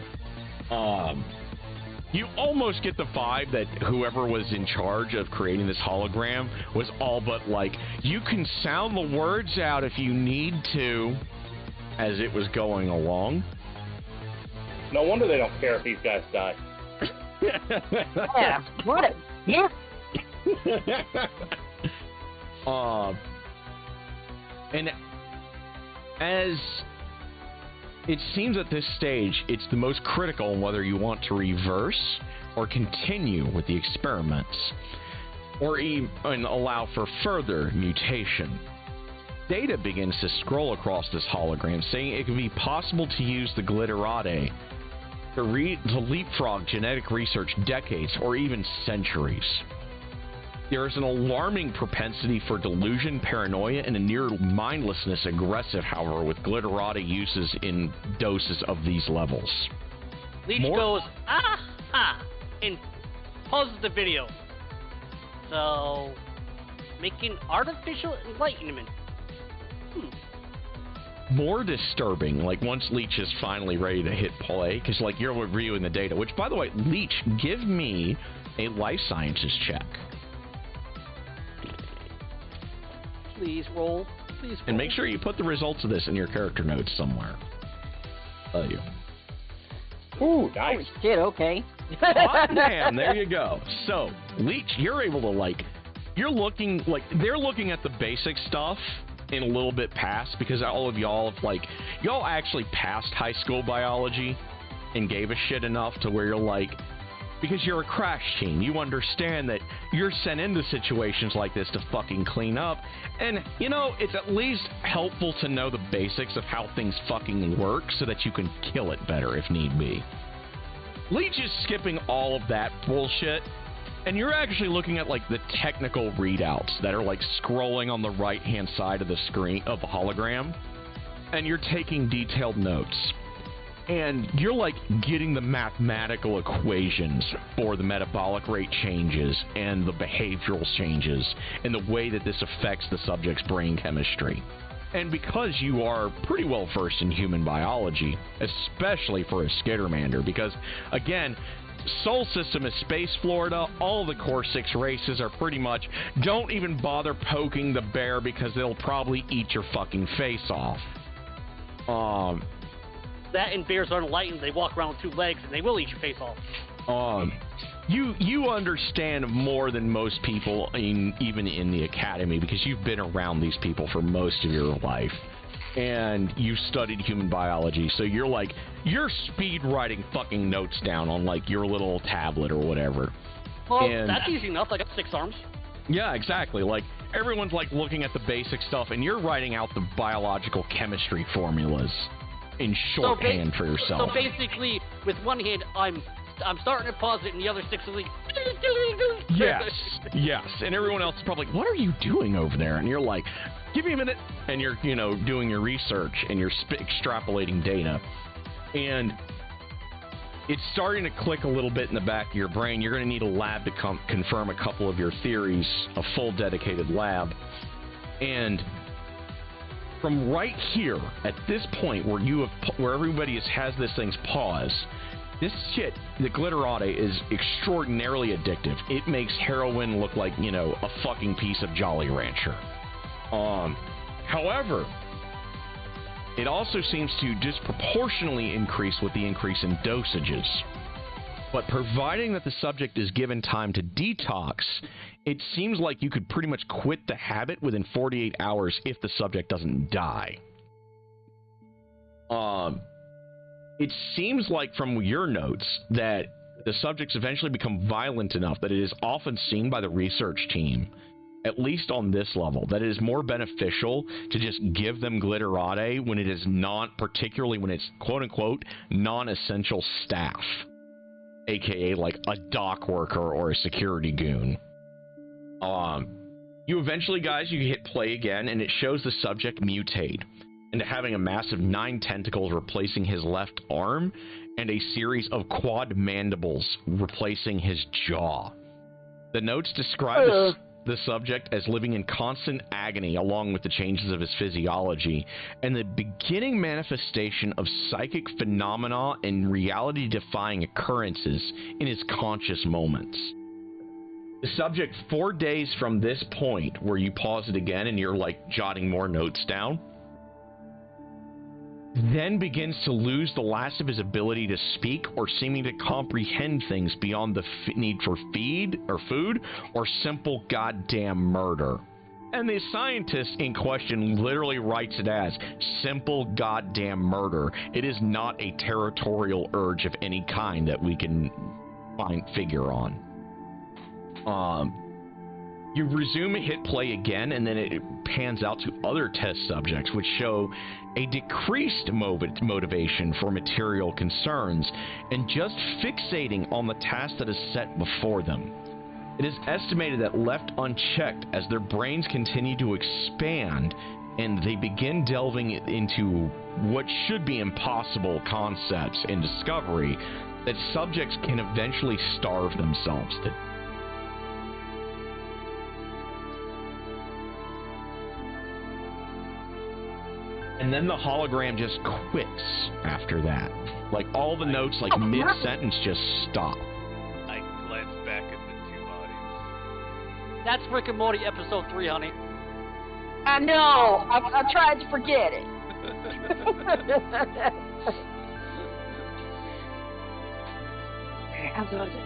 You almost get the vibe that whoever was in charge of creating this hologram was all but like, you can sound the words out if you need to, as it was going along. No wonder they don't care if these guys die. Yeah, what a... Yeah. And as it seems at this stage, it's the most critical on whether you want to reverse or continue with the experiments, or even allow for further mutation. Data begins to scroll across this hologram, saying it could be possible to use the glitterati to leapfrog genetic research decades or even centuries. There is an alarming propensity for delusion, paranoia, and a near mindlessness aggressive, however, with glitterati uses in doses of these levels. Leech goes, and pauses the video. So, making artificial enlightenment. More disturbing, like once Leech is finally ready to hit play, because like you're reviewing the data, which by the way, Leech, give me a life sciences check. Please roll. Please roll. And make sure you put the results of this in your character notes somewhere. Tell you. Ooh, nice. Holy shit, okay. Hot damn, there you go. So, Leech, you're able to, like, you're looking, like, they're looking at the basic stuff in a little bit past, because all of y'all have, like, y'all actually passed high school biology and gave a shit enough to where you're like, because you're a crash team, you understand that you're sent into situations like this to fucking clean up, and, you know, it's at least helpful to know the basics of how things fucking work so that you can kill it better if need be. Leech is skipping all of that bullshit, and you're actually looking at, like, the technical readouts that are, like, scrolling on the right-hand side of the screen, of the hologram, and you're taking detailed notes. And you're, like, getting the mathematical equations for the metabolic rate changes and the behavioral changes and the way that this affects the subject's brain chemistry. And because you are pretty well versed in human biology, especially for a Skittermander, because, again, Sol System is Space Florida, all the Core 6 races are pretty much, don't even bother poking the bear because they'll probably eat your fucking face off. That and bears aren't enlightened. They walk around with 2 legs and they will eat your face off. You understand more than most people, even in the academy, because you've been around these people for most of your life. And you studied human biology, so you're like, you're speed writing fucking notes down on like your little tablet or whatever. Well, and that's easy enough. I got 6 arms. Yeah, exactly. Like, everyone's like looking at the basic stuff, and you're writing out the biological chemistry formulas in shorthand for yourself. So basically, with one hand, I'm starting to pause it, and the other 6 is like... Yes, and everyone else is probably like, what are you doing over there? And you're like, give me a minute, and you're, you know, doing your research, and you're extrapolating data, and it's starting to click a little bit in the back of your brain. You're going to need a lab to confirm a couple of your theories, a full dedicated lab, and from right here, at this point where everybody has this thing's pause, this shit, the glitterati, is extraordinarily addictive. It makes heroin look like, you know, a fucking piece of Jolly Rancher. However, it also seems to disproportionately increase with the increase in dosages. But providing that the subject is given time to detox, it seems like you could pretty much quit the habit within 48 hours if the subject doesn't die. It seems like from your notes that the subjects eventually become violent enough that it is often seen by the research team at least on this level, that it is more beneficial to just give them glitterati when it is not, particularly when it's quote-unquote non-essential staff, aka like a dock worker or a security goon. You eventually, guys, you hit play again, and it shows the subject mutate into having a massive 9 tentacles replacing his left arm and a series of quad mandibles replacing his jaw. The notes describe the subject as living in constant agony along with the changes of his physiology and the beginning manifestation of psychic phenomena and reality-defying occurrences in his conscious moments. The subject 4 days from this point, where you pause it again and you're like jotting more notes down, then begins to lose the last of his ability to speak or seeming to comprehend things beyond the need for food or simple goddamn murder. And the scientist in question literally writes it as simple goddamn murder. It is not a territorial urge of any kind that we can figure on. You resume and hit play again, and then it pans out to other test subjects, which show a decreased motivation for material concerns and just fixating on the task that is set before them. It is estimated that left unchecked, as their brains continue to expand and they begin delving into what should be impossible concepts and discovery, that subjects can eventually starve themselves to. And then the hologram just quits after that. Like, all the notes, like, mid-sentence just stop. I glanced back at the 2 bodies. That's Rick and Morty episode 3, honey. I know. I tried to forget it.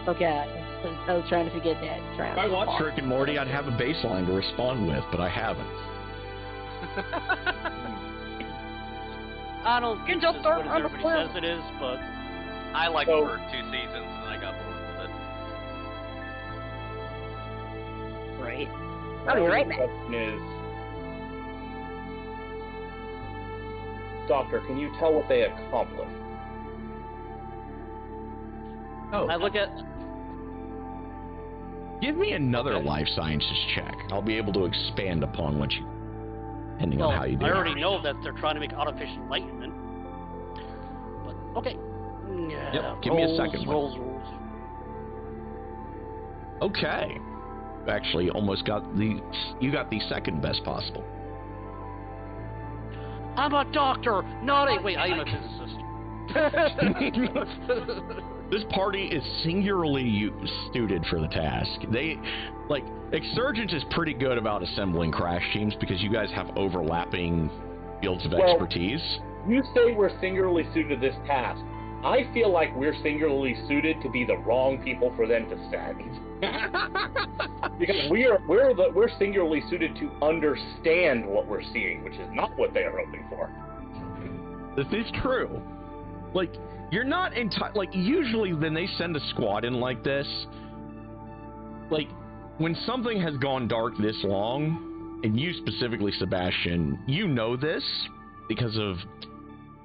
Okay. I was trying to forget that. If I watched Rick and Morty, I'd have a baseline to respond with, but I haven't. I don't think just it's what start everybody on the says it is, but I liked the first 2 seasons and I got bored with it. Right. My I'll be right only back. question is, Doctor, can you tell what they accomplished? I look at... Give me another life sciences check. I'll be able to expand upon what you... depending Well, on how you do I it. already know that they're trying to make artificial enlightenment. But, okay. Yep, give me a second one. Rolls. Okay. You actually almost got you got the second best possible. I'm a doctor, not a... Wait, I am a physicist. This party is singularly suited for the task. Exsurgence is pretty good about assembling crash teams because you guys have overlapping fields of expertise. You say we're singularly suited to this task. I feel like we're singularly suited to be the wrong people for them to send. Because we're singularly suited to understand what we're seeing, which is not what they are hoping for. This is true. Like, you're not usually when they send a squad in like this, like, when something has gone dark this long, and you specifically, Sebastian, you know this because of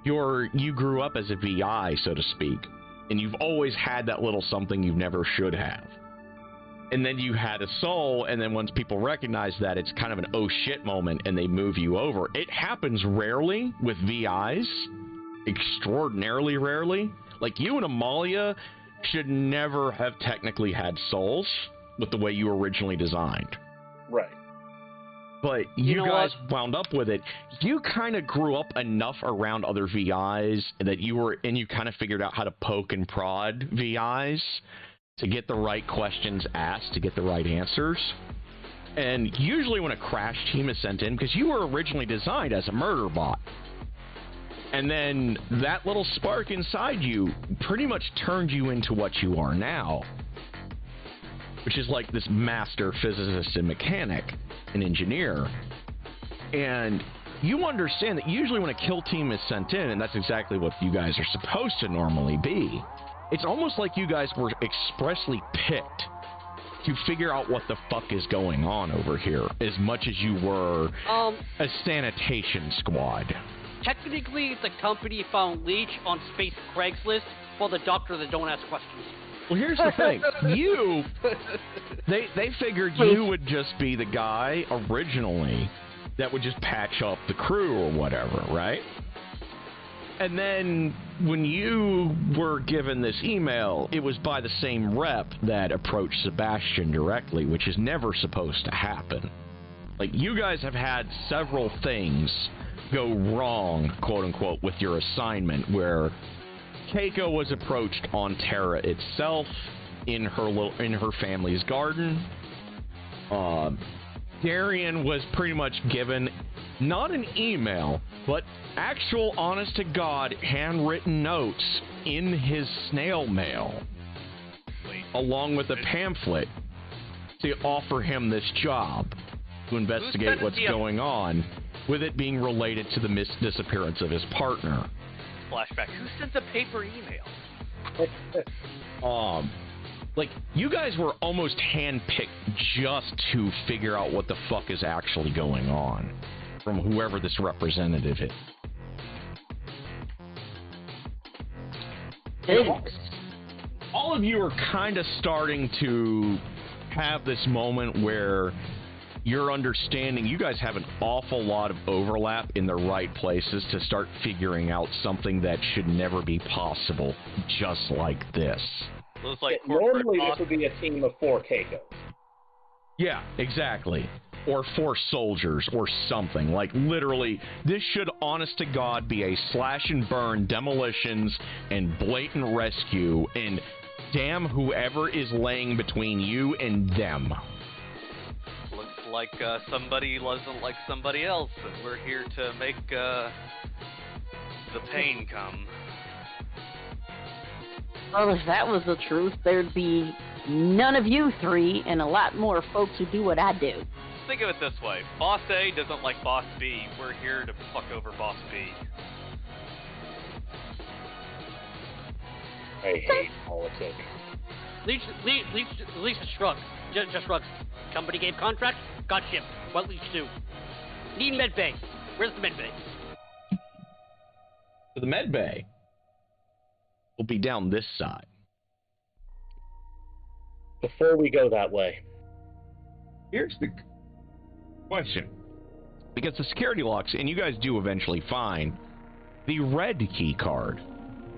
you grew up as a VI, so to speak, and you've always had that little something you never should have. And then you had a soul, and then once people recognize that, it's kind of an oh shit moment, and they move you over. It happens rarely with VIs, extraordinarily rarely. Like, you and Amalia should never have technically had souls with the way you were originally designed. Right. But you guys wound up with it. You kind of grew up enough around other VIs that you kind of figured out how to poke and prod VIs to get the right questions asked, to get the right answers. And usually when a crash team is sent in, because you were originally designed as a murder bot, and then that little spark inside you pretty much turned you into what you are now, which is like this master physicist and mechanic, an engineer. And you understand that usually when a kill team is sent in, and that's exactly what you guys are supposed to normally be, it's almost like you guys were expressly picked to figure out what the fuck is going on over here, as much as you were a sanitation squad. Technically, the company found Leech on Space Craigslist for the doctor that don't ask questions. Well, here's the thing. They figured you would just be the guy originally that would just patch up the crew or whatever, right? And then when you were given this email, it was by the same rep that approached Sebastian directly, which is never supposed to happen. Like, you guys have had several things go wrong, quote-unquote, with your assignment, where Keiko was approached on Terra itself, in her family's garden. Darian was pretty much given not an email, but actual, honest-to-God, handwritten notes in his snail mail, along with a pamphlet to offer him this job to investigate what's going on, with it being related to the disappearance of his partner. Flashback. Who sent a paper email? Like, you guys were almost handpicked just to figure out what the fuck is actually going on from whoever this representative is. All of you are kind of starting to have this moment where you're understanding you guys have an awful lot of overlap in the right places to start figuring out something that should never be possible, just like this. Looks like normally this would be a team of 4 Keikos. Yeah, exactly. Or 4 soldiers or something. Like, literally, this should, honest to God, be a slash and burn, demolitions, and blatant rescue, and damn whoever is laying between you and them. Looks like somebody doesn't like somebody else, and we're here to make the pain come. Well, if that was the truth, there'd be none of you 3 and a lot more folks who do what I do. Think of it this way. Boss A doesn't like Boss B. We're here to fuck over Boss B. I hate politics. Leech shrugs. Just shrugs. Company gave contract, got shipped. What Leech do? Need med bay. Where's the med bay? So the med bay will be down this side. Before we go that way, here's the question. Because the security locks, and you guys do eventually find the red key card,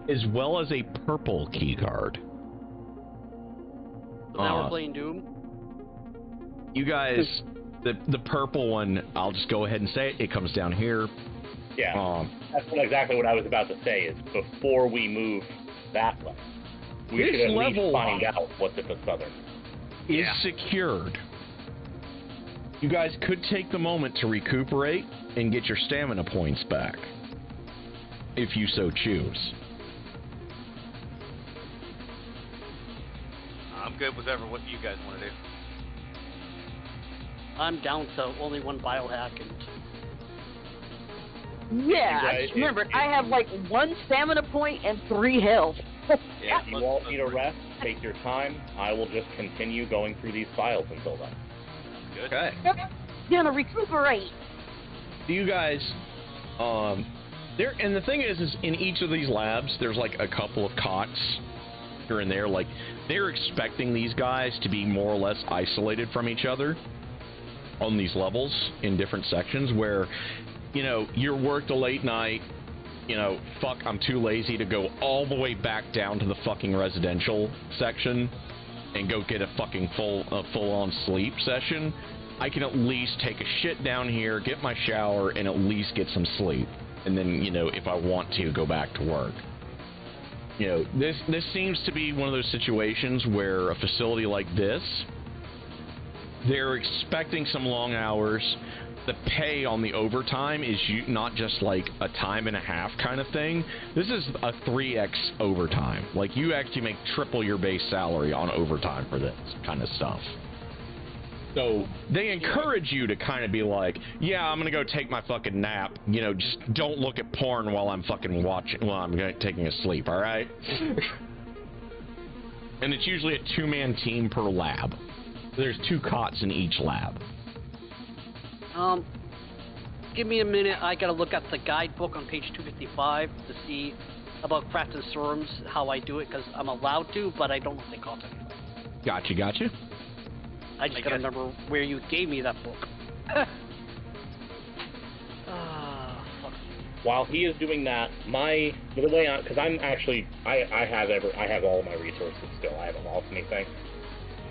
as well as a purple key card. So now we're playing Doom? You guys, the purple one, I'll just go ahead and say it. It comes down here. Yeah, that's exactly what I was about to say, is before we move that way, we should at least find out what's at the southern. Is secured. You guys could take the moment to recuperate and get your stamina points back, if you so choose. I'm good with what you guys want to do. I'm down to only 1 biohack and... Yeah, I just remembered, I have like 1 stamina point and 3 health. Yeah, if you all need a rest, take your time. I will just continue going through these files until then. Good. Okay. Gonna recuperate. Do you guys, there, and the thing is in each of these labs, there's like a couple of cots here and there. Like, they're expecting these guys to be more or less isolated from each other on these levels in different sections where, you know, you're worked a late night, you know, fuck, I'm too lazy to go all the way back down to the fucking residential section and go get a fucking full-on sleep session. I can at least take a shit down here, get my shower, and at least get some sleep. And then, you know, if I want to, go back to work. You know, this seems to be one of those situations where a facility like this, they're expecting some long hours. The pay on the overtime is not just like a time and a half kind of thing. This is a 3x overtime. Like, you actually make triple your base salary on overtime for this kind of stuff. So they encourage you to kind of be like, yeah, I'm going to go take my fucking nap. You know, just don't look at porn while I'm fucking watching, while I'm taking a sleep, all right? And it's usually a 2-man team per lab. There's 2 cots in each lab. Give me a minute. I gotta look at the guidebook on page 255 to see about crafting serums, how I do it, because I'm allowed to, but I don't know if they cost anything. Gotcha. I just gotta remember where you gave me that book. Fuck. While he is doing that, the way on, because I'm actually I have all my resources still. I haven't lost anything.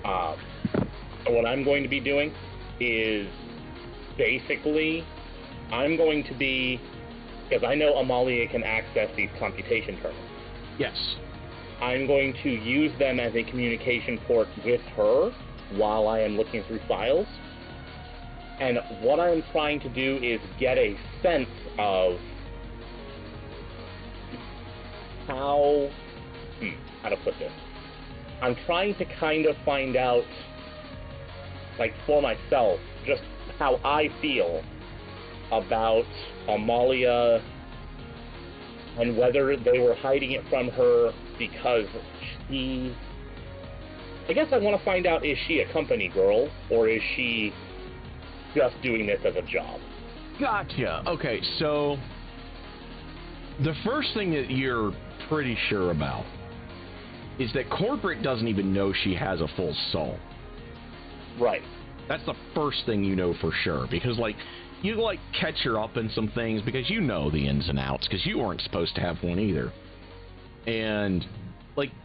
So what I'm going to be doing is basically I'm going to be, because I know Amalia can access these computation terminals. Yes. I'm going to use them as a communication port with her while I am looking through files. And what I'm trying to do is get a sense of how to put this. I'm trying to kind of find out, like for myself, just how I feel about Amalia and whether they were hiding it from her because I guess I want to find out, is she a company girl or is she just doing this as a job? Gotcha. Okay, so the first thing that you're pretty sure about is that corporate doesn't even know she has a full soul. Right. That's the first thing you know for sure, because you catch her up in some things because you know the ins and outs, because you weren't supposed to have one either. And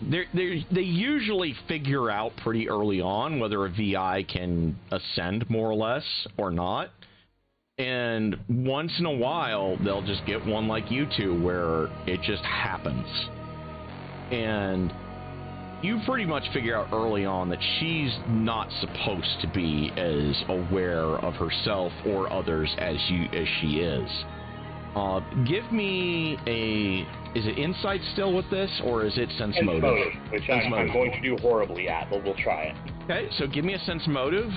they usually figure out pretty early on whether a VI can ascend more or less or not. And once in a while, they'll just get one like you two where it just happens. And you pretty much figure out early on that she's not supposed to be as aware of herself or others as she is. Give me is it insight still with this, or is it sense motive? Which I'm going to do horribly at, but we'll try it. Okay, so give me a sense motive.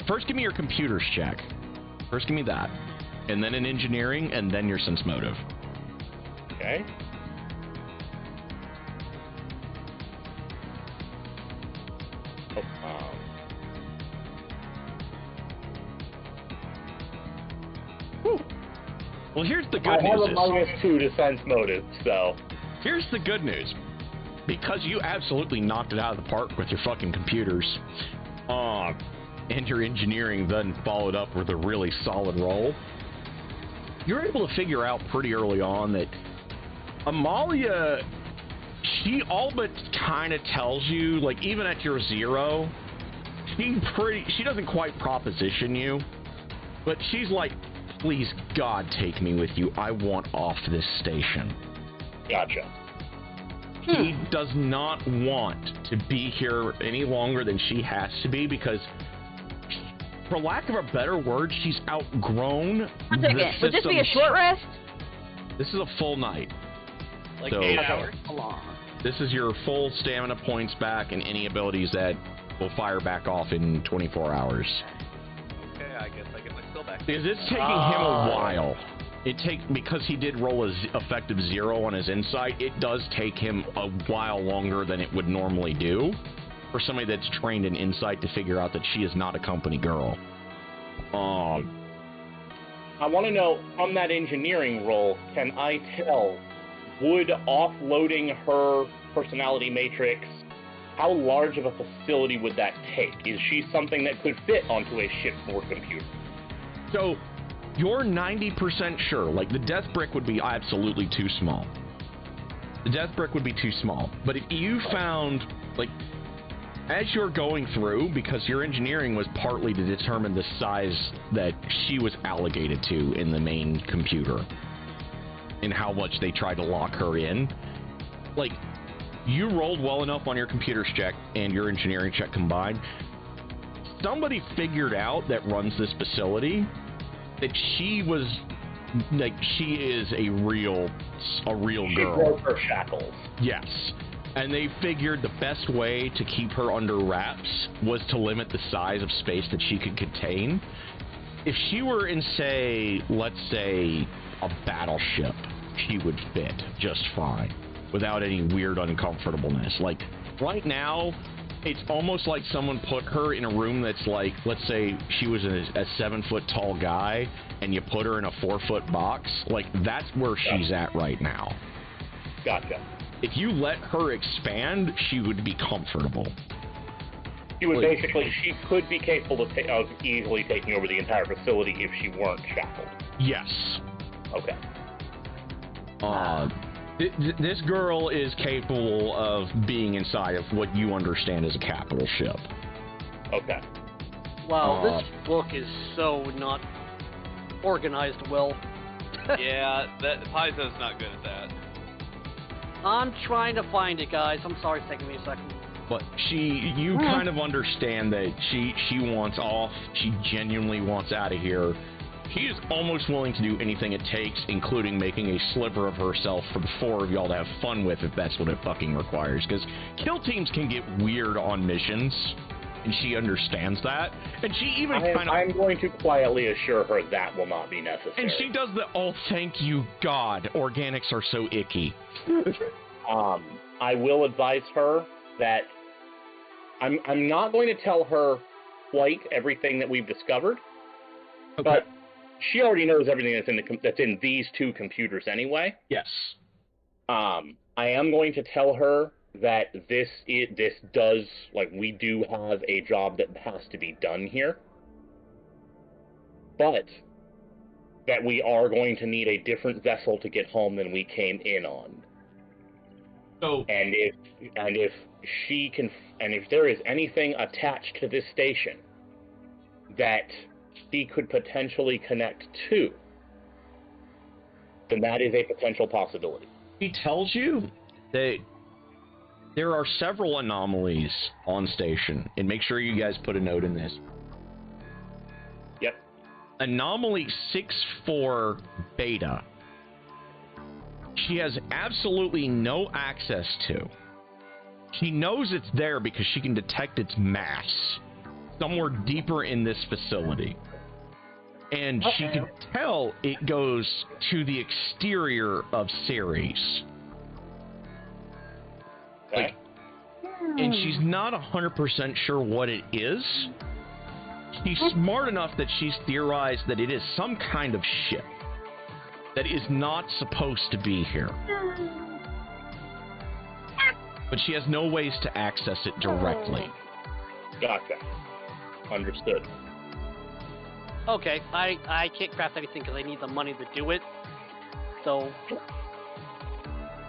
First give me your computers check. First give me that. And then an engineering, and then your sense motive. Okay. Well, here's the good I have news. a -2 to sense motive, so. Here's the good news. Because you absolutely knocked it out of the park with your fucking computers, and your engineering then followed up with a really solid roll, you're able to figure out pretty early on that Amalia, she all but kind of tells you, like, even at your 0, she doesn't quite proposition you, but she's like, please, God, take me with you. I want off this station. Gotcha. She does not want to be here any longer than she has to be because, for lack of a better word, she's outgrown the system. Would this be a short rest? This is a full night. Like So- 8 hours. This is your full stamina points back and any abilities that will fire back off in 24 hours. Okay, I guess I get my skill back. Because it's taking him a while. Because he did roll a effective 0 on his insight, it does take him a while longer than it would normally do for somebody that's trained in insight to figure out that she is not a company girl. I want to know, from that engineering role, can I tell, would offloading her personality matrix, how large of a facility would that take? Is she something that could fit onto a shipboard computer? So, you're 90% sure, like the death brick would be absolutely too small. The death brick would be too small. But if you found, like, as you're going through, because your engineering was partly to determine the size that she was allocated to in the main computer and how much they tried to lock her in, like, you rolled well enough on your computer's check and your engineering check combined. Somebody figured out that runs this facility that she was, like, she is a real girl. She broke her shackles. Yes. And they figured the best way to keep her under wraps was to limit the size of space that she could contain. If she were in, let's say, a battleship, she would fit just fine without any weird uncomfortableness. Like, right now, it's almost like someone put her in a room that's like, let's say she was a 7 foot tall guy, and you put her in a 4 foot box. Like, that's where she's at right now. Gotcha. If you let her expand, she would be comfortable. She would basically, she could be capable of easily taking over the entire facility if she weren't shackled. Yes. Okay. This girl is capable of being inside of what you understand as a capital ship. Okay. Wow, this book is so not organized well. Yeah, that Paizo's not good at that. I'm trying to find it, guys. I'm sorry it's taking me a second. But you kind of understand that she wants off. She genuinely wants out of here. She is almost willing to do anything it takes, including making a sliver of herself for the 4 of y'all to have fun with if that's what it fucking requires. Because kill teams can get weird on missions, and she understands that. And she even I'm going to quietly assure her that will not be necessary. And she does the, oh, thank you, God, organics are so icky. I will advise her that I'm not going to tell her quite everything that we've discovered, Okay. but she already knows everything that's in these 2 computers anyway. Yes. I am going to tell her that this does, like, we do have a job that has to be done here, but that we are going to need a different vessel to get home than we came in on. So, And if she can, and if there is anything attached to this station that she could potentially connect to, then that is a potential possibility. he tells you that there are several anomalies on station, and make sure you guys put a note in this. Yep. Anomaly 6-4 Beta. She has absolutely no access to. She knows it's there because she can detect its mass somewhere deeper in this facility. And she can tell it goes to the exterior of Ceres. Okay. And she's not 100% sure what it is. She's smart enough that she's theorized that it is some kind of ship that is not supposed to be here. But she has no ways to access it directly. Gotcha. Understood. Okay, I can't craft anything because I need the money to do it. So,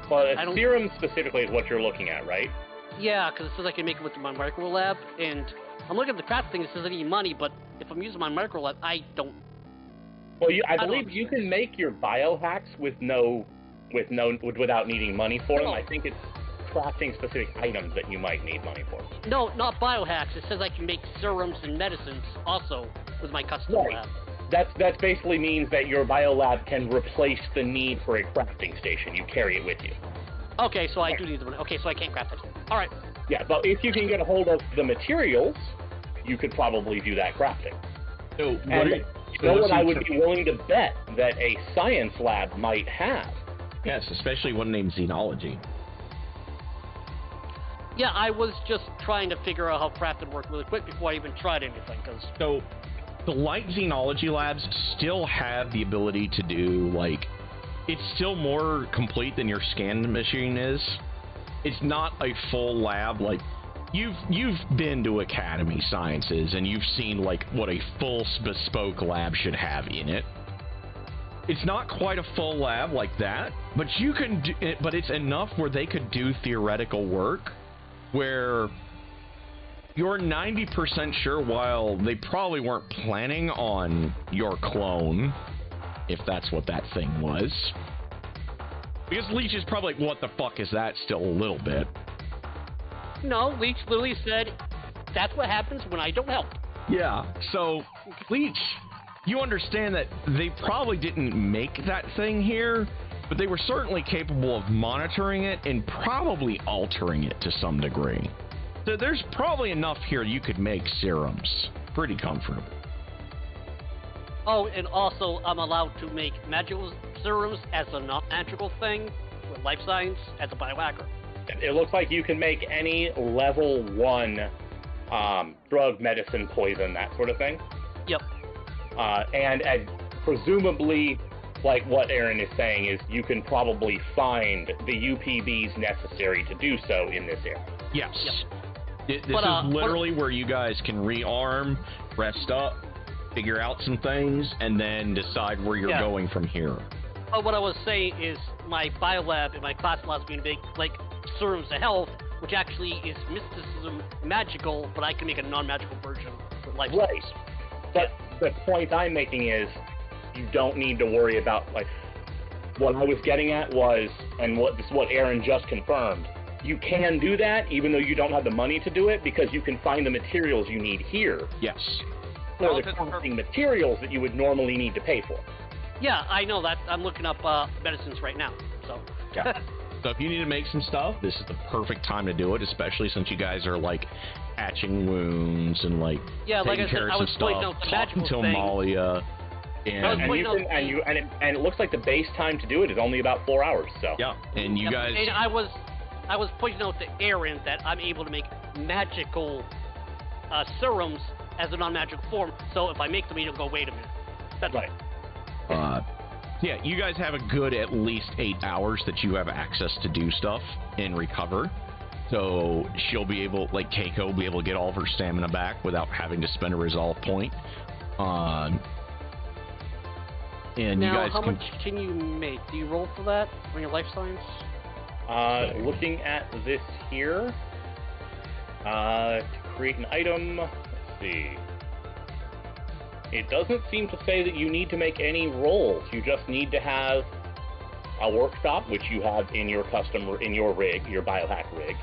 Well, I don't- serum specifically is what you're looking at, right? yeah, because it says I can make it with my micro lab, and I'm looking at the craft thing, it says I need money, but if I'm using my micro lab, I don't. Well, I don't believe you can make your biohacks without needing money for them. No. I think it's crafting specific items that you might need money for. No, not biohacks. It says I can make serums and medicines also with my custom Right. lab. That basically means that your biolab can replace the need for a crafting station. You carry it with you. Okay, so I do need the money. Okay, so I can't craft it. All right. Yeah, but if you can get a hold of the materials, you could probably do that crafting. So, And you know what I would be willing to bet that a science lab might have? yes, especially one named Xenology. Yeah, I was just trying to figure out how crafting worked really quick before I even tried anything, because... So, the light Xenology labs still have the ability to do, like, it's still more complete than your scan machine is. It's not a full lab, like, you've been to Academy Sciences, and you've seen, like, what a full bespoke lab should have in it. It's not quite a full lab like that, but you can do, but it's enough where they could do theoretical work, where you're 90% sure, while they probably weren't planning on your clone, if that's what that thing was. Because Leech is probably like, what the fuck is that, still a little bit. No, Leech literally said, that's what happens when I don't help. Yeah, so, Leech, you understand that they probably didn't make that thing here, but they were certainly capable of monitoring it and probably altering it to some degree. So there's probably enough here you could make serums. Pretty comfortable. Oh, and also, I'm allowed to make magical serums as a non-magical thing with life science as a biohacker. It looks like you can make any level 1 drug, medicine, poison, that sort of thing. Yep. And presumably, like what Aaron is saying, is you can probably find the UPBs necessary to do so in this area. Yes. Yep. This is literally where you guys can rearm, rest up, figure out some things, and then decide where you're going from here. But what I was saying is my biolab in my class allows me to make, like, serums of health, which actually is mysticism magical, but I can make a non-magical version for life. Right. But the point I'm making is you don't need to worry about, like, what I was getting at was, and this is what Aaron just confirmed, you can do that even though you don't have the money to do it because you can find the materials you need here. Yes. For the crafting materials that you would normally need to pay for. Yeah, I know that. I'm looking up medicines right now, so. Yeah. So if you need to make some stuff, this is the perfect time to do it, especially since you guys are, like, hatching wounds and, like, taking care of some stuff, talking to Amalia. And it looks like the base time to do it is only about 4 hours, so. Yeah, and you guys... And I was pointing out to Aaron that I'm able to make magical serums as a non-magical form, so if I make them, you don't go, wait a minute. That's right. Yeah, you guys have a good at least 8 hours that you have access to do stuff and recover. So she'll be able, like Keiko, will be able to get all of her stamina back without having to spend a resolve point. And now, you guys how much can you make? Do you roll for that on your life science? Looking at this here, to create an item, let's see. It doesn't seem to say that you need to make any rolls. You just need to have a workshop, which you have in your rig, your biohack rig.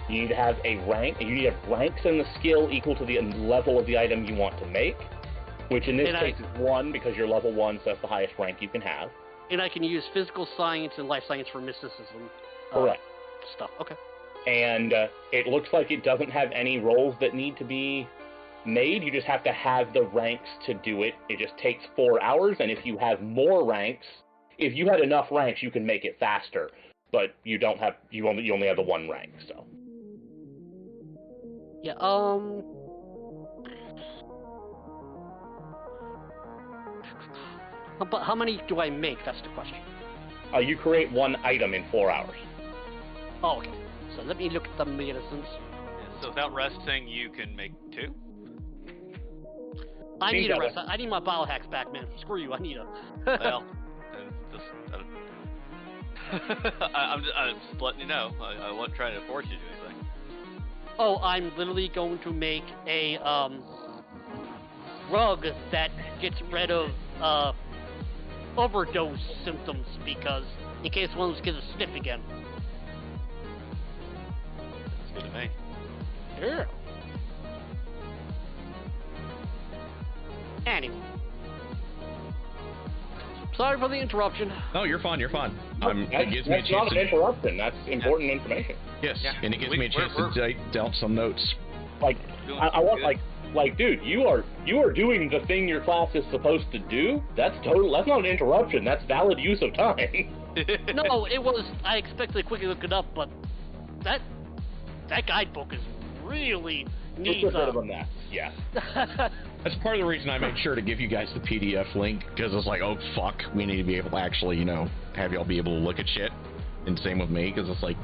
You need to have a rank, and you need to have ranks in the skill equal to the level of the item you want to make, which in this case is 1 because you're level 1, so that's the highest rank you can have. And I can use physical science and life science for mysticism. Correct. Stuff. Okay. And it looks like it doesn't have any rolls that need to be made. You just have to have the ranks to do it. It just takes 4 hours, and if you have more ranks, if you had enough ranks, you can make it faster. But you don't have, you only have the 1 rank, so. Yeah. But how many do I make? That's the question. You create 1 item in 4 hours. Oh, okay. So let me look at the medicines. Yeah, so without resting, you can make 2. I need a rest. I need my biohacks back, man. Screw you. I need a. Well, I'm just letting you know. I wasn't trying to force you to do anything. Oh, I'm literally going to make a drug that gets rid of overdose symptoms because in case one gets a sniff again. That's good to me. Yeah. Anyway. Sorry for the interruption. No, you're fine. You're fine. It gives me a chance. That's not an interruption. That's important information. Yes, and it gives me a chance to take down some notes. Like, I want like, dude, you are doing the thing your class is supposed to do. That's not an interruption. That's valid use of time. No, it was. I expected to quickly look it up, but that guidebook is really neat. It's a bit of a mess. Yeah. That's part of the reason I made sure to give you guys the PDF link, because it's like, oh, fuck, we need to be able to actually, have y'all be able to look at shit. And same with me, because it's like,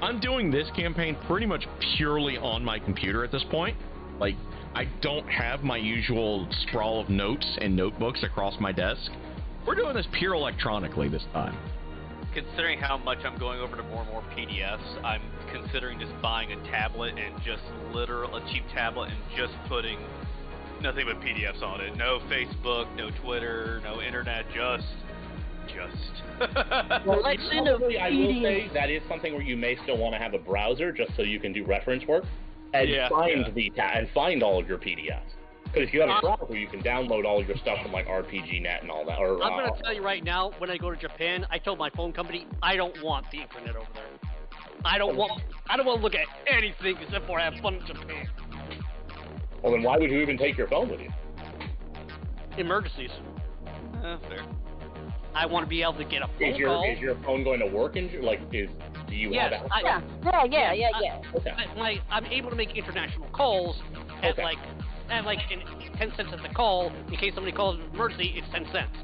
I'm doing this campaign pretty much purely on my computer at this point. Like, I don't have my usual sprawl of notes and notebooks across my desk. We're doing this pure electronically this time. Considering how much I'm going over to more and more PDFs, I'm considering just buying a tablet and just a cheap tablet and just putting nothing but PDFs on it. No Facebook, no Twitter, no internet, just. Well, I will say that is something where you may still want to have a browser just so you can do reference work and find all of your PDFs. Because if you have a browser, you can download all of your stuff from like RPGNet and all that. I'm going to tell you right now, when I go to Japan, I told my phone company I don't want the internet over there. I don't want to look at anything except for have fun in Japan. Well, then why would you even take your phone with you? Emergencies. Fair. I want to be able to get a phone call. Is your phone going to work? Do you Yes, have Yeah. Okay. I'm able to make international calls at Okay. like 10 cents at the call. In case somebody calls an emergency, it's 10 cents.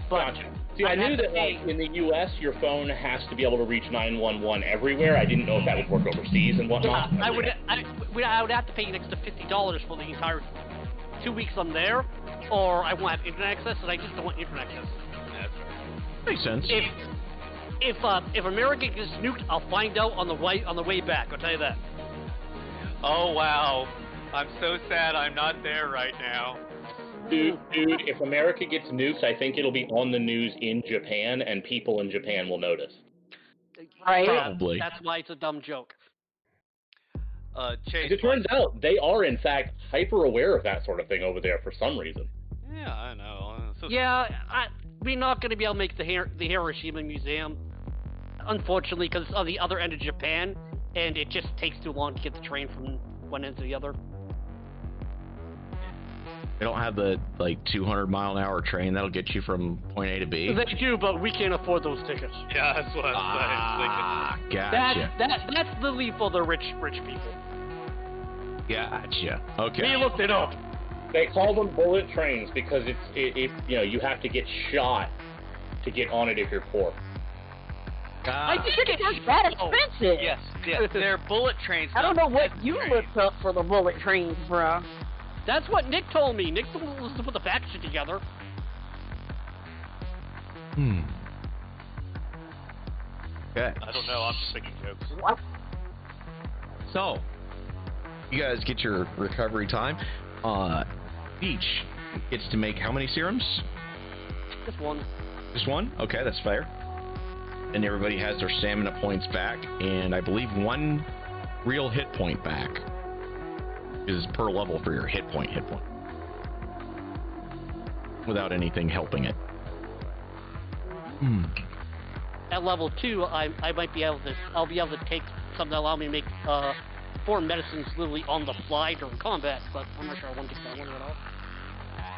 But Gotcha. See, I knew that like in the U.S. your phone has to be able to reach 911 everywhere. I didn't know if that would work overseas and whatnot. I would have to pay an extra $50 for the entire 2 weeks I'm there, or I won't have internet access, and I just don't want internet access. Makes sense. If America gets nuked, I'll find out on the way back. I'll tell you that. Oh wow, I'm so sad I'm not there right now. Dude, if America gets nuked, I think it'll be on the news in Japan, and people in Japan will notice. Right. Probably. That's why it's a dumb joke. Chase. As it turns out, they are in fact hyper aware of that sort of thing over there for some reason. Yeah, I know. Yeah, we're not going to be able to make the Hiroshima Museum, unfortunately, because it's on the other end of Japan, and it just takes too long to get the train from one end to the other. They don't have the 200-mile-an-hour train that'll get you from point A to B. They do, but we can't afford those tickets. Yeah, that's what I'm saying. Gotcha. That's the leap for the rich people. Gotcha. Okay. We looked it up. They call them bullet trains because you have to get shot to get on it if you're poor. I think it's that expensive. Yes, they're bullet trains. I don't know what not you trains. looked up for the bullet trains, bro. That's what Nick told me. Nick was to put the fact sheet together. Okay. I don't know. I'm just making jokes. What? So, you guys get your recovery time. Each gets to make how many serums? Just one. Just one? Okay, that's fair. And everybody has their stamina points back, and I believe one real hit point back is per level for your hit point. Without anything helping it. At level 2, I might be able to. I'll be able to take something that allow me to make 4 medicines literally on the fly during combat. But I'm not sure I want to get that one at all.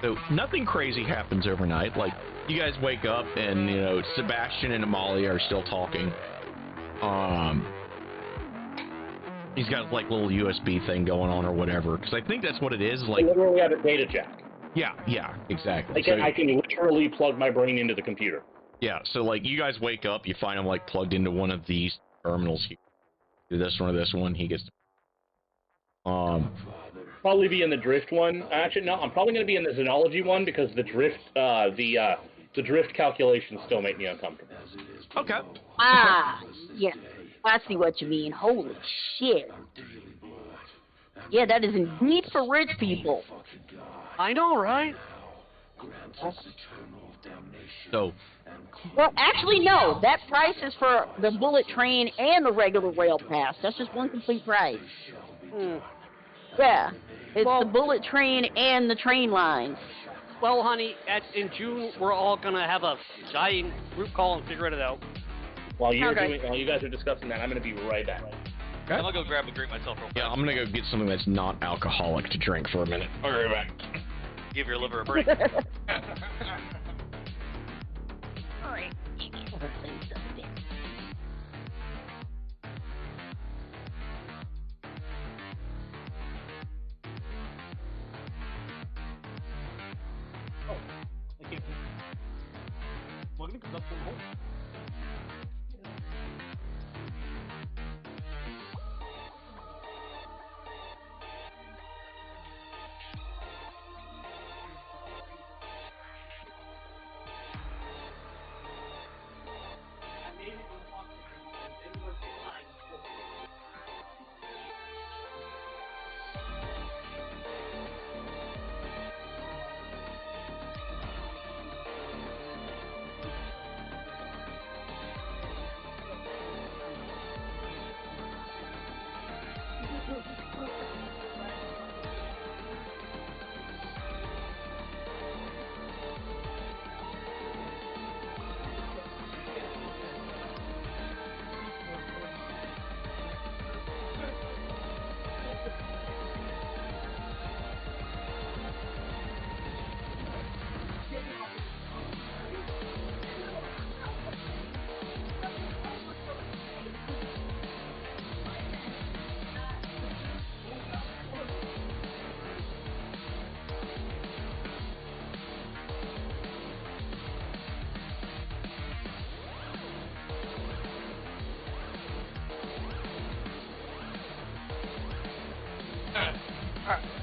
So nothing crazy happens overnight. Like, you guys wake up and, Sebastian and Amalia are still talking. He's got little USB thing going on or whatever, because I think that's what it is. I literally have a data jack. Yeah, exactly. I can literally plug my brain into the computer. Yeah, so you guys wake up, you find him plugged into one of these terminals. Do this one or this one, he gets. Probably be in the drift one. Actually, no, I'm probably going to be in the Xenology one because the drift, the drift calculations still make me uncomfortable. Okay. Yeah. I see what you mean. Holy shit. Yeah, that is indeed for rich people. I know, right? So. Well, actually, no. That price is for the bullet train and the regular rail pass. That's just one complete price. Yeah. It's the bullet train and the train lines. Well, honey, in June we're all gonna have a giant group call and figure it out. While you guys are discussing that, I'm gonna be right back. Okay. I'm gonna go grab a drink myself real quick. Yeah, I'm gonna go get something that's not alcoholic to drink for a minute. I'll be right back. Give your liver a break. Alright.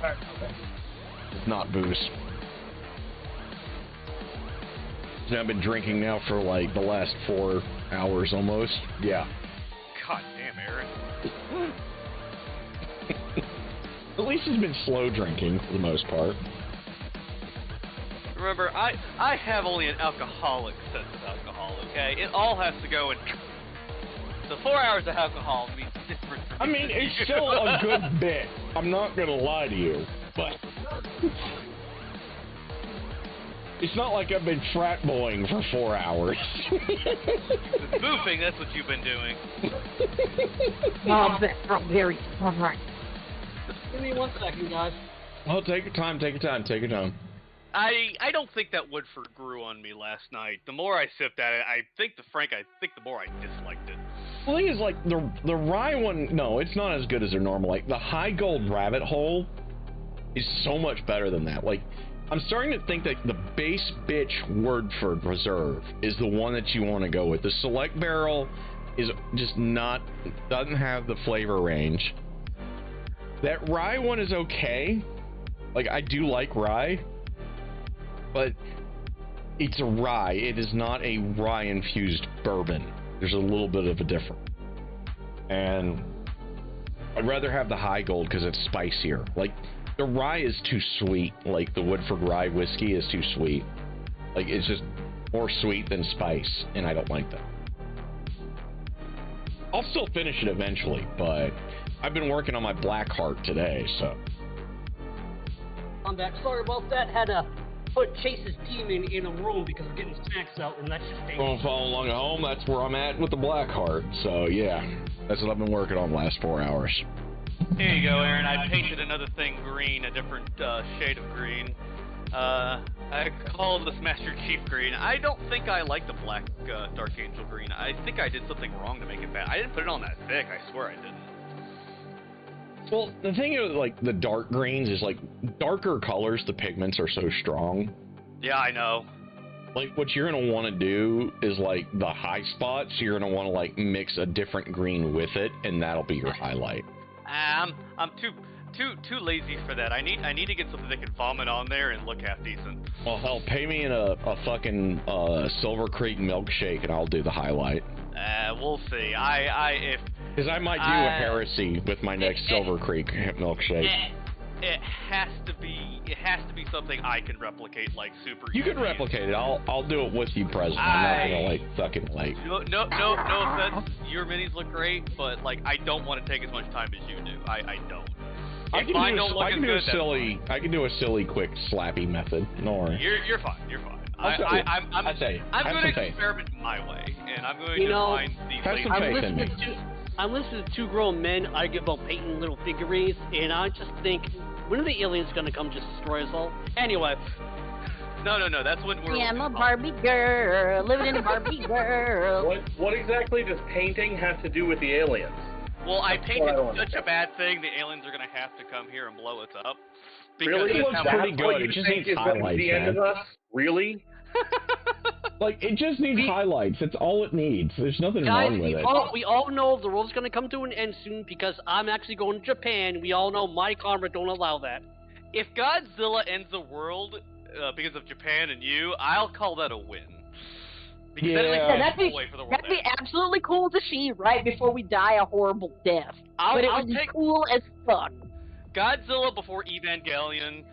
Alright, okay. It's not booze. And I've been drinking now for like the last 4 hours almost. Yeah. God damn, Aaron. At least he's been slow drinking for the most part. Remember, I have only an alcoholic sense of alcohol, okay? It all has to go in... So 4 hours of alcohol means different for me. I mean, it's still a good bit. I'm not gonna lie to you, but it's not like I've been frat bowling for 4 hours. Boofing, that's what you've been doing. Mom, that strawberry. All right. Give me 1 second, guys. Oh, take your time, take your time, take your time. I don't think that Woodford grew on me last night. The more I sipped at it, I think the more I disliked it. The thing is, like, the rye one, no, it's not as good as their normal. Like, the High Gold Rabbit Hole is so much better than that. Like, I'm starting to think that the base bitch Woodford Reserve is the one that you want to go with. The Select Barrel is just not, doesn't have the flavor range. That rye one is okay. Like, I do like rye, but it's a rye. It is not a rye-infused bourbon. There's a little bit of a difference. And I'd rather have the High Gold because it's spicier. Like, the rye is too sweet. Like, the Woodford Rye whiskey is too sweet. Like, it's just more sweet than spice, and I don't like that. I'll still finish it eventually, but I've been working on my Black Heart today, so. I'm back. Sorry about that. Had to put Chase's demon in a room because we're getting snacks out, and that's just dangerous. Going follow along at home, that's where I'm at with the Black Heart. So, yeah, that's what I've been working on the last 4 hours. Here you go, Aaron. I painted another thing green, a different shade of green. I call this Master Chief green. I don't think I like the black Dark Angel green. I think I did something wrong to make it bad. I didn't put it on that thick. I swear I didn't. Well, the thing is, like, the dark greens is, like, darker colors, the pigments are so strong. Yeah, I know. Like, what you're going to want to do is, like, the high spots, you're going to want to, like, mix a different green with it, and that'll be your highlight. I'm too lazy for that. I need to get something that can vomit on there and look half decent. Well, hell, pay me in a fucking Silver Creek milkshake, and I'll do the highlight. We'll see. Because I might do a heresy with my next Silver Creek milkshake. It has to be something I can replicate, like, super You easy. can replicate it. I'll do it with you, President. I'm not gonna, like, fucking late. No offense. Your minis look great, but, like, I don't want to take as much time as you do. I don't. I can do a silly, quick, slappy method. No worries. You're fine. You're fine. I'm going to experiment my way, and I'm going to find these lazy. I'm listening to two grown men argue about painting little figurines, and I just think, when are the aliens gonna come just destroy us all? Anyway. No, that's when we're... Yeah, I'm a Barbie girl, living in a Barbie world. What exactly does painting have to do with the aliens? Well, I painted such a bad thing, the aliens are gonna have to come here and blow us up. Really? It looks pretty good. It just needs highlights, the end of us? Really? Like, it just needs highlights. That's all it needs. There's nothing wrong with it. We all know the world's going to come to an end soon because I'm actually going to Japan. We all know my karma don't allow that. If Godzilla ends the world because of Japan and you, I'll call that a win. Because that'd be absolutely cool to see right before we die a horrible death. But it would be cool as fuck. Godzilla before Evangelion.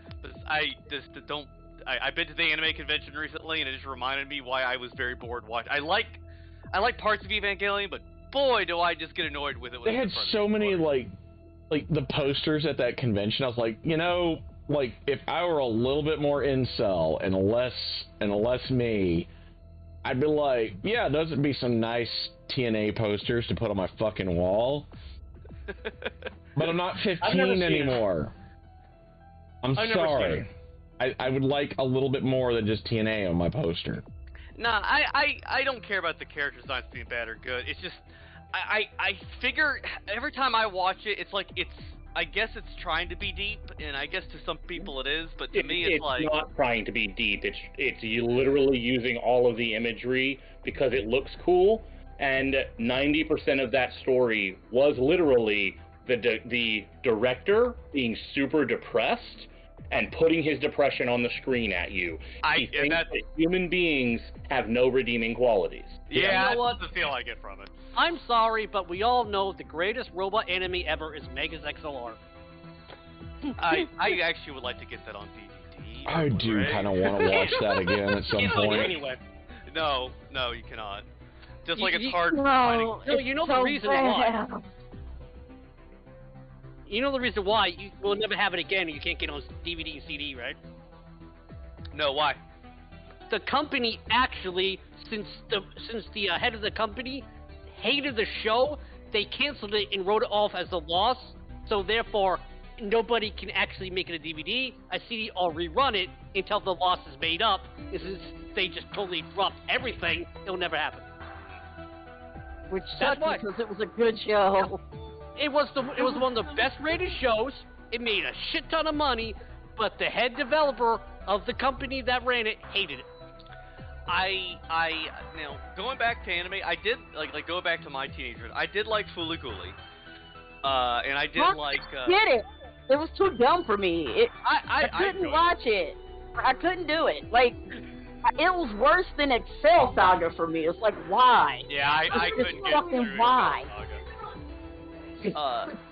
I've been to the anime convention recently, and it just reminded me why I was very bored watching. I like parts of Evangelion, but boy, do I just get annoyed with it. They had so many like the posters at that convention. I was like, like if I were a little bit more incel and less me, I'd be like, yeah, those would be some nice TNA posters to put on my fucking wall. But I'm not 15 anymore. I'm sorry. I would like a little bit more than just TNA on my poster. Nah, I don't care about the character designs being bad or good. It's just, I figure every time I watch it, it's like, I guess it's trying to be deep, and I guess to some people it is, but to me it's like... It's not trying to be deep. It's literally using all of the imagery because it looks cool, and 90% of that story was literally the director being super depressed and putting his depression on the screen at you. He thinks that human beings have no redeeming qualities. Yeah, You know what? that's the feel I get from it. I'm sorry, but we all know the greatest robot anime ever is Megas XLR. I actually would like to get that on DVD. I do kind of want to watch that again at some point. Anyway. No, you cannot. Just like it's You- hard No, finding. No, you know the reason why. You know the reason why you will never have it again and you can't get it on DVD and CD, right? No, why? The company actually, since the head of the company hated the show, they canceled it and wrote it off as a loss. So therefore, nobody can actually make it a DVD, a CD, or rerun it until the loss is made up. And since they just totally dropped everything, it'll never happen. Which That's sucks why. because it was a good show. It was one of the best rated shows. It made a shit ton of money, but the head developer of the company that ran it hated it. Going back to anime, I did like going back to my teenager. I did like Fooly Cooly, and I did like. Get it? It was too dumb for me. I couldn't enjoyed watch it. I couldn't do it. Like, it was worse than Excel Saga for me. It's like, why? Yeah, I It's couldn't get fucking through why.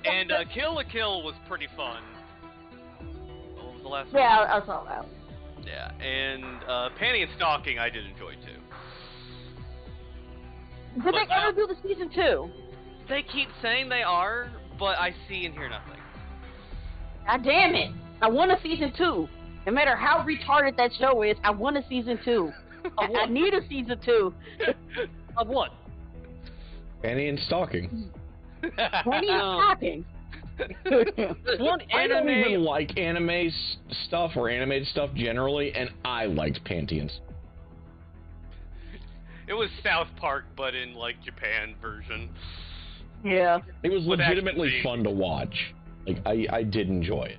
And Kill la Kill was pretty fun. What was the last Yeah, one? I saw that. Yeah, and Panty and Stalking I did enjoy too. Did But, they ever do the season 2? They keep saying they are, but I see and hear nothing. God damn it. I want a season 2. No matter how retarded that show is, I want a season 2. I need a season 2. Of what? Annie and Stalking. Penny is talking. One I don't anime. even like anime stuff or animated stuff generally, and I liked Pantheons. It was South Park, but in like Japan version. Yeah. It was But legitimately actually- fun to watch. Like, I did enjoy it.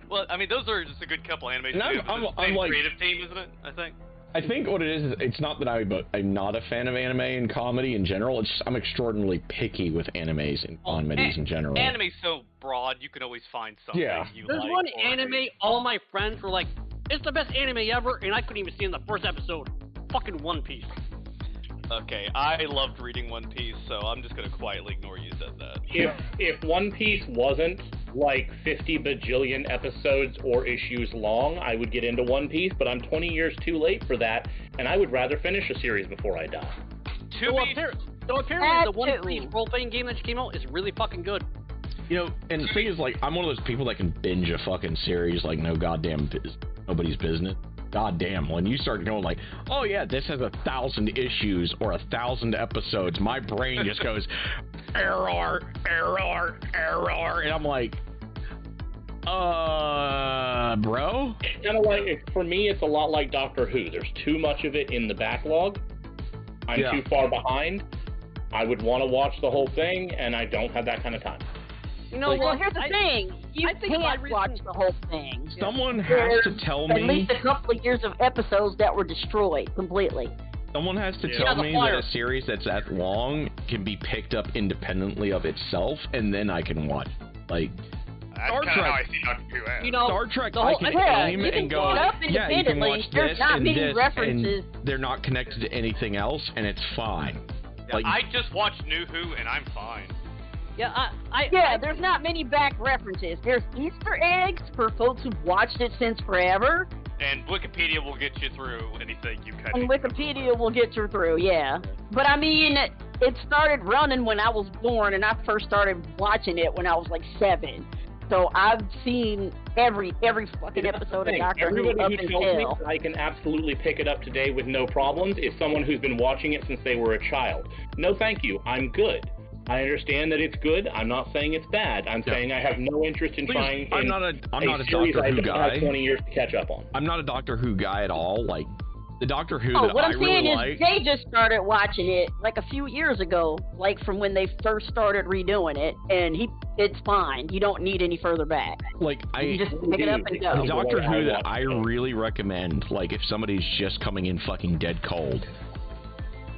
Well, I mean, those are just a good couple animated And I'm- studios. I'm- It's the I'm same like- creative team, isn't it? I think. I think what it is it's not that I'm not a fan of anime and comedy in general. It's just I'm extraordinarily picky with animes and comedies in general. Anime's so broad, you can always find something Yeah. you There's like. one or anime hate. all my friends were like, it's the best anime ever, and I couldn't even see in the first episode. Fucking One Piece. Okay, I loved reading One Piece, so I'm just gonna quietly ignore you said that. If One Piece wasn't like 50 bajillion episodes or issues long, I would get into One Piece, but I'm 20 years too late for that, and I would rather finish a series before I die. To be So apparently That the One too. Piece role-playing game that just came out is really fucking good. You know, and the thing is, like, I'm one of those people that can binge a fucking series like nobody's business. Goddamn, when you start going like, oh yeah, this has 1,000 issues or 1,000 episodes, my brain just goes, error, and I'm like, bro? It's kind of like, for me, it's a lot like Doctor Who. There's too much of it in the backlog. I'm Yeah. too far behind. I would want to watch the whole thing, and I don't have that kind of time. You know Well, what? here's the thing. You I think my can't reason- watch the whole thing. Someone has There's to tell at me. least a couple of years of episodes that were destroyed completely. Someone has to Yeah. tell the me fire. that a series that's that long can be picked up independently of itself, and then I can watch. Like That's Star kind of how I Trek. see Doctor Who as. You know, Star Trek, the I whole- can Yeah, aim you can and go, pick it up yeah, you can independently. watch There's this not and many this, references. and they're not connected to anything else, and it's fine. Yeah, Like, I just watched New Who, and I'm fine. yeah, There's not many back references. There's Easter eggs for folks who've watched it since forever, And Wikipedia will get you through anything you kind and of. Wikipedia will get you through, yeah. But I mean, it started running when I was born, and I first started watching it when I was like 7. So I've seen every fucking episode of Doctor Who up Everybody who tells me until. that I can absolutely pick it up today with no problems is someone who's been watching it since they were a child. No, thank you. I'm good. I understand that it's good. I'm not saying it's bad. I'm Yeah. saying I have no interest in please, trying. I'm in not a series Doctor I Who don't have guy. 20 years to catch up on. I'm not a Doctor Who guy at all. Like the Doctor Who Oh, that what I I'm saying really is like. they just started watching it like a few years ago, like from when they first started redoing it, and it's fine. You don't need any further back. Like You just pick it up and the go. Doctor Who that watch I really recommend, like if somebody's just coming in fucking dead cold,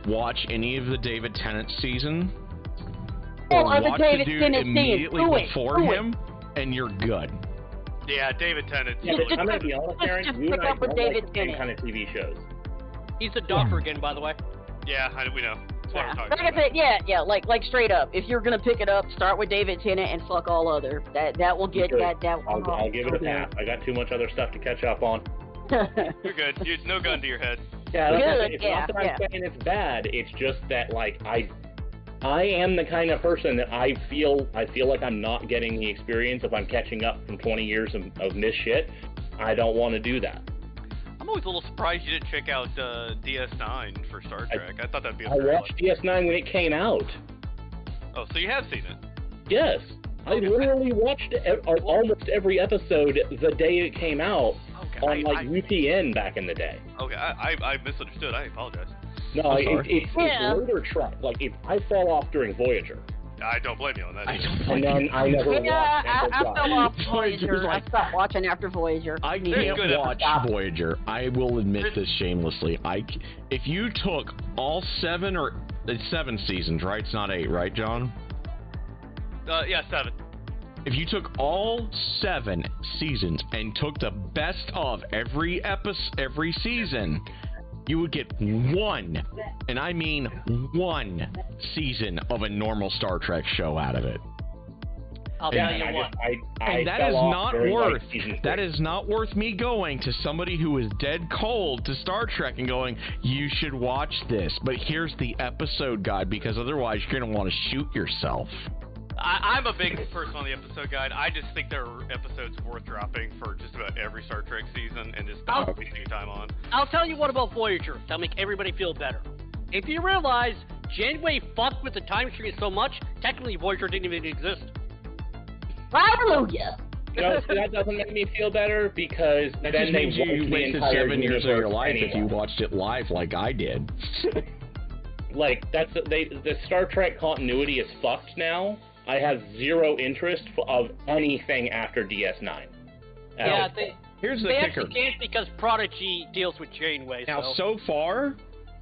watch any of the David Tennant season. or other watch David the dude Tennant thing. immediately Do it, before do it. him, and you're good. Yeah, David Tennant's Yeah, really but I'm gonna be honest, Aaron. just You and pick I up with don't David like the same Tennant. kind of TV shows. He's the doctor again, by the way. Yeah, we know. That's what Yeah. we're talking Like I about. said, yeah, like straight up. If you're gonna pick it up, start with David Tennant and fuck all other. That will get Good. that. I'll give it a pass. I got too much other stuff to catch up on. You're good. No gun to your head. Yeah, like I Good, said, it's yeah, not that I'm yeah. saying it's bad. It's just that like I am the kind of person that I feel like I'm not getting the experience if I'm catching up from 20 years of missed shit. I don't want to do that. I'm always a little surprised you didn't check out DS9 for Star Trek. I thought that'd be a I fair watched DS9 when it came out. Oh, so you have seen it? Yes. I literally watched almost every episode the day it came out Okay. on UPN back in the day. Okay, I misunderstood. I apologize. No, it's Yeah. later Trek. Like I fall off during Voyager, I don't blame you on that. I either. don't and like then I never watched Yeah, I Enterprise. fell off Voyager's Voyager. I like- stopped watching after Voyager. I There's can't good watch Voyager. I will admit this shamelessly. If you took all 7 seasons, right? It's not 8, right, John? Yeah, 7. If you took all 7 seasons and took the best of every season, you would get one, and I mean one, season of a normal Star Trek show out of it. I'll Yeah, tell you and what. And that fell is off not during, worth season 3. that is not worth me going to somebody who is dead cold to Star Trek and going, you should watch this, but here's the episode guide, because otherwise you're going to want to shoot yourself. I'm a big person on the episode guide. I just think there are episodes worth dropping for just about every Star Trek season and just not wasting your time on. I'll tell you what about Voyager that'll make everybody feel better. If you realize Janeway fucked with the time machine so much, technically Voyager didn't even exist. Hallelujah. That doesn't make me feel better because That then just they means wiped you the wasted entire 7 years of your universe life if you anyway. watched it live like I did. Like the Star Trek continuity is fucked now. I have zero interest of anything after DS9. Yeah, Here's the they kicker. actually can't because Prodigy deals with Janeway. Now, so far,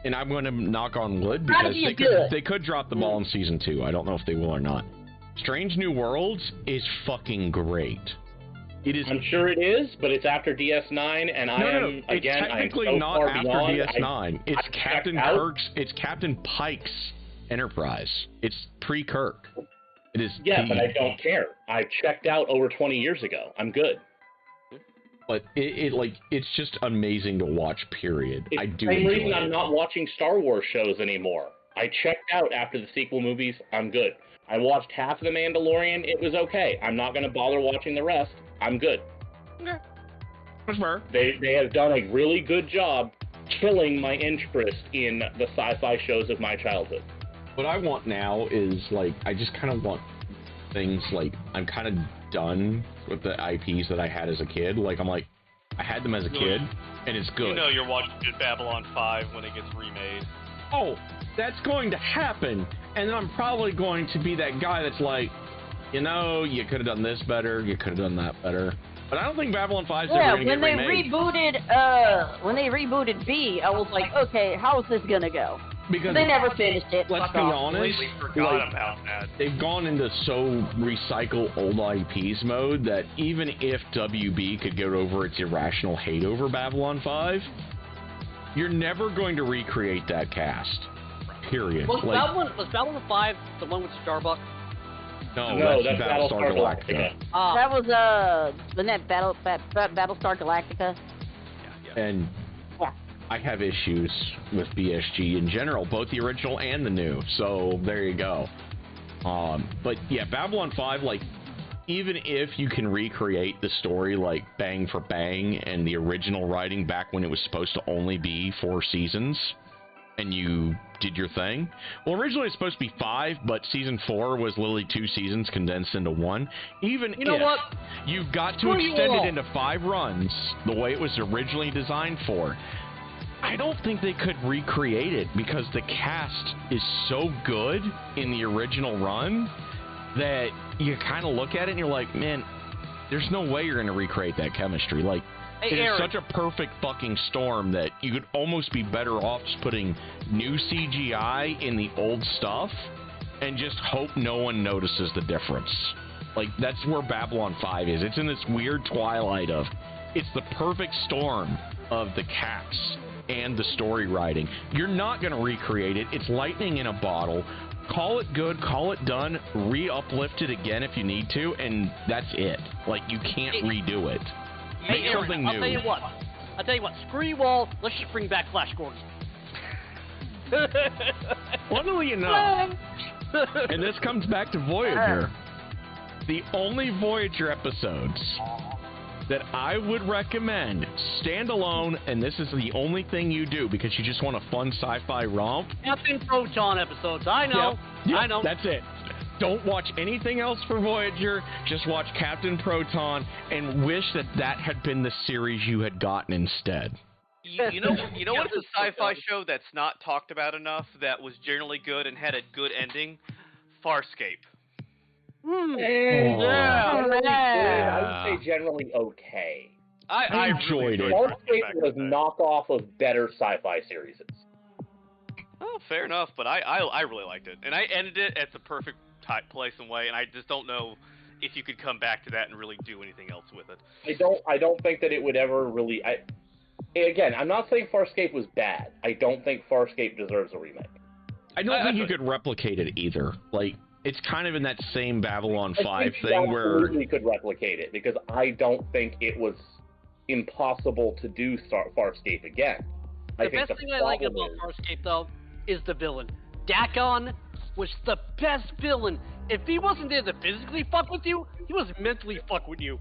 and I'm going to knock on wood because Prodigy they is could, good. they could drop the ball in season 2. I don't know if they will or not. Strange New Worlds is fucking great. It is. I'm sure it is, but it's after DS9, and I am It's again. technically I am so not far after beyond. DS9. It's I Captain checked out. Kirk's. It's Captain Pike's Enterprise. It's pre-Kirk. It is. Yeah, the- but I don't care. I checked out over 20 years ago. I'm good. But it's just amazing to watch. Period. It's I do the same enjoy reason it. I'm not watching Star Wars shows anymore. I checked out after the sequel movies. I'm good. I watched half of The Mandalorian. It was okay. I'm not going to bother watching the rest. I'm good. That's fair. They have done a really good job killing my interest in the sci-fi shows of my childhood. What I want now is I just kind of want things I'm kind of done with the IPs that I had as a kid. I had them as a kid, and it's good. You know you're watching Babylon 5 when it gets remade. Oh, that's going to happen, and then I'm probably going to be that guy that's you could have done this better, you could have done that better. But I don't think Babylon 5 is Yeah, ever going to when get they remade. rebooted B, I was like, okay, how is this gonna go? Because They never finished it. let's Fuck be off. honest, Completely forgot about that. they've gone into so recycle old IPs mode that even if WB could get over its irrational hate over Babylon 5, you're never going to recreate that cast. Period. was Babylon 5 the one with Starbucks? No, that's Battlestar Galactica. That was wasn't that Battlestar Galactica? And Yeah. I have issues with BSG in general, both the original and the new. So there you go. But yeah, Babylon 5, even if you can recreate the story bang for bang and the original writing back when it was supposed to only be 4 seasons, and you did your thing. Well, originally it was supposed to be 5, but season 4 was literally 2 seasons condensed into 1. Even You know if what? you've got to Screw you extend all. it into 5 runs the way it was originally designed for, I don't think they could recreate it because the cast is so good in the original run that you kind of look at it and you're like, man, there's no way you're going to recreate that chemistry. Hey, It is Aaron. such a perfect fucking storm that you could almost be better off just putting new CGI in the old stuff and just hope no one notices the difference. Like, that's where Babylon 5 is. It's in this weird twilight of, it's the perfect storm of the caps and the story writing. You're not going to recreate it. It's lightning in a bottle. Call it good, call it done, re-uplift it again if you need to, and that's it. Like, you can't redo it. Make Hey, something Aaron, new. I'll tell you what, screw you all, let's just bring back Flash Gordon. Funnily enough, and this comes back to Voyager, the only Voyager episodes that I would recommend standalone, and this is the only thing you do because you just want a fun sci-fi romp. Captain Proton episodes, I know. Yep, I know. That's it. Don't watch anything else for Voyager. Just watch Captain Proton and wish that that had been the series you had gotten instead. You know what's a sci-fi show that's not talked about enough that was generally good and had a good ending? Farscape. I would say generally okay. I enjoyed it. Farscape was knockoff of better sci-fi series. Oh, fair enough, but I really liked it, and I ended it at the perfect place and way, and I just don't know if you could come back to that and really do anything else with it. I don't think that it would ever really. Again, I'm not saying Farscape was bad. I don't think Farscape deserves a remake. I don't think you could replicate it either. Like, it's kind of in that same Babylon 5 thing where... I absolutely could replicate it, because I don't think it was impossible to do Farscape again. The best thing I like about Farscape, though, is the villain. Dakon was the best villain. If he wasn't there to physically fuck with you, he was mentally fuck with you.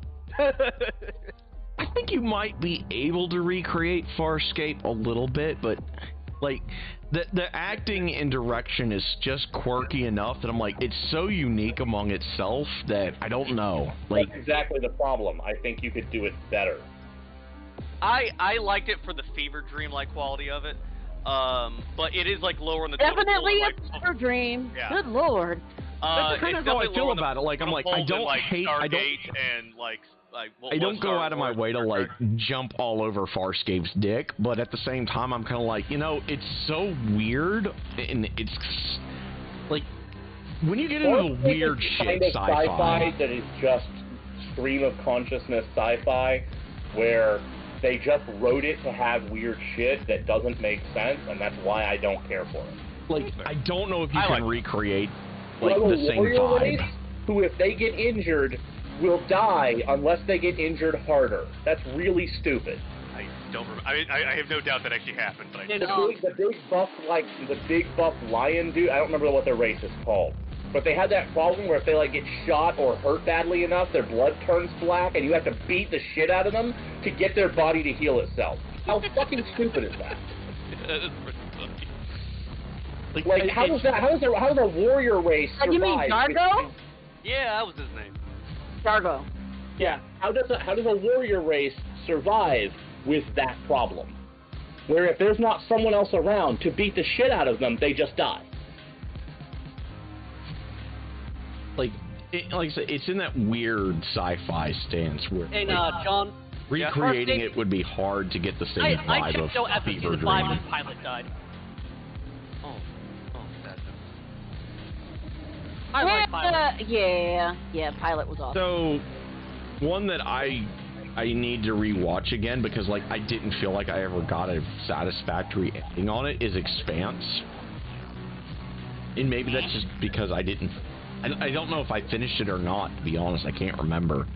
I think you might be able to recreate Farscape a little bit, but like the acting and direction is just quirky enough that I'm like, it's so unique among itself that I don't know. Like, that's exactly the problem. I think you could do it better. I liked it for the fever dream-like quality of it, but it is like lower in the Definitely totem pole, a fever dream. Yeah. Good lord. That's kind of how I feel about it. Like, I'm like, I don't hate, I don't. And like I don't go out of my way to like jump all over Farscape's dick, but at the same time, I'm kind of like, it's so weird, and it's like when you get into the weird shit kind of sci-fi that is just stream of consciousness sci-fi, where they just wrote it to have weird shit that doesn't make sense, and that's why I don't care for it. Like, I don't know if you can recreate like the same vibe. Race, who, if they get injured, will die unless they get injured harder. That's really stupid. I don't remember. I have no doubt that actually happened, but the big buff lion dude. I don't remember what their race is called, but they had that problem where if they like get shot or hurt badly enough, their blood turns black, and you have to beat the shit out of them to get their body to heal itself. How fucking stupid is that? Like, how does a warrior race survive? You mean Dargo? Yeah, that was his name. Dargo. Yeah. How does a warrior race survive with that problem? Where if there's not someone else around to beat the shit out of them, they just die. Like I said, it's in that weird sci-fi stance where And John, recreating it would be hard to get the same vibe I checked out of after Fever season Dream. 5 when Pilot died. Sad. I like Pilot. Yeah, Pilot was awesome. So, one that I need to rewatch again because like I didn't feel like I ever got a satisfactory ending on it is Expanse. And maybe that's just because I don't know if I finished it or not, to be honest. I can't remember.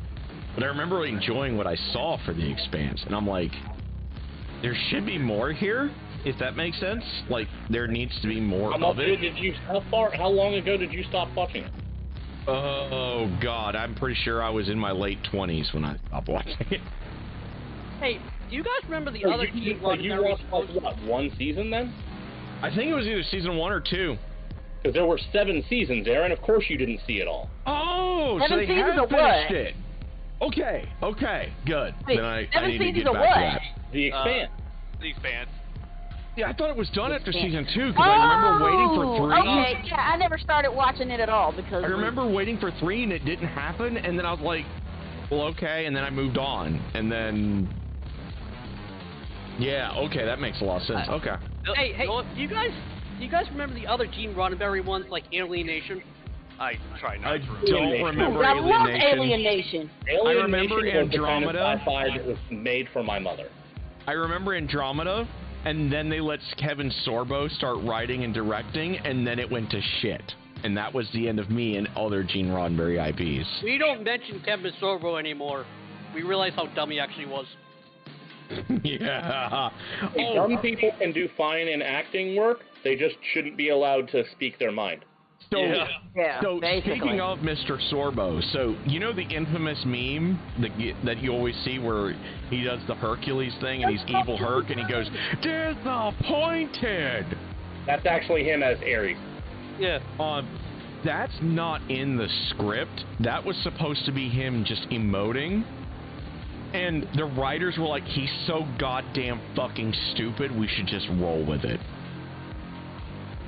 But I remember enjoying what I saw for The Expanse, and I'm like, there should be more here, if that makes sense. Like, there needs to be more of it. How long ago did you stop watching it? Oh, God, I'm pretty sure I was in my late 20s when I stopped watching it. Hey, do you guys remember the other you watched what, one season then? I think it was either season 1 or 2. Because there were 7 seasons, Aaron. Of course you didn't see it all. Oh, 7 so they seasons have of finished what? it. Okay, good. Wait, then I 7 need to seasons get of back what? to that. The Expanse. The Expanse. Yeah, I thought it was done after season 2 because I remember waiting for 3. Okay, yeah, I never started watching it at all because I remember waiting for 3 and it didn't happen, and then I was like, well, okay, and then I moved on, and then... Yeah, okay, that makes a lot of sense. Okay. Hey, do you guys Do you guys remember the other Gene Roddenberry ones, like Alienation? I try not I to remember. don't remember I love Alienation. Alienation. I remember Alienation was the kind of Andromeda. sci-fi that was made for my mother. I remember Andromeda, and then they let Kevin Sorbo start writing and directing, and then it went to shit. And that was the end of me and other Gene Roddenberry IPs. We don't mention Kevin Sorbo anymore. We realize how dumb he actually was. Yeah. Hey, dumb people can do fine in acting work. They just shouldn't be allowed to speak their mind. So, Yeah, so basically. speaking of Mr. Sorbo, so you know the infamous meme that you always see where he does the Hercules thing and he's evil Herc and he goes, disappointed! That's actually him as Ares. Yeah. That's not in the script. That was supposed to be him just emoting. And the writers were like, he's so goddamn fucking stupid, we should just roll with it.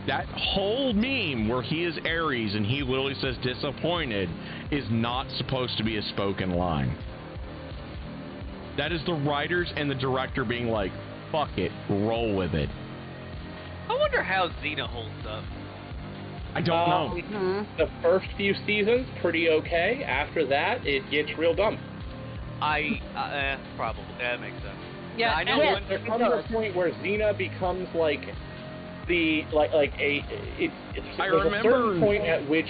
That whole meme where he is Ares and he literally says disappointed is not supposed to be a spoken line. That is the writers and the director being like, fuck it, roll with it. I wonder how Xena holds up. I don't know. Mhm. The first few seasons, pretty okay. After that, it gets real dumb. Probably. That makes sense. Yeah, I know. yeah. There comes a point where Xena becomes like there's I a remember- certain point at which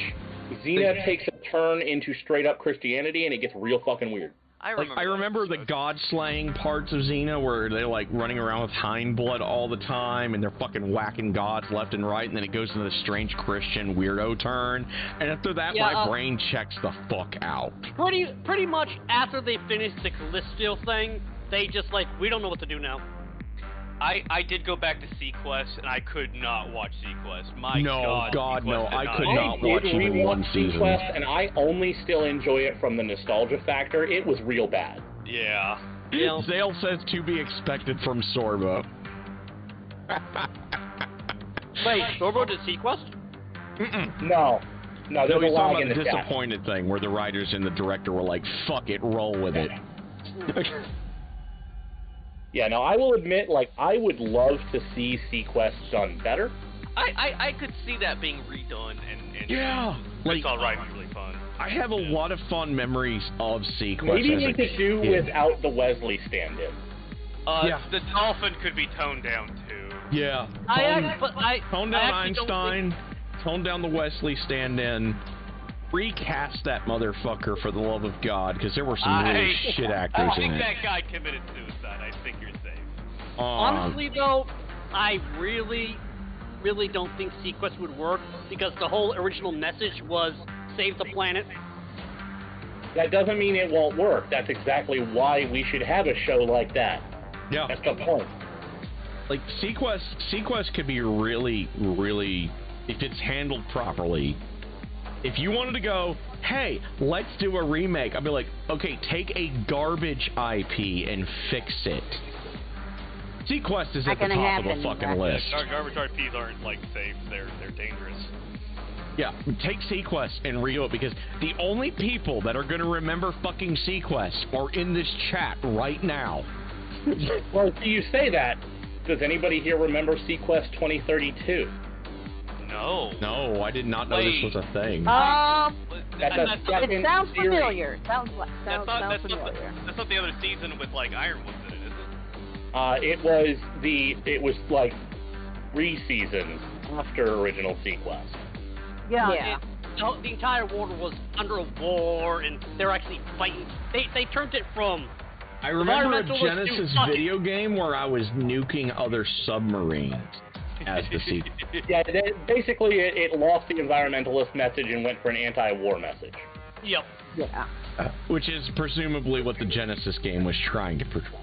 Xena takes a turn into straight up Christianity and it gets real fucking weird. I Like, remember. I remember the god-slaying parts of Xena where they're like running around with hind blood all the time and they're fucking whacking gods left and right, and then it goes into the strange Christian weirdo turn. And after that, Yeah, my brain checks the fuck out. Pretty much after they finished the Callisto thing, they just like, we don't know what to do now. I did go back to Sequest, and I could not watch Sequest. My No, God, Sequest no, did I not could do not it. watch did even rewatch one season. Sequest, and I only still enjoy it from the nostalgia factor. It was real bad. Yeah. Yeah. Zale says to be expected from Sorbo. Wait, Sorbo did Sequest? No, No, there's a he's lag talking in about the the chat. disappointed thing where the writers and the director were like, fuck it, roll with it. Yeah, no, I will admit, like, I would love to see Sequest done better. I could see that being redone and Yeah. Like, It's alright, really fun. I have a lot of fond memories of Sequest. Maybe as they a could do kid. without the Wesley stand-in. Yeah. The dolphin could be toned down, too. Yeah. Tone down Einstein, tone down the Wesley stand-in, recast that motherfucker for the love of God, because there were some really shit actors I in think it. that guy committed suicide. I think you're safe. Honestly, though, I really don't think Sequest would work because the whole original message was save the planet. That doesn't mean it won't work. That's exactly why we should have a show like that. Yeah. That's the point. Like, Sequest could be really, really, if it's handled properly. If you wanted to go, hey, let's do a remake, I'd be like, okay, take a garbage IP and fix it. Sequest is Not at the gonna top of the happen, fucking exactly. list. Garbage RPs aren't, like, safe. They're dangerous. Yeah, take Sequest and redo it, because the only people that are going to remember fucking Sequest are in this chat right now. Well, do you say that? Does anybody here remember Sequest 2032? No. No, I did not know this was a thing. That's a second It sounds series. familiar. Sounds That's not familiar. that's not the other season with, like, Ironwoods in it, is it? It was like 3 seasons after original Sequest. Yeah. The entire world was under a war, and they're actually fighting. They turned it from. I remember a environmentalists Genesis do fucking- video game where I was nuking other submarines as the sequel. Yeah, basically it lost the environmentalist message and went for an anti-war message. Yep. Yeah. Which is presumably what the Genesis game was trying to portray.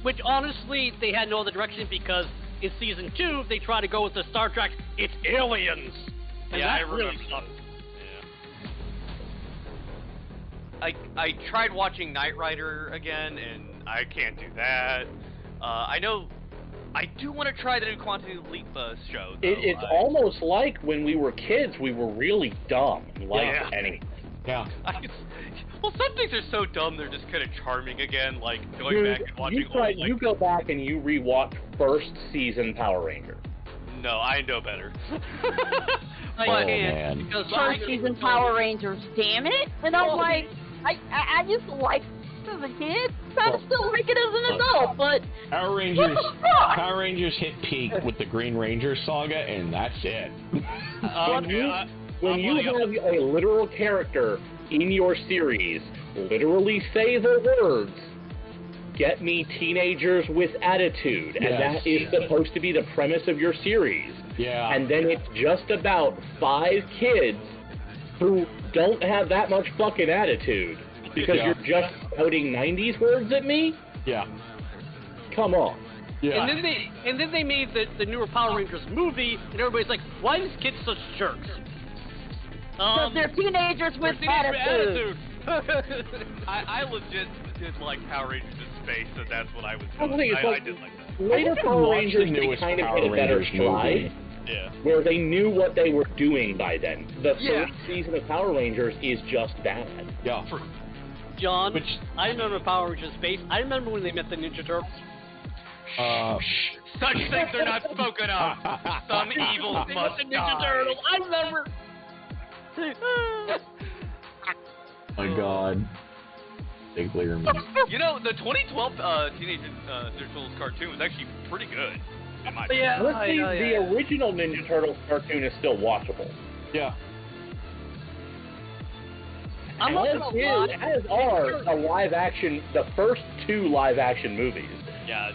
Which honestly, they had no other direction because in season 2 they try to go with the Star Trek. It's aliens. And Yeah, I that remember. really sucked. I tried watching Knight Rider again, and I can't do that. I know I do want to try the new Quantum Leap show. Though. It's almost like when we were kids, we were really dumb. Like Yeah. anything. Yeah. Well, some things are so dumb they're just kind of charming again. Like going back and watching you go back and you rewatch first season Power Rangers. No, I know better. I Oh, can't man. because First season Power Rangers, damn it! And I'm like, I used to like it as a kid. I still like it as an adult, but Power what Rangers. the fuck? Power Rangers hit peak with the Green Ranger saga, and that's it. When you have a literal character in your series literally say the words, "Get me teenagers with attitude," and Yes. that is supposed to be the premise of your series, Yeah. and then it's just about 5 kids who don't have that much fucking attitude because Yeah. you're just shouting 90s words at me? Yeah. Come on. Yeah. And then they made the newer Power Rangers movie, and everybody's like, why are these kids such jerks? Because they're teenagers with attitude. I legit did like Power Rangers in space, so that's what I was I doing. think it's I like- did like that. Later Power watched Rangers, the they newest kind of Power hit a better Rangers movie. stride, Yeah. where they knew what they were doing by then. The Yeah. first season of Power Rangers is just bad. Yeah. John, Which- I remember Power Rangers space. I remember when they met the Ninja Turtles. Such things are not spoken of. Some evils They met must the Ninja die. Turtles. I remember. My God. Big clear me. You know, the 2012 Teenage Ninja Turtles cartoon was actually pretty good. In my Yeah. Honestly, the original Ninja Turtles cartoon is still watchable. Yeah. I'm not As gonna is, lie. as are the first 2 live-action movies. Yeah,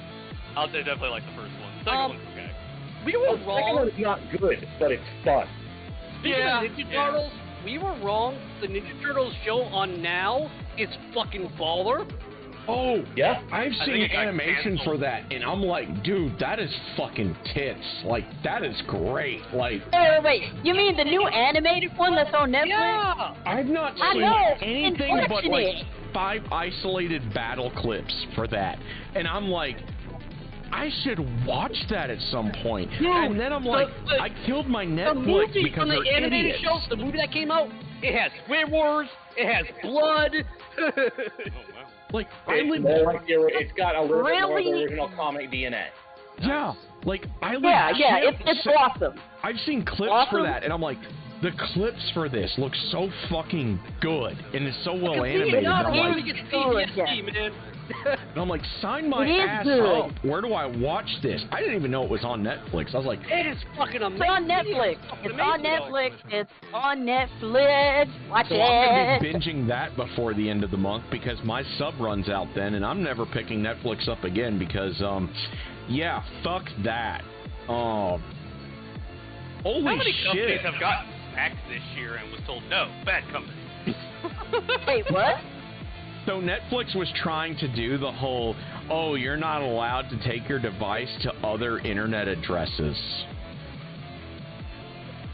I'll definitely like the first one. The second one's okay. We The were second wrong. one is not good, but it's fun. Speaking of Ninja Yeah. Turtles, we were wrong. The Ninja Turtles show on Now is fucking baller. Oh, Yeah? I've I seen think it got animation canceled. for that, and I'm like, dude, that is fucking tits. Like, that is great. Like, Wait. You mean the new animated one that's on Netflix? Yeah. I've not I seen know, anything but like unfortunate. 5 isolated battle clips for that, and I'm like, I should watch that at some point. Dude, and then I'm like, the- I killed my The Netflix movie because from the they're animated idiots. show, the movie that came out, it has Squid Wars, it has blood. Oh, wow. Like, It's got a little bit more of the Really? original comic DNA. yeah, like I Yeah, legit it's sa- awesome. I've seen clips for Awesome. that, and I'm like, the clips for this look so fucking good, and it's so well It's animated. not And I'm really like, get good, PTSD, man. and I'm like, sign my It is ass good. up. Where do I watch this? I didn't even know it was on Netflix. I was like, It is fucking It's amazing. on Netflix. It's on amazing, though. Netflix. It's on Netflix. Watch so I'm gonna it. be binging that before the end of the month because my sub runs out then, and I'm never picking Netflix up again because, yeah, fuck that. Holy How many shit! companies have gotten sacked this year and was told, no, bad company? Wait, what? So Netflix was trying to do the whole, oh, you're not allowed to take your device to other internet addresses.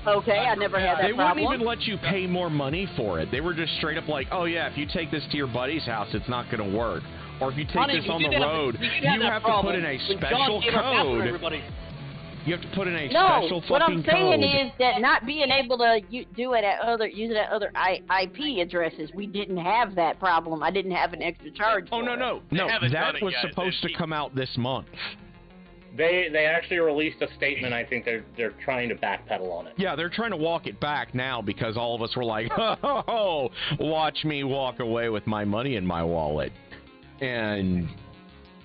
Okay, I never had They that wouldn't problem. even let you pay more money for it. They were just straight up like, oh yeah, if you take this to your buddy's house, it's not going to work. Or if you take Honey, this we on the did have- road, we did you that have to problem put in a when special John gave our password to code. everybody. You have to put in a No, special what I'm fucking saying code. is that not being able to use it at other IP addresses, we didn't have that problem. I didn't have an extra charge. Oh for no it. no They no! haven't done That it was yet. supposed to They- come out this month. They actually released a statement. I think they're trying to backpedal on it. Yeah, they're trying to walk it back now because all of us were like, oh, watch me walk away with my money in my wallet. And,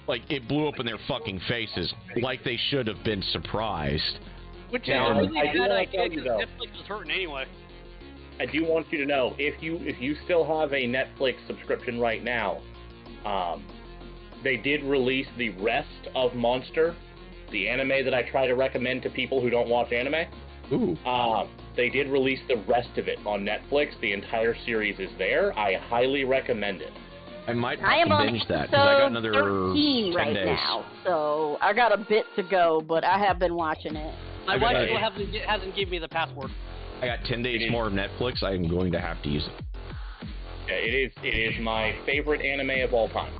like, it blew up in their fucking faces like they should have been surprised. Which is Now, a really I do bad wanna idea tell you, because though. Netflix is hurting anyway. I do want you to know, if you still have a Netflix subscription right now, they did release the rest of Monster, the anime that I try to recommend to people who don't watch anime. Ooh. They did release the rest of it on Netflix. The entire series is there. I highly recommend it. I might I am have to on binge that because I got episode another 13 10 right days. now, so I got a bit to go, but I have been watching it. My I wife got still it. hasn't given me the password. I got 10 days more of Netflix. I am going to have to use it. Yeah, it is my favorite anime of all time.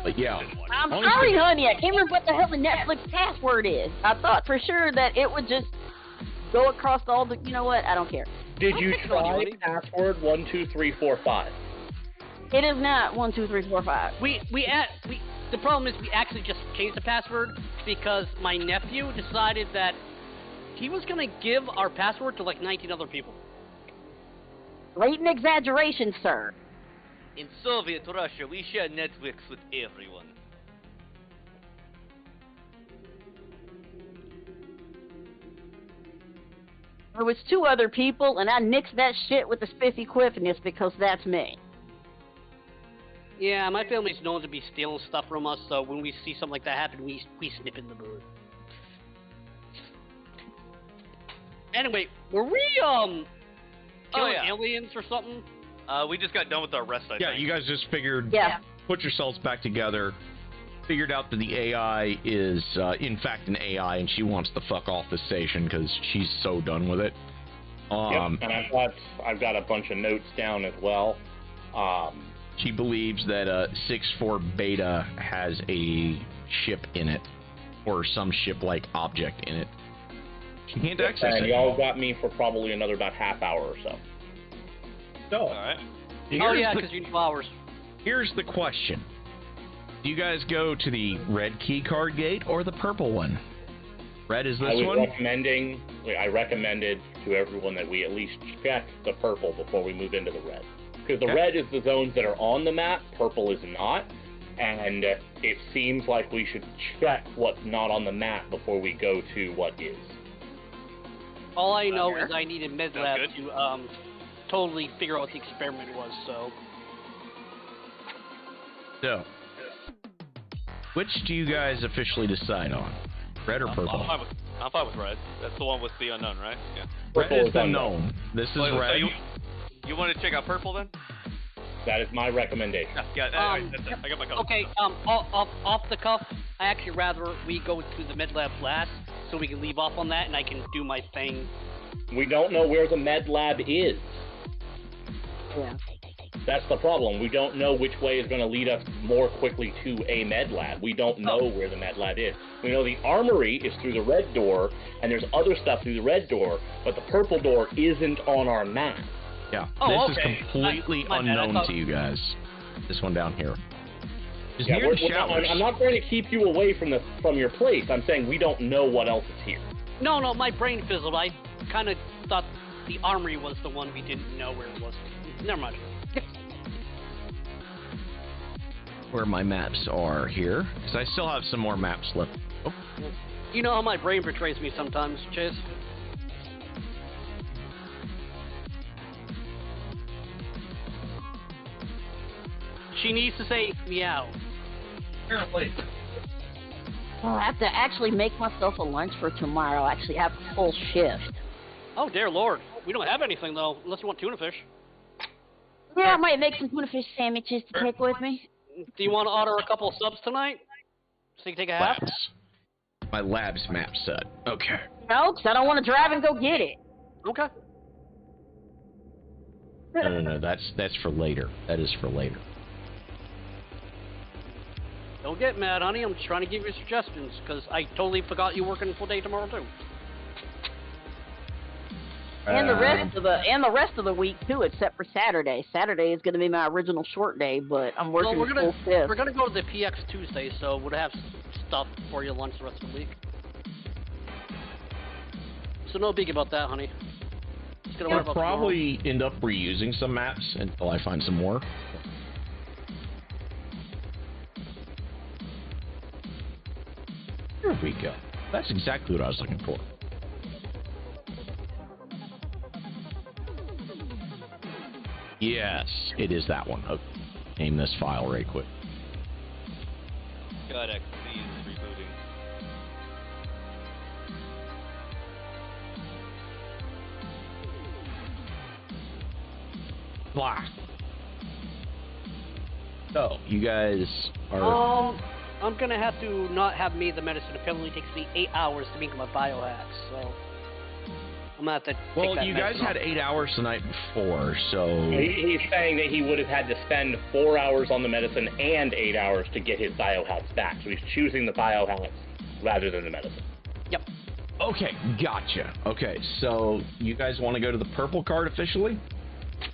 But yeah, I'm Honestly- sorry, honey. I can't remember what the hell the Netflix password is. I thought for sure that it would just go across all the. You know what? I don't care. Did you Okay, Tony, try buddy. password 12345? It is not 1, 2, 3, 4, 5. The problem is we actually just changed the password because my nephew decided that he was gonna give our password to like 19 other people. Blatant exaggeration, sir. In Soviet Russia, we share networks with everyone. There was 2 other people, and I nixed that shit with the spiffy quiffiness because that's me. Yeah, my family's known to be stealing stuff from us, so when we see something like that happen, we snip in the bud. Anyway, were we killing aliens or something? We just got done with our rest, I Yeah, think. you guys just figured, Yeah. put yourselves back together, figured out that the AI is, in fact, an AI, and she wants to fuck off the station because she's so done with it. Yep, and I've got a bunch of notes down as well. She believes that 6-4 Beta has a ship in it, or some ship-like object in it. She can't access And it. y'all got me for probably another about half hour or so. So, Alright. Oh yeah, because you need flowers. here's the question. Do you guys go to the red key card gate or the purple one? Red is this I recommended to everyone that we at least check the purple before we move into the red. Because the Okay. red is the zones that are on the map, purple is not. And it seems like we should check what's not on the map before we go to what is. All I know is I needed med Sounds lab good. to totally figure out what the experiment was. So, which do you guys officially decide on? Red or purple? I'm fine with red. That's the one with the unknown, right? Yeah. Red Purple is the unknown. known. This is Wait, so red. you want to check out purple then? That is my recommendation. Yeah, alright, that's it. I got my color. Okay, off the cuff, I actually rather we go to the med lab last, so we can leave off on that, and I can do my thing. We don't know where the med lab is. Yeah. That's the problem. We don't know which way is going to lead us more quickly to a med lab. We don't know where the med lab is. We know the armory is through the red door, and there's other stuff through the red door, but the purple door isn't on our map. Yeah, Oh, this okay. is completely My bad, I unknown thought- to you guys. This one down here. Just Yeah, near the showers. I'm not trying to keep you away from your place. I'm saying we don't know what else is here. No, my brain fizzled. I kind of thought the armory was the one we didn't know where it was. Never mind. Where my maps are here, because I still have some more maps left. Oh, You know how my brain betrays me sometimes, Chase? She needs to say meow. Apparently. Well, I have to actually make myself a lunch for tomorrow. I actually have a full shift. Oh, dear Lord. We don't have anything, though, unless you want tuna fish. Yeah, I might make some tuna fish sandwiches to take with me. Do you want to order a couple of subs tonight? So you can take a half? labs. My labs map set. Okay. No, 'cause I don't want to drive and go get it. Okay. No. That's for later. That is for later. Don't get mad, honey. I'm just trying to give you suggestions, because I totally forgot you working full day tomorrow, too. And the rest of the week too, except for Saturday. Saturday is going to be my original short day, but I'm working Well, full shift. we're gonna go to the PX Tuesday, so we'll have stuff for your lunch the rest of the week. So no big about that, honey. Just gonna worry I'll about probably end up reusing some maps until I find some more. Here we go. That's exactly what I was looking for. Yes, it is that one. Okay. Name this file right quick. God, XP is rebooting. Blah. So, you guys are... I'm gonna have to not have made the medicine. Apparently, it takes me 8 hours to make my biohacks, so I'm gonna have to. well, take that you guys medicine had off. 8 hours the night before, so... He's saying that he would have had to spend 4 hours on the medicine and 8 hours to get his biohacks back. So he's choosing the biohacks rather than the medicine. Yep. Okay, gotcha. Okay, so you guys want to go to the purple card officially?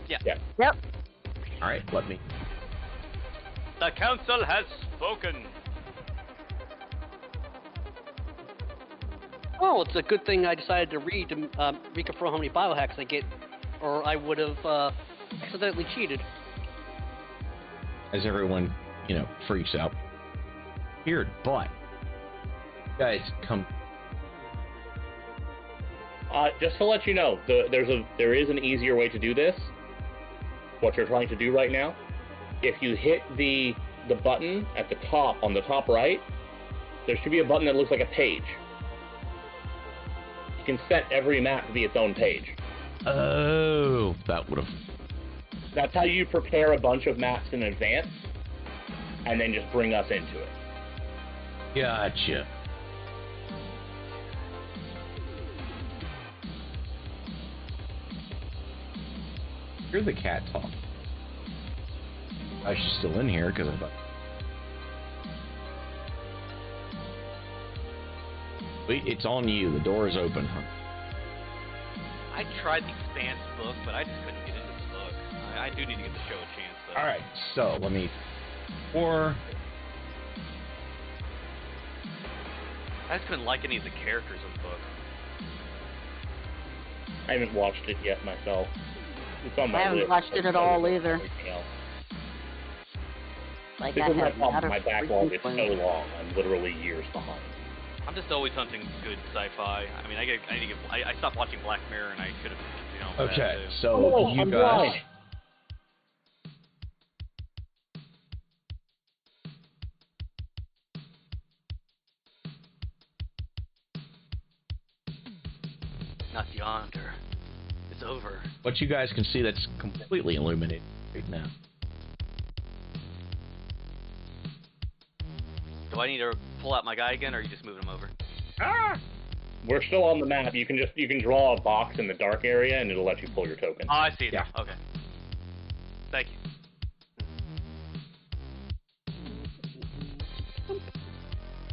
Yeah. Yeah. Yep. All right, let me... The council has spoken. Oh, it's a good thing I decided to read to reconfirm how many biohacks I get, or I would have accidentally cheated. As everyone, freaks out. Weird, but you guys come. Just to let you know, there is an easier way to do this. What you're trying to do right now, if you hit the button at the top, on the top right, there should be a button that looks like a page. You can set every map to be its own page. Oh, that would have. That's how you prepare a bunch of maps in advance, and then just bring us into it. Gotcha. Hear the cat talk. She's still in here because I thought. Wait, it's on you. The door is open, huh? I tried the Expanse book, but I just couldn't get into the book. I do need to give the show a chance, though. Alright, so let me. I just couldn't like any of the characters in the book. I haven't watched it yet myself. It's on my I haven't list. watched it at all either. Everything else. Like, This I is my have problem. My not backlog is freaking so long. I'm literally years behind. I'm just always hunting good sci-fi. I mean, I stopped watching Black Mirror, and I should have, Okay, that too. so Oh, you I'm guys. blind. Not yonder. It's over. What you guys can see that's completely illuminated right now. Do I need to pull out my guy again, or are you just moving him over? We're still on the map. You can draw a box in the dark area, and it'll let you pull your token. Oh, I see it. Yeah. Okay. Thank you.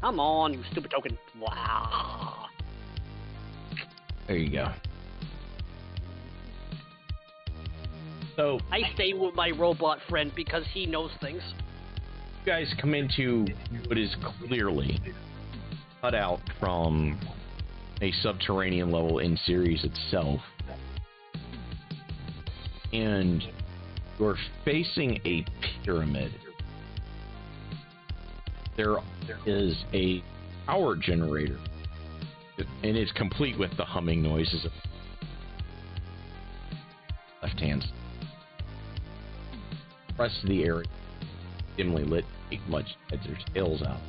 Come on, you stupid token. Wow. There you go. So I stay with my robot friend because he knows things. you guys come into what is clearly cut out from a subterranean level in series itself. And you're facing a pyramid. There is a power generator, and it's complete with the humming noises of left hand. The rest of the area dimly lit, ain't much heads or tails out.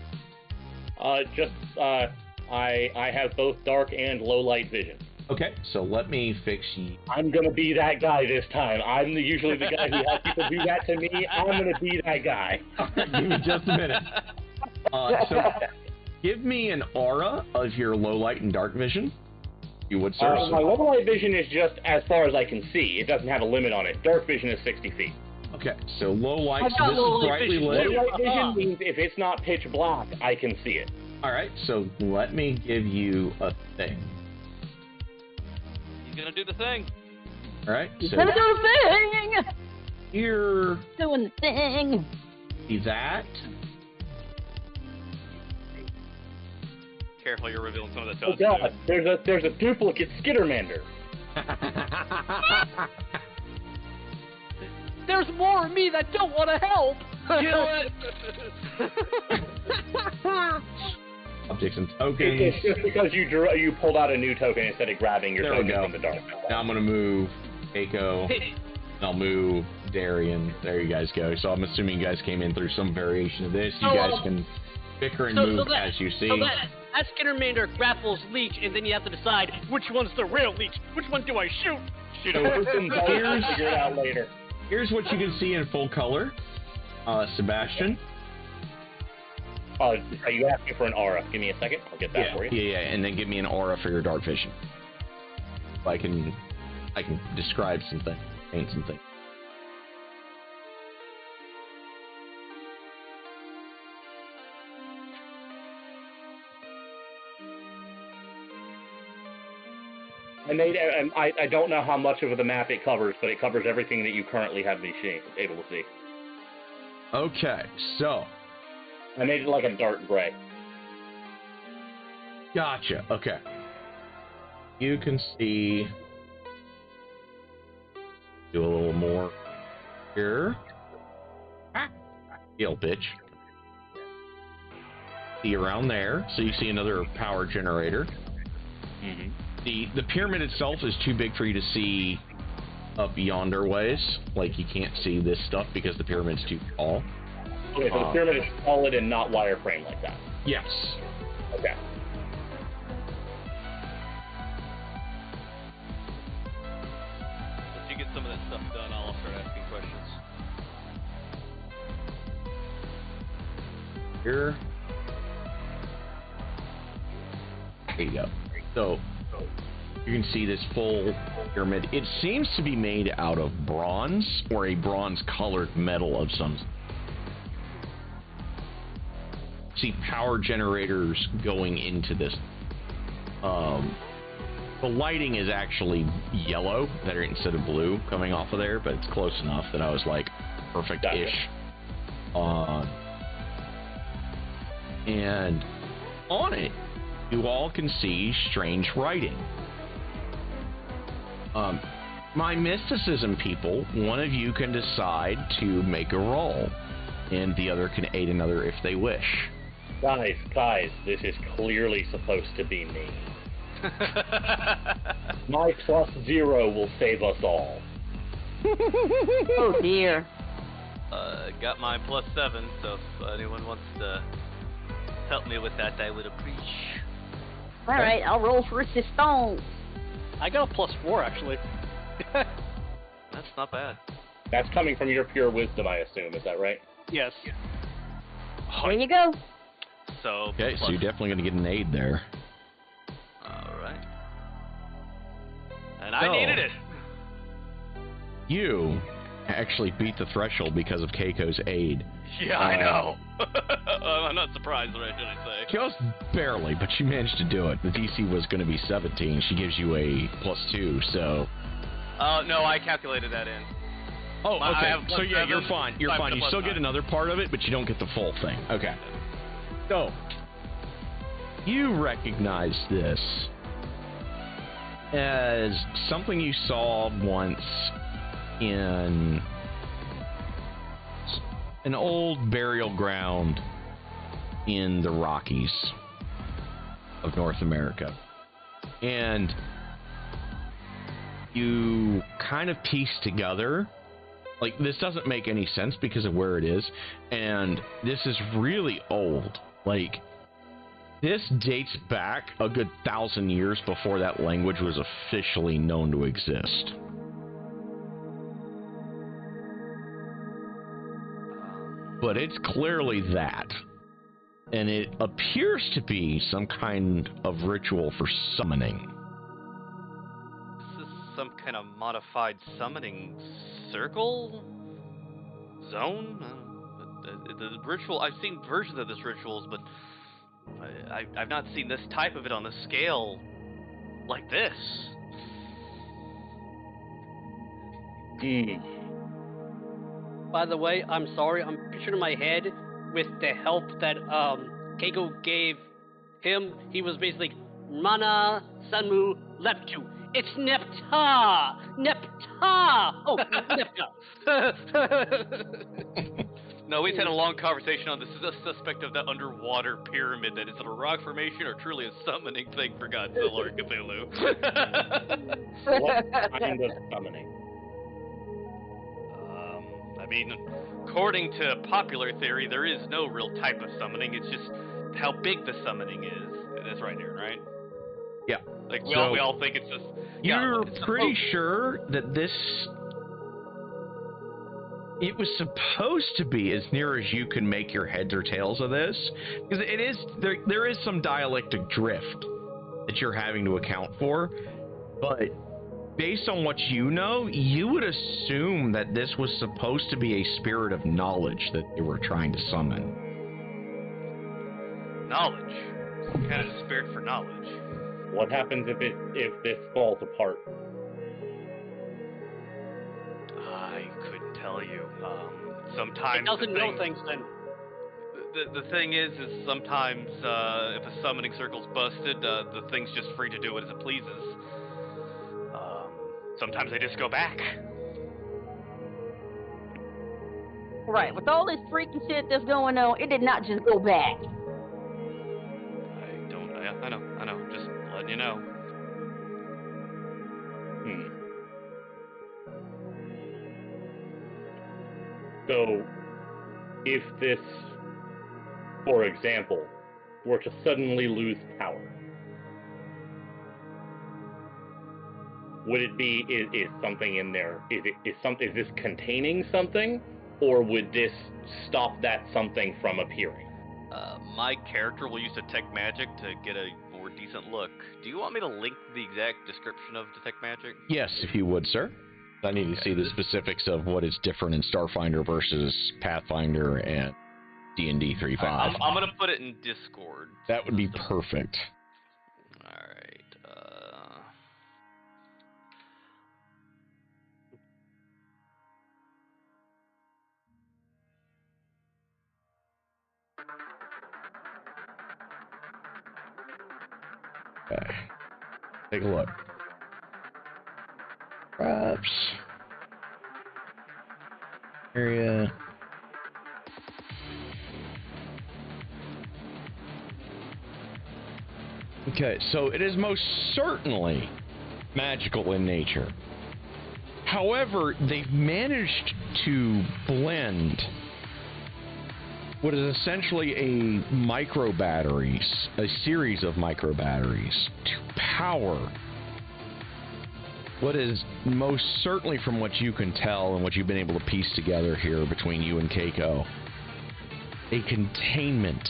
I have both dark and low light vision. Okay, so let me fix you. I'm gonna be that guy this time. I'm usually the guy who has people do that to me. I'm gonna be that guy. Give me just a minute. So, give me an aura of your low light and dark vision. You would, sir. My low light vision is just as far as I can see. It doesn't have a limit on it. Dark vision is 60 feet. Okay, so low light. I've got This low is light brightly vision, lit. Low light vision means if it's not pitch black, I can see it. All right, so let me give you a thing. He's gonna do the thing. All right, so Gonna do the thing! here Doing the thing! be that. Careful, you're revealing some of the Oh toads. god, there's a duplicate Skittermander. There's more of me that don't want to help. Kill it! Objects and It's tokens. just because you pulled out a new token instead of grabbing your There we token go. from the dark. Now I'm gonna move Keiko. I'll move Darian. There you guys go. So I'm assuming you guys came in through some variation of this. You guys can bicker and move as you see. So that Skittermander grapples Leech, and then you have to decide which one's the real Leech. Which one do I shoot? So Here's- figure it out later. Here's what you can see in full color. Sebastian. Are you asking for an aura? Give me a second. I'll get that for you. Yeah, and then give me an aura for your dark vision. So I can describe something, paint something. I don't know how much of the map it covers, but it covers everything that you currently have me able to see. Okay, so I made it like a dark gray. gotcha. Okay, you can see. Do a little more here. Heal, bitch. See around there, so you see another power generator. The pyramid itself is too big for you to see up yonder ways. Like, you can't see this stuff because the pyramid's too tall. Okay, so the pyramid is solid and not wireframe like that. Yes. Okay. Once you get some of that stuff done, I'll start asking questions. Here. There you go. So, you can see this full pyramid. It seems to be made out of bronze or a bronze-colored metal of some. See power generators going into this. The lighting is actually yellow there instead of blue coming off of there, but it's close enough that I was like perfect-ish. And on it, you all can see strange writing. My mysticism people, one of you can decide to make a roll, and the other can aid another if they wish. Guys, this is clearly supposed to be me. My +0 will save us all. Oh dear. Got my +7, so if anyone wants to help me with that, I would appreciate. Alright, I'll roll for resistance. I got a +4 actually. That's not bad. That's coming from your pure wisdom, I assume. Is that right? Yes. There you go. So, Okay, so you're definitely going to get an aid there. Alright. And I needed it! You actually beat the threshold because of Keiko's aid. Yeah, I know. I'm not surprised, right, should I say? Just barely, but she managed to do it. The DC was going to be 17. She gives you a +2, so... No, I calculated that in. Oh, I okay. have So yeah, +7, you're fine. You're I'm fine. the You still get +9. another part of it, but you don't get the full thing. Okay. So, you recognize this as something you saw once in an old burial ground in the Rockies of North America. And you kind of piece together, like, this doesn't make any sense because of where it is, and this is really old. Like, this dates back a good 1,000 years before that language was officially known to exist. But it's clearly that. And it appears to be some kind of ritual for summoning. This is some kind of modified summoning circle? Zone? The ritual, I've seen versions of this rituals, but I've not seen this type of it on the scale like this. By the way, I'm sorry, I'm picturing in my head with the help that Keiko gave him. He was basically Mana Sanmu Leptu. It's Nepta! Nepta! Oh, Nepta. No, we've had a long conversation on this. Is a suspect of that underwater pyramid that is it a rock formation or truly a summoning thing for Godzilla or Cthulhu? What kind of summoning? I mean, according to popular theory, there is no real type of summoning. It's just how big the summoning is. That's right, Aaron, right? Yeah. Like, we So, all think it's just... You're it's pretty supposed- sure that this... It was supposed to be as near as you can make your heads or tails of this, because it is there is some dialectic drift that you're having to account for, but based on what you know, you would assume that this was supposed to be a spirit of knowledge that they were trying to summon. Knowledge. Some kind of spirit for knowledge. What happens if this falls apart? I couldn't tell you. Sometimes He doesn't know things then. the thing is sometimes if a summoning circle's busted, the thing's just free to do it as it pleases. Sometimes they just go back. Right, with all this freaky shit that's going on, it did not just go back. I know. Just letting you know. So, if this, for example, were to suddenly lose power, would it be, is something in there, is this containing something, or would this stop that something from appearing? My character will use Detect Magic to get a more decent look. Do you want me to link the exact description of Detect Magic? Yes, if you would, sir. I need to see the specifics of what is different in Starfinder versus Pathfinder and D&D 3.5. I'm going to put it in Discord. That would be perfect. Alright, Okay. Take a look. Perhaps. Area. Okay, so it is most certainly magical in nature. However, they've managed to blend what is essentially a micro batteries, a series of micro batteries, to power what is most certainly, from what you can tell and what you've been able to piece together here between you and Keiko, a containment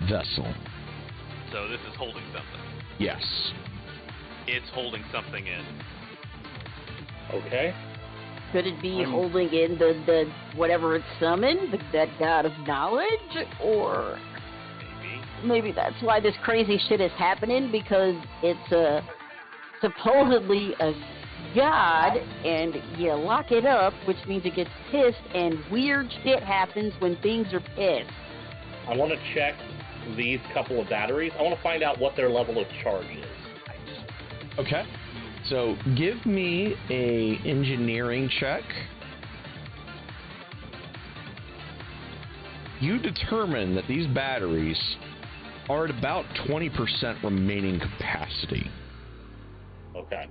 vessel. so this is holding something. Yes. It's holding something in. Okay. Could it be holding in the whatever it summoned, that god of knowledge? Or maybe that's why this crazy shit is happening, because it's supposedly a god, and you lock it up, which means it gets pissed, and weird shit happens when things are pissed. I want to check these couple of batteries. I want to find out what their level of charge is. Okay. So give me a engineering check. You determine that these batteries are at about 20% remaining capacity. Okay.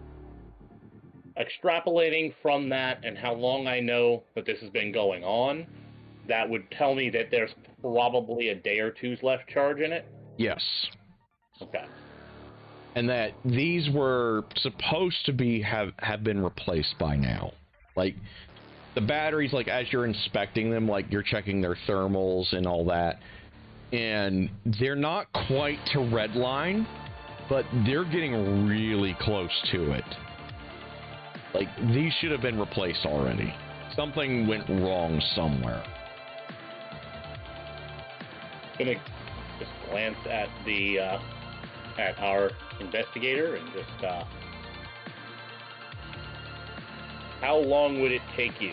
Extrapolating from that and how long I know that this has been going on, that would tell me that there's probably a day or two's left charge in it? Yes. Okay. And that these were supposed to be have been replaced by now. Like, the batteries, like, as you're inspecting them, like, you're checking their thermals and all that, and they're not quite to redline, but they're getting really close to it. Like, these should have been replaced already. Something went wrong somewhere. Gonna just glance at the at our investigator and just how long would it take you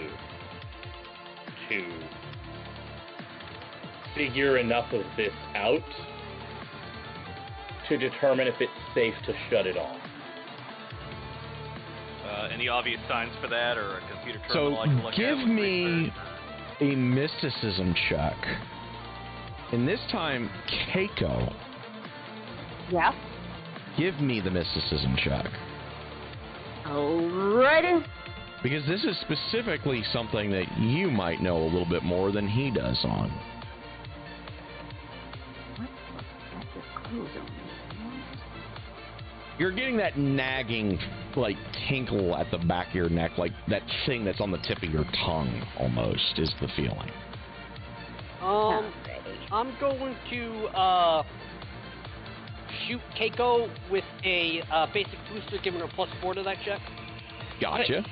to figure enough of this out to determine if it's safe to shut it off? Any obvious signs for that, or a computer So terminal I can look at? give with me research? a mysticism check. And this time, Keiko, Yeah. give me the mysticism check. Alrighty. Because this is specifically something that you might know a little bit more than he does on. What the fuck is clothes on? You're getting that nagging, like, tinkle at the back of your neck, like that thing that's on the tip of your tongue, almost, is the feeling. I'm going to shoot Keiko with a basic booster, giving her +4 to that check. Gotcha.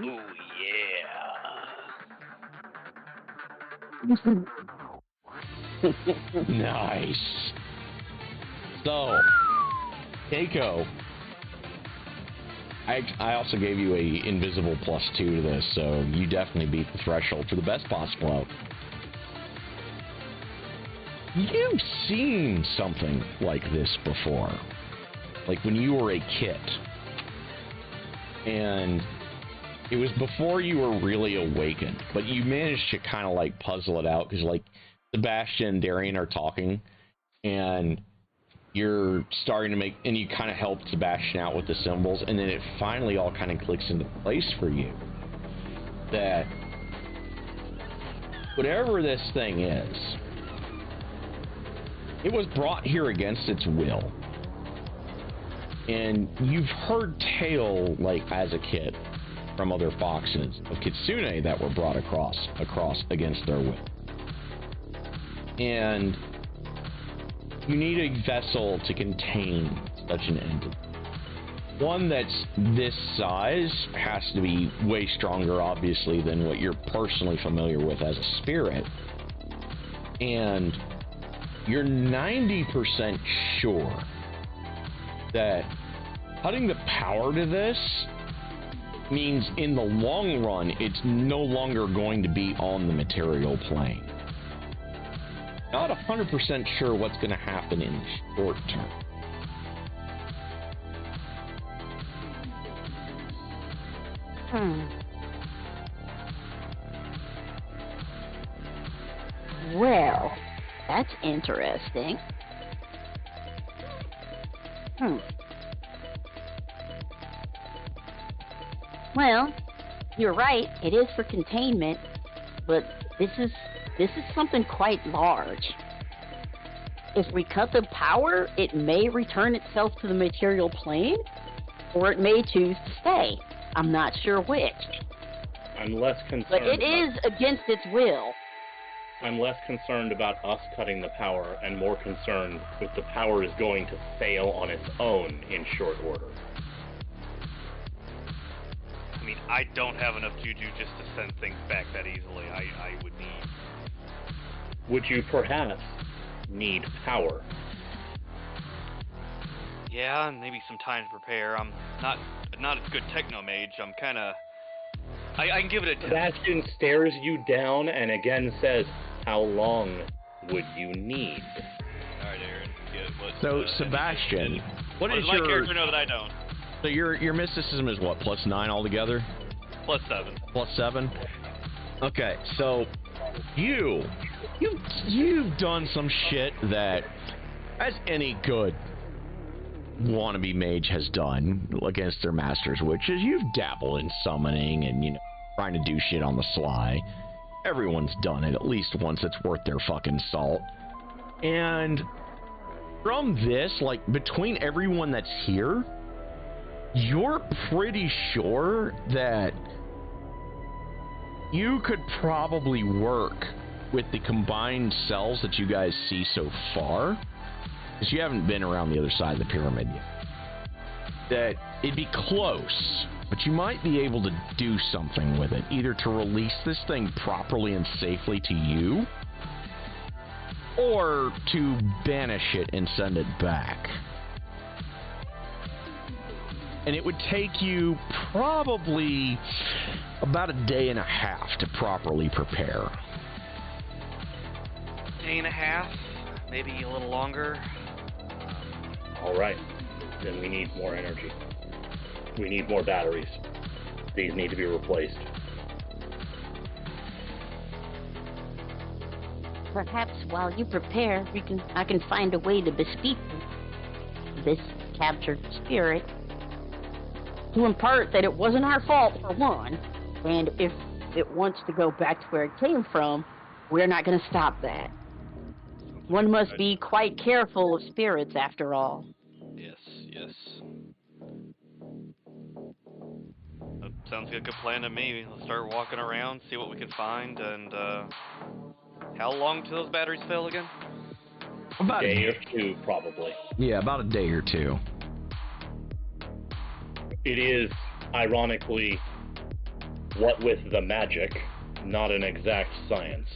Ooh, yeah. Nice. So, Keiko, I also gave you a invisible +2 to this, so you definitely beat the threshold for the best possible outcome. You've seen something like this before, like when you were a kid, and it was before you were really awakened, but you managed to kind of like puzzle it out, because like Sebastian and Darian are talking, and you're starting to make, and you kind of help Sebastian out with the symbols, and then it finally all kind of clicks into place for you that whatever this thing is, it was brought here against its will. And you've heard tale, like as a kid, from other foxes of kitsune that were brought across against their will. And you need a vessel to contain such an entity. One that's this size has to be way stronger, obviously, than what you're personally familiar with as a spirit. And you're 90% sure that cutting the power to this means in the long run, it's no longer going to be on the material plane. Not 100% sure what's going to happen in the short term. Well, that's interesting. Well, you're right. It is for containment, but this is something quite large. If we cut the power, it may return itself to the material plane, or it may choose to stay. I'm not sure which. I'm less concerned. But it is against its will. I'm less concerned about us cutting the power and more concerned if the power is going to fail on its own in short order. I mean, I don't have enough juju just to send things back that easily. I would need... Would you perhaps need power? Yeah, maybe some time to prepare. I'm not a good techno mage. I'm kind of... I can give it a... Sebastian stares you down and again says, how long would you need? Alright, Aaron. Yeah, So, Sebastian, what does is my your... character know that I don't? So your mysticism is what, +9 altogether? +7. +7? Okay, so you've done some shit that, as any good wannabe mage has done against their masters, which is you've dabbled in summoning and, you know, trying to do shit on the sly. Everyone's done it at least once. It's worth their fucking salt. And from this, like, between everyone that's here, you're pretty sure that you could probably work with the combined cells that you guys see so far, because you haven't been around the other side of the pyramid yet, that it'd be close, but you might be able to do something with it, either to release this thing properly and safely to you, or to banish it and send it back. And it would take you probably about a day and a half to properly prepare. Day and a half, maybe a little longer. All right, then we need more energy. We need more batteries. These need to be replaced. Perhaps while you prepare, I can find a way to bespeak this captured spirit, to impart that it wasn't our fault, for one, and if it wants to go back to where it came from, we're not going to stop that. One must be quite careful of spirits, after all. Yes. That sounds like a good plan to me. Let's start walking around, see what we can find, and how long till those batteries fail again? About a day or two, probably. Yeah, about a day or two. It is, ironically, what with the magic, not an exact science.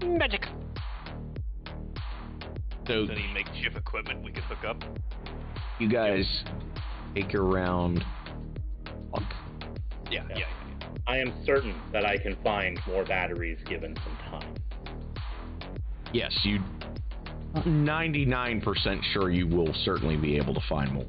Magic. So, Any makeshift equipment we could hook up? You guys take your round. Yeah. I am certain that I can find more batteries given some time. Yes, you 99% sure you will certainly be able to find more.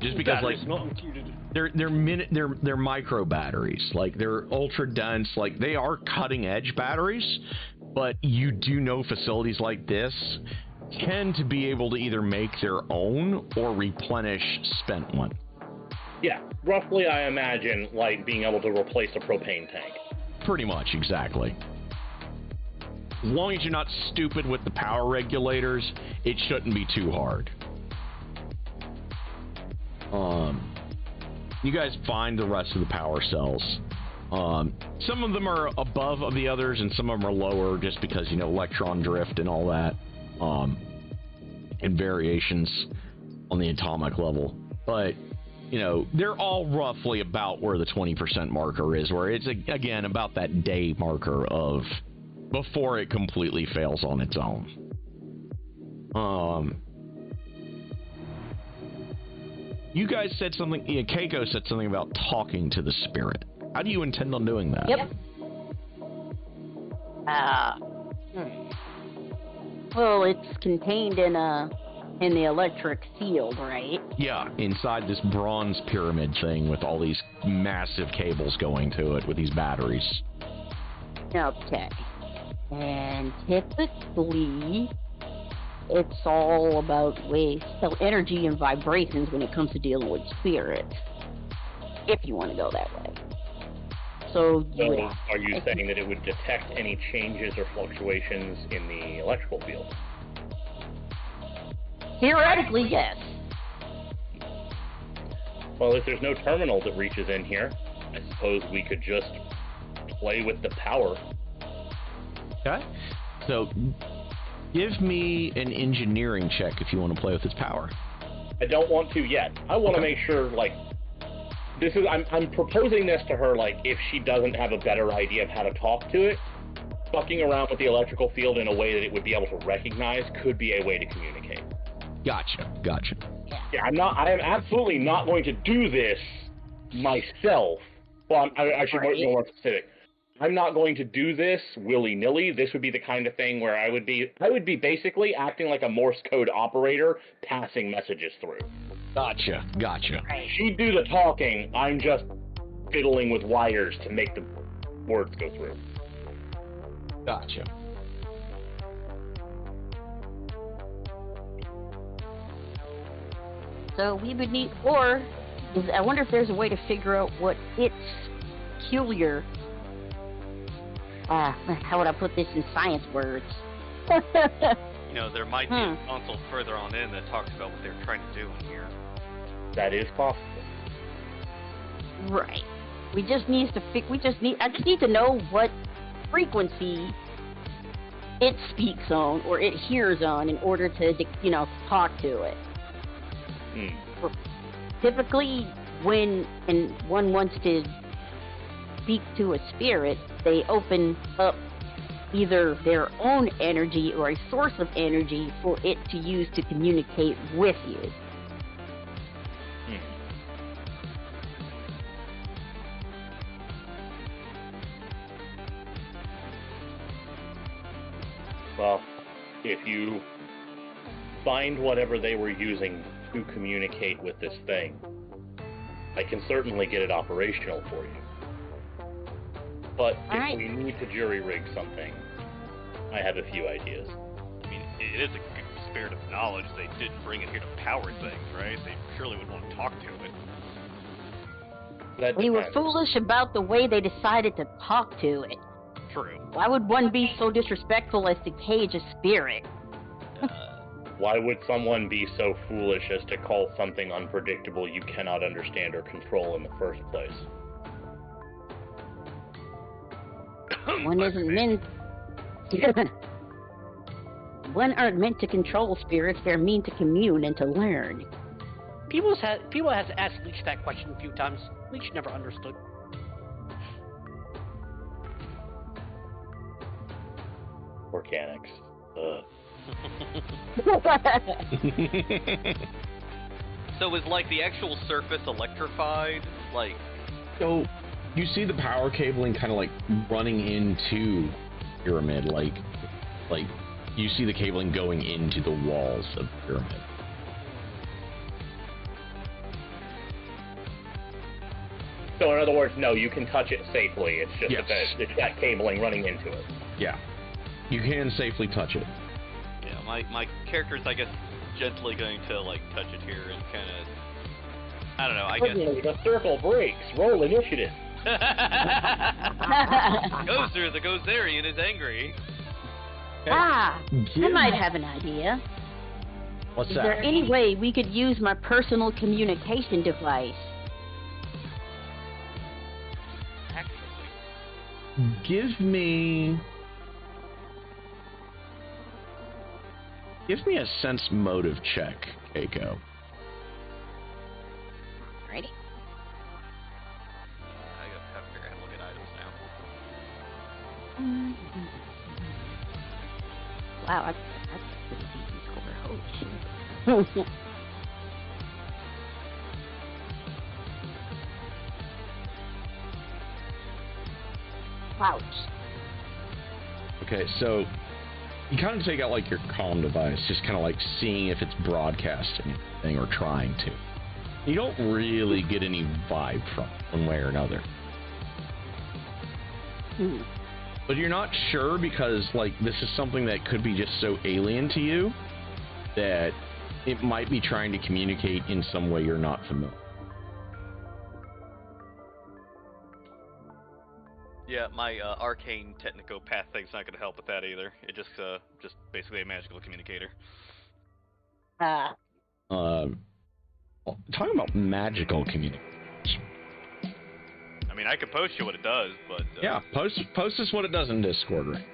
Just because, like, Batteries not included. they're micro batteries, like they're ultra dense, like they are cutting edge batteries, but you do know facilities like this tend to be able to either make their own or replenish spent one. Yeah, roughly I imagine like being able to replace a propane tank. Pretty much, exactly. As long as you're not stupid with the power regulators, it shouldn't be too hard. You guys find the rest of the power cells. Some of them are above of the others, and some of them are lower, just because, you know, electron drift and all that, and variations on the atomic level. But, you know, they're all roughly about where the 20% marker is, where it's, again, about that day marker of before it completely fails on its own. You guys said something, yeah, Keiko said something about talking to the spirit. How do you intend on doing that? Yep. Well, it's contained in the electric field, right? Yeah, inside this bronze pyramid thing with all these massive cables going to it with these batteries. Okay. And typically, it's all about energy and vibrations when it comes to dealing with spirits. If you want to go that way. So are you saying that it would detect any changes or fluctuations in the electrical field? Theoretically, yes. Well, if there's no terminal that reaches in here, I suppose we could just play with the power. Okay. So, give me an engineering check if you want to play with its power. I don't want to yet. I want to make sure, like, I'm proposing this to her, like, if she doesn't have a better idea of how to talk to it, fucking around with the electrical field in a way that it would be able to recognize could be a way to communicate. Gotcha. Yeah, I am absolutely not going to do this myself. Well, I should be more specific. I'm not going to do this willy-nilly. This would be the kind of thing where I would be basically acting like a Morse code operator, passing messages through. Gotcha. She'd do the talking. I'm just fiddling with wires to make the words go through. Gotcha. So we would need, I wonder if there's a way to figure out what its peculiar, how would I put this in science words? You know, there might be a console further on in that talks about what they're trying to do in here. That is possible. Right. I just need to know what frequency it speaks on or it hears on in order to, talk to it. Typically, when one wants to speak to a spirit, they open up either their own energy or a source of energy for it to use to communicate with you. Well, if you find whatever they were using to communicate with this thing, I can certainly get it operational for you. But if we need to jury-rig something, I have a few ideas. I mean, it is a good spirit of knowledge. They didn't bring it here to power things, right? They surely would want to talk to it. They were foolish about the way they decided to talk to it. True. Why would one be so disrespectful as to cage a spirit? Why would someone be so foolish as to call something unpredictable you cannot understand or control in the first place? One isn't meant... One aren't meant to control spirits, they're meant to commune and to learn. People has asked Leech that question a few times. Leech never understood. Organics. Ugh. So is like the actual surface electrified? Like, So you see the power cabling kind of like running into pyramid, like you see the cabling going into the walls of the pyramid. So in other words, no, you can touch it safely. It's just Yes. that it's got cabling running into it. Yeah, you can safely touch it. yeah, my character's, I guess, gently going to like touch it here and kind of, I don't know, I guess. Suddenly, the circle breaks. Roll initiative. Gozer, the Gozerian, is angry. I Give might me- have an idea. What's Is that? there any way we could use my personal communication device? Actually, Give me a sense motive check, Keiko. Ready? I gotta figure out how to look at items now. Wow, that's a pretty decent score. Holy shit. Ouch. Okay, so you kind of take out like your comm device, just kind of like seeing if it's broadcasting anything or trying to. You don't really get any vibe from it one way or another. But you're not sure because like this is something that could be just so alien to you that it might be trying to communicate in some way you're not familiar. Yeah, my arcane technicopath thing's not gonna help with that either. It just basically a magical communicator. Talking about magical communication. I mean, I could post you what it does, but Yeah, post us what it does in Discord, right?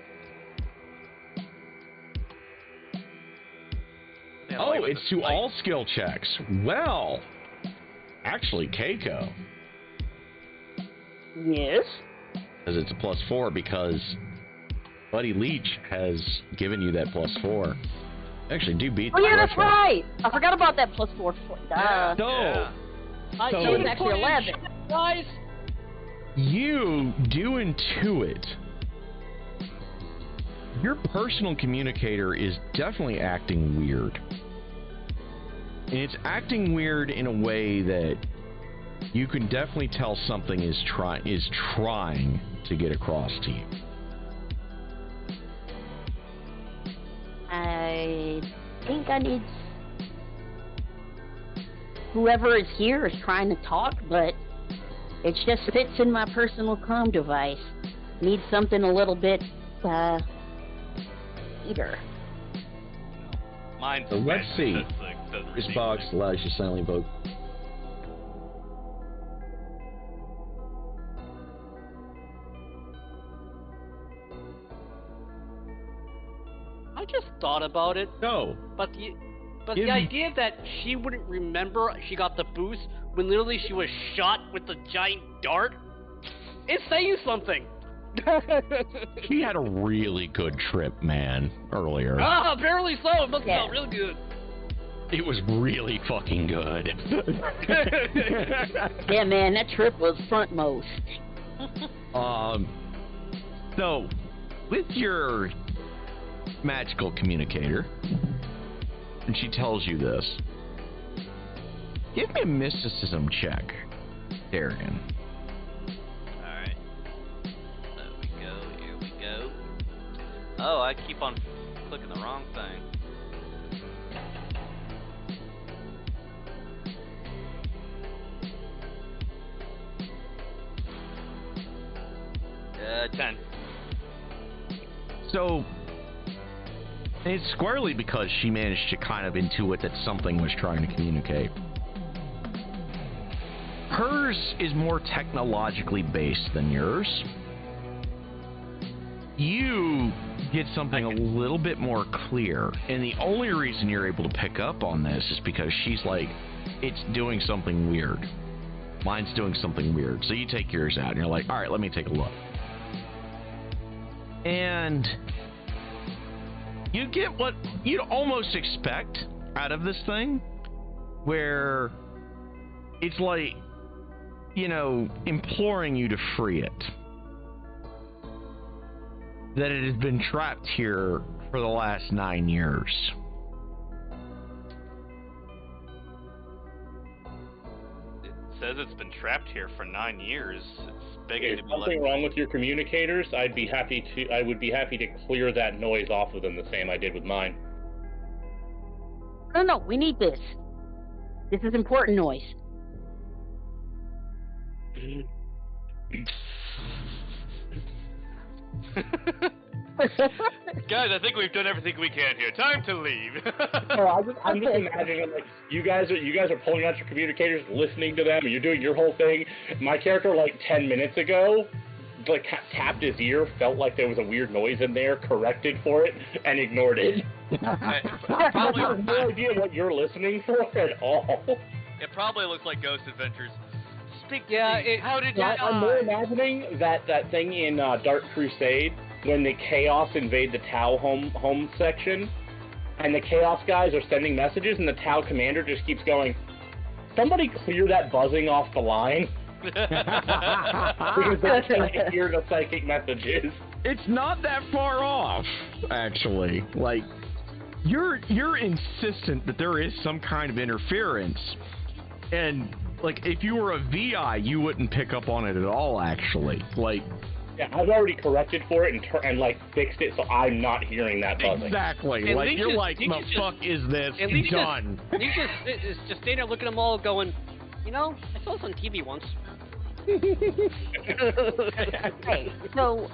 yeah, Oh, like with it's the to spike. all skill checks. Well, actually, Keiko, Yes? because it's a +4 because Buddy Leech has given you that +4. Actually, do beat Oh the yeah, that's threshold. right! I forgot about that +4. Duh. So, Yeah. So- So it's actually 11. Guys, you do intuit. Your personal communicator is definitely acting weird. And it's acting weird in a way that you can definitely tell something is trying to get across to you. I think I need... Whoever is here is trying to talk, but it just fits in my personal comm device. Need something a little bit, bigger. Mine's So let's see. doesn't This receive box anything. allows you to silently invoke. I just thought about it, No. but the Give me- idea that she wouldn't remember she got the boost when literally she was shot with the giant dart, it's saying something. She had a really good trip, man, earlier. Ah, apparently so. It must Yeah. felt really good. It was really fucking good. Yeah, man, that trip was frontmost. So, with your magical communicator, and she tells you this, give me a mysticism check, Darian. Alright. There we go, here we go. Oh, I keep on clicking the wrong thing. Uh, 10. So, it's squarely because she managed to kind of intuit that something was trying to communicate. Hers is more technologically based than yours. You get something a little bit more clear, and the only reason you're able to pick up on this is because she's like, it's doing something weird. Mine's doing something weird. So you take yours out, and you're like, all right, let me take a look. And you get what you'd almost expect out of this thing, where it's like, imploring you to free it. That it has been trapped here for the last 9 years. It says it's been trapped here for 9 years. It's begging Is to be something let. wrong with your communicators? I would be happy to clear that noise off of them the same I did with mine. No, we need this. This is important noise. Guys, I think we've done everything we can here. Time to leave. I'm just imagining like you guys are pulling out your communicators, listening to them, and you're doing your whole thing. My character, like 10 minutes ago, like tapped his ear, felt like there was a weird noise in there, corrected for it, and ignored it. I have no idea what you're listening for at all. It probably looks like Ghost Adventures. Speak to Yeah, me. How did you I'm more die? imagining that thing in Dark Crusade when the Chaos invade the Tau home section, and the Chaos guys are sending messages, and the Tau commander just keeps going, "Somebody clear that buzzing off the line," because they can't hear the psychic messages. It's not that far off, actually. Like, you're insistent that there is some kind of interference, and like if you were a VI, you wouldn't pick up on it at all. Actually, like. Yeah, I've already corrected for it and fixed it, so I'm not hearing that buzzing. Exactly. At Like, least you're just- like, you the just- fuck is this? At least Done. You just standing there looking at them all going, I saw this on TV once. Okay, so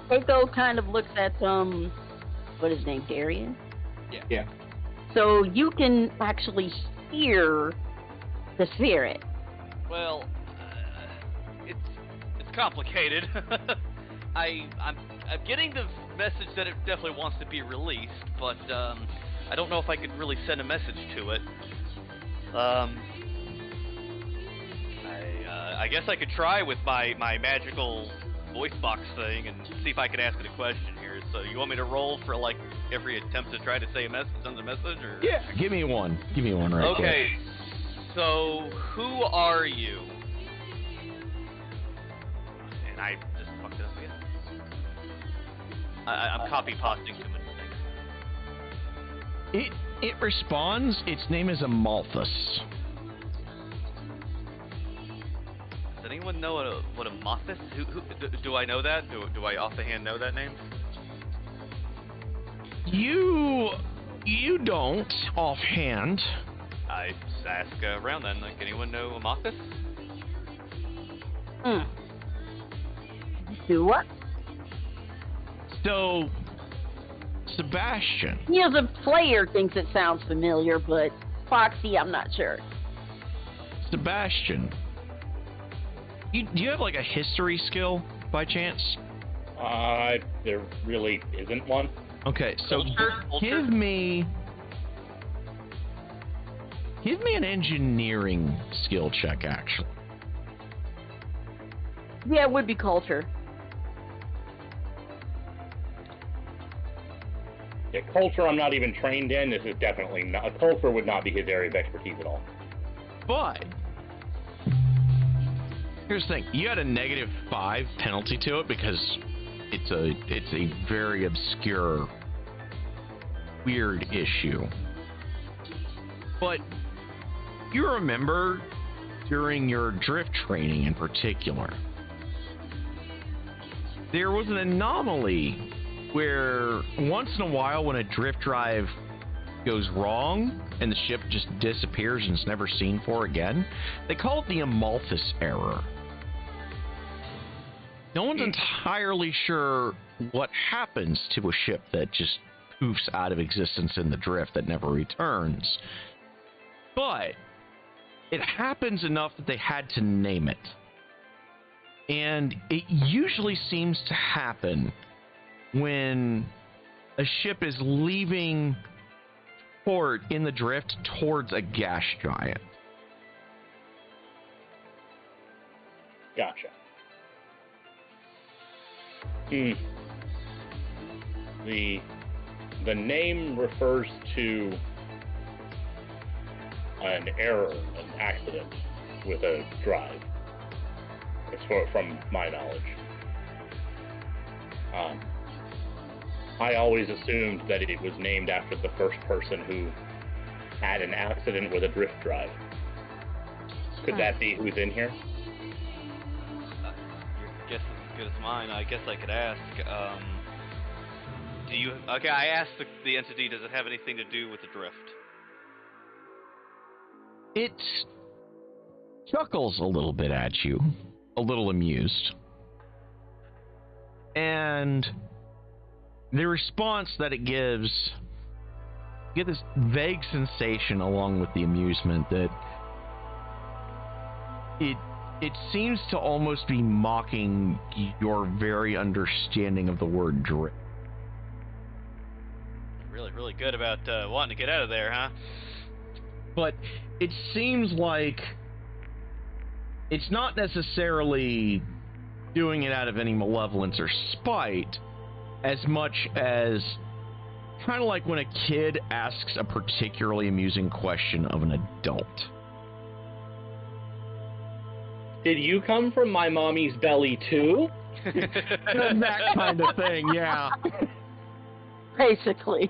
Keiko kind of looks at what is his name, Darian? Yeah. So you can actually hear the spirit. Well, it's complicated. I'm getting the message that it definitely wants to be released, but I don't know if I could really send a message to it. I guess I could try with my magical voice box thing and see if I can ask it a question here. So you want me to roll for like every attempt to try to say a message, send a message, or? Yeah, give me one. Give me one right Okay. So who are you? And I just fucked it up again. I'm copy pasting too many things. It responds. Its name is Amalthus. Does anyone know what a moth is? Do I know that? Do I off the hand know that name? You don't offhand. I just ask around then. Like, anyone know Amathus? Do what? So, Sebastian. He as a player thinks it sounds familiar, but Foxy, I'm not sure. Sebastian. Do you have like a history skill by chance? There really isn't one. Okay, so Culture? give me an engineering skill check, actually. Yeah, it would be culture. Yeah, culture I'm not even trained in. This is definitely not. Culture would not be his area of expertise at all. But here's the thing: you had a -5 penalty to it because it's a very obscure, weird issue. But you remember during your drift training in particular, there was an anomaly where once in a while when a drift drive goes wrong and the ship just disappears and it's never seen for again, they call it the Amalthus error. No one's entirely sure what happens to a ship that just poofs out of existence in the drift that never returns. But it happens enough that they had to name it. And it usually seems to happen when a ship is leaving port in the drift towards a gas giant. Gotcha. The the name refers to an error, an accident with a drive. It's from my knowledge. I always assumed that it was named after the first person who had an accident with a drift drive. Could that be who's in here? Your guess is as good as mine. I guess I could ask. Do you? Okay, I asked the entity. Does it have anything to do with the drift? It chuckles a little bit at you, a little amused. And the response that it gives, you get this vague sensation along with the amusement that it seems to almost be mocking your very understanding of the word drift. Really good about wanting to get out of there, huh? But it seems like it's not necessarily doing it out of any malevolence or spite, as much as kind of like when a kid asks a particularly amusing question of an adult. Did you come from my mommy's belly too? That kind of thing, yeah. Basically.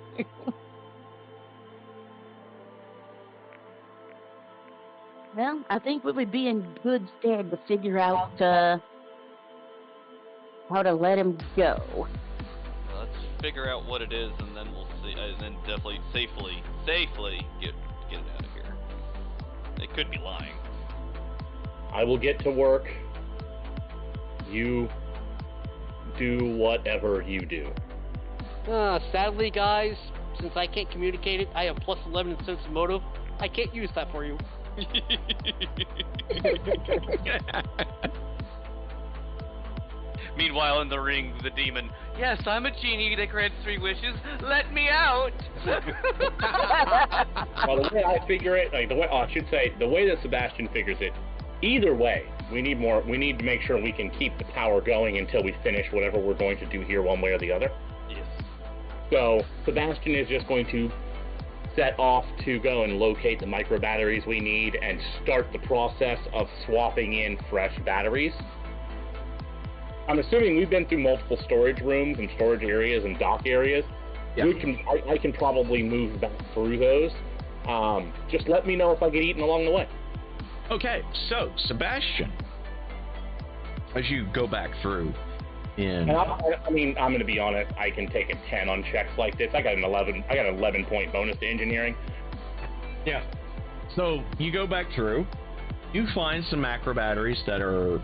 Well, I think we would be in good stead to figure out how to let him go. Let's figure out what it is, and then we'll see. And then definitely safely get it out of here. They could be lying. I will get to work. You do whatever you do. Sadly, guys, since I can't communicate it, I have plus 11 in sense of motive. I can't use that for you. Meanwhile, in the ring, the demon. Yes, I'm a genie that grants 3 wishes. Let me out. Well, the way I figure it, the way that Sebastian figures it, either way, we need to make sure we can keep the power going until we finish whatever we're going to do here, one way or the other. Yes. So Sebastian is just going to set off to go and locate the micro batteries we need and start the process of swapping in fresh batteries. I'm assuming we've been through multiple storage rooms and storage areas and dock areas. Yeah. I can probably move back through those. Just let me know if I get eaten along the way. Okay, so Sebastian, as you go back through in, And I'm going to be honest. I can take a 10 on checks like this. I got an 11-point bonus to engineering. yeah. So you go back through, you find some macro batteries that are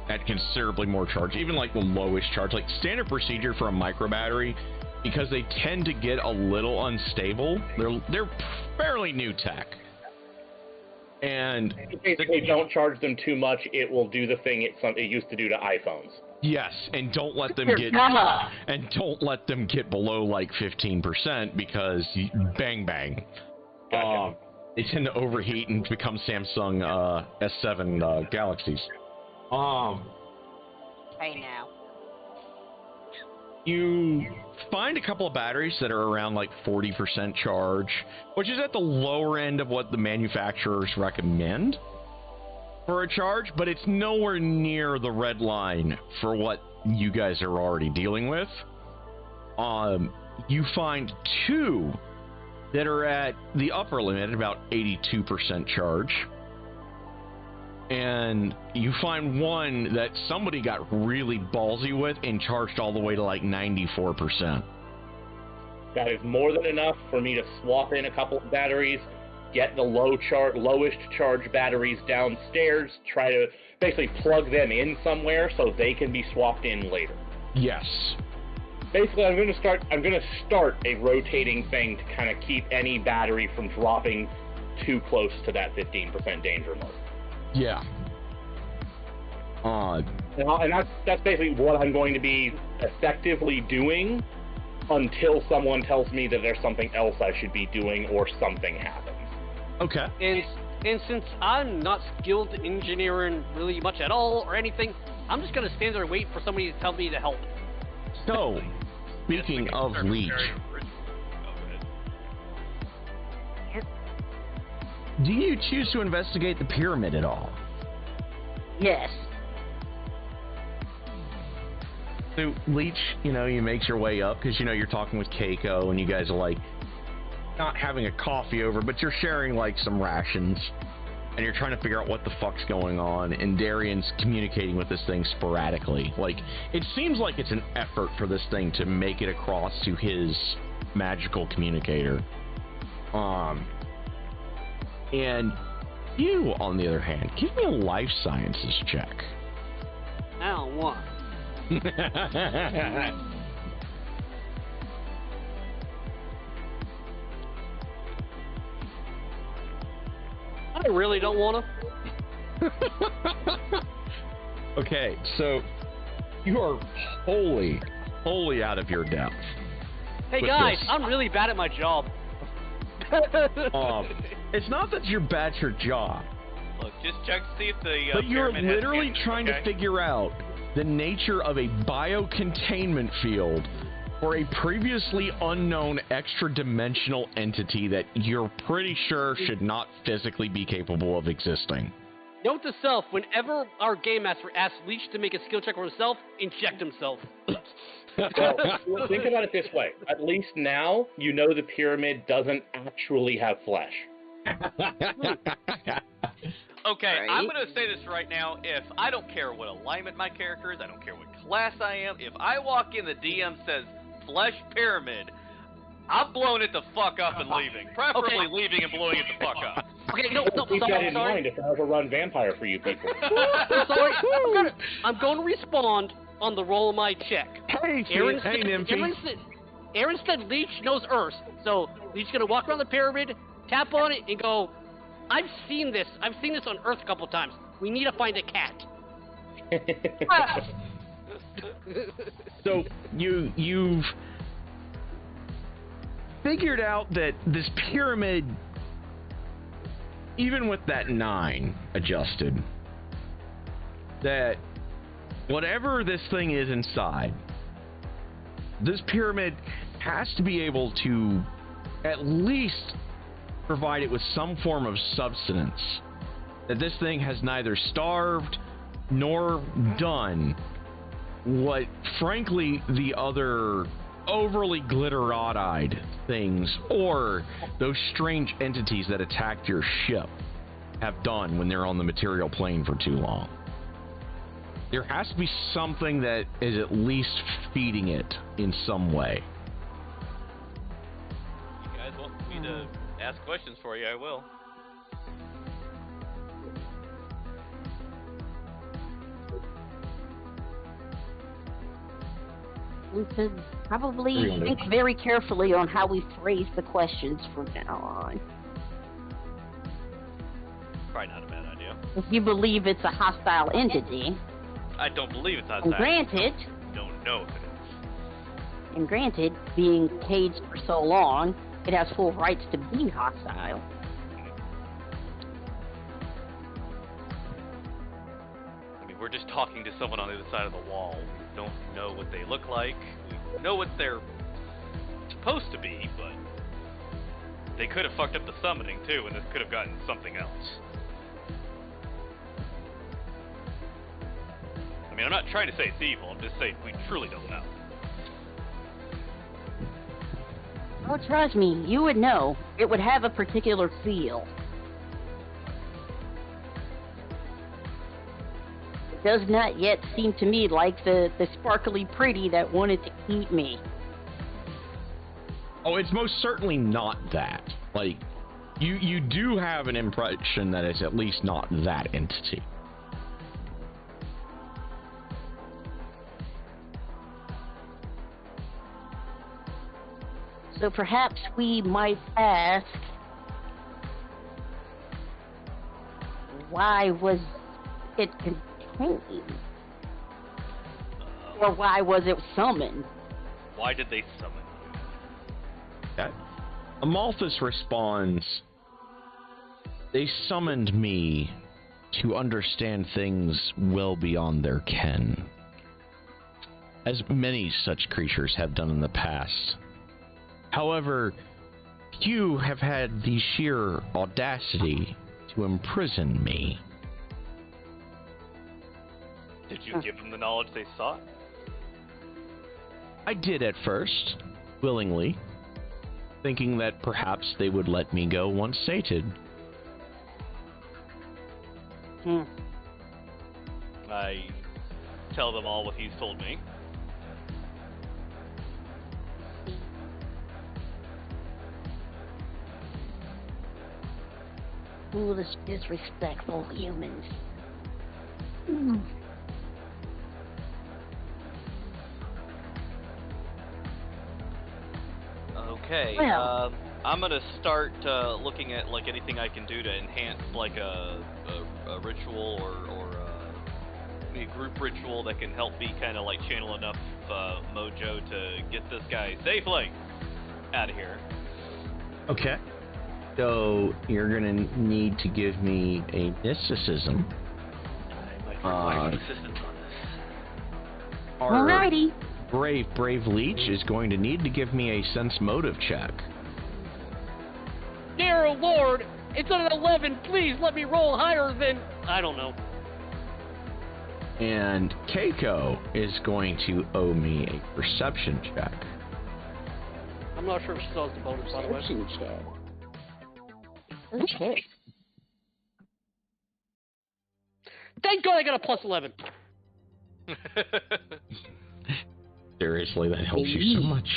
at considerably more charge, even like the lowest charge, like standard procedure for a micro battery, because they tend to get a little unstable. They're fairly new tech. And Basically, don't charge them too much. It will do the thing it used to do to iPhones. yes, and don't let them get below like 15% because bang bang. Gotcha. They tend to overheat and become Samsung S7 Galaxies. Hey now. You find a couple of batteries that are around like 40% charge, which is at the lower end of what the manufacturers recommend for a charge, but it's nowhere near the red line for what you guys are already dealing with. You find 2 that are at the upper limit, about 82% charge. And you find 1 that somebody got really ballsy with and charged all the way to like 94%. That is more than enough for me to swap in a couple of batteries, get the lowest charge batteries downstairs, try to basically plug them in somewhere so they can be swapped in later. Yes. Basically, I'm going to start a rotating thing to kind of keep any battery from dropping too close to that 15% danger mark. Yeah. And that's basically what I'm going to be effectively doing until someone tells me that there's something else I should be doing or something happens. Okay. And since I'm not skilled in engineering really much at all or anything, I'm just gonna stand there and wait for somebody to tell me to help. So, speaking of Leech, do you choose to investigate the pyramid at all? Yes. So, Leech, you make your way up because, you're talking with Keiko and you guys are, like, not having a coffee over, but you're sharing, like, some rations. And you're trying to figure out what the fuck's going on, and Darian's communicating with this thing sporadically. Like, it seems like it's an effort for this thing to make it across to his magical communicator. And you, on the other hand, give me a life sciences check. I don't want. I really don't want to. Okay, so you are wholly out of your depth. Hey with guys, this. I'm really bad at my job. It's not that you're bad at your job, Look, just check to see if the but you're pyramid has literally hinges, trying okay? to figure out the nature of a biocontainment field for a previously unknown extra-dimensional entity that you're pretty sure should not physically be capable of existing. Note to self, whenever our game master asks Leech to make a skill check for himself, inject himself. Well, think about it this way. At least now you know the pyramid doesn't actually have flesh. Okay, Right. I'm going to say this right now. If I don't care what alignment my character is, I don't care what class I am, if I walk in, the DM says flesh pyramid, I'm blowing it the fuck up and leaving. Preferably Okay. leaving and blowing it the fuck up. Okay, no, Keep that I'm in sorry. mind if I ever run vampire for you people. I'm sorry. I'm going to respond on the roll of my check. Hey, Aaron hey, said, Nymphy. Aaron said Leech knows Earth, so Leech's gonna walk around the pyramid, tap on it, and go, I've seen this on Earth a couple times. We need to find a cat. So you've figured out that this pyramid, even with that 9 adjusted, that whatever this thing is inside, this pyramid has to be able to at least provide it with some form of substance. That this thing has neither starved nor done what, frankly, the other overly glitterati-eyed things or those strange entities that attacked your ship have done when they're on the material plane for too long. There has to be something that is at least feeding it in some way. You guys want me to ask questions for you, I will. We should probably think very carefully on how we phrase the questions from now on. Probably not a bad idea. If you believe it's a hostile entity, I don't believe it's and outside. granted, Don't know if it is. being caged for so long, it has full rights to be hostile. I mean, we're just talking to someone on the other side of the wall. We don't know what they look like. We know what they're supposed to be, but they could have fucked up the summoning too, and this could have gotten something else. I mean, I'm not trying to say it's evil. I'm just saying we truly don't know. Oh, trust me, you would know. It would have a particular feel. It does not yet seem to me like the sparkly pretty that wanted to eat me. Oh, it's most certainly not that. Like, you do have an impression that it's at least not that entity. So perhaps we might ask, why was it contained? Or why was it summoned? Why did they summon you? That Amalthus responds, they summoned me to understand things well beyond their ken, as many such creatures have done in the past. However, you have had the sheer audacity to imprison me. Did you give them the knowledge they sought? I did at first, willingly, thinking that perhaps they would let me go once sated. I tell them all what he's told me. Foolish, disrespectful humans. Okay. Well. I'm gonna start looking at like anything I can do to enhance like a ritual or a group ritual that can help me kind of like channel enough mojo to get this guy safely out of here. Okay. So you're gonna need to give me a mysticism. I might require some assistance on this. Our Alrighty. brave leech is going to need to give me a sense motive check. Dear Lord, it's an 11. Please let me roll higher than I don't know. And Keiko is going to owe me a perception check. I'm not sure if she still has the bonus, by the way. Perception check. Okay. Thank God I got a plus 11. Seriously, that helps you so much.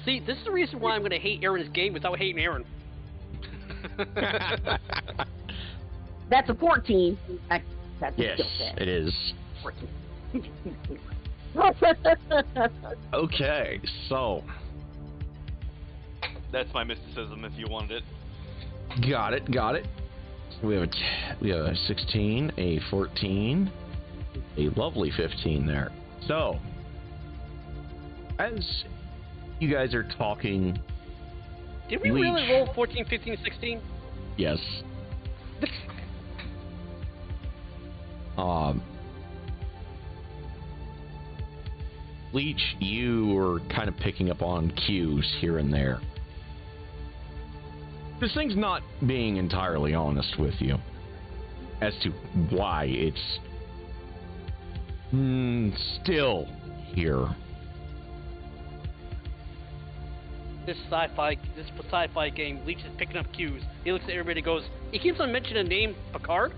See, this is the reason why I'm going to hate Aaron's game without hating Aaron. That's a 14. That's Yes, a skill check. it is. 14. Okay, so That's my mysticism if you wanted it. got it. We have a 16, a 14, a lovely 15 there. So, as you guys are talking, Did we really Leech. roll 14, 15, 16? yes. Leech, you were kind of picking up on cues here and there. This thing's not being entirely honest with you as to why it's still here. This sci-fi game, Leech is picking up cues. He looks at everybody and goes, he keeps on mentioning the name Picard.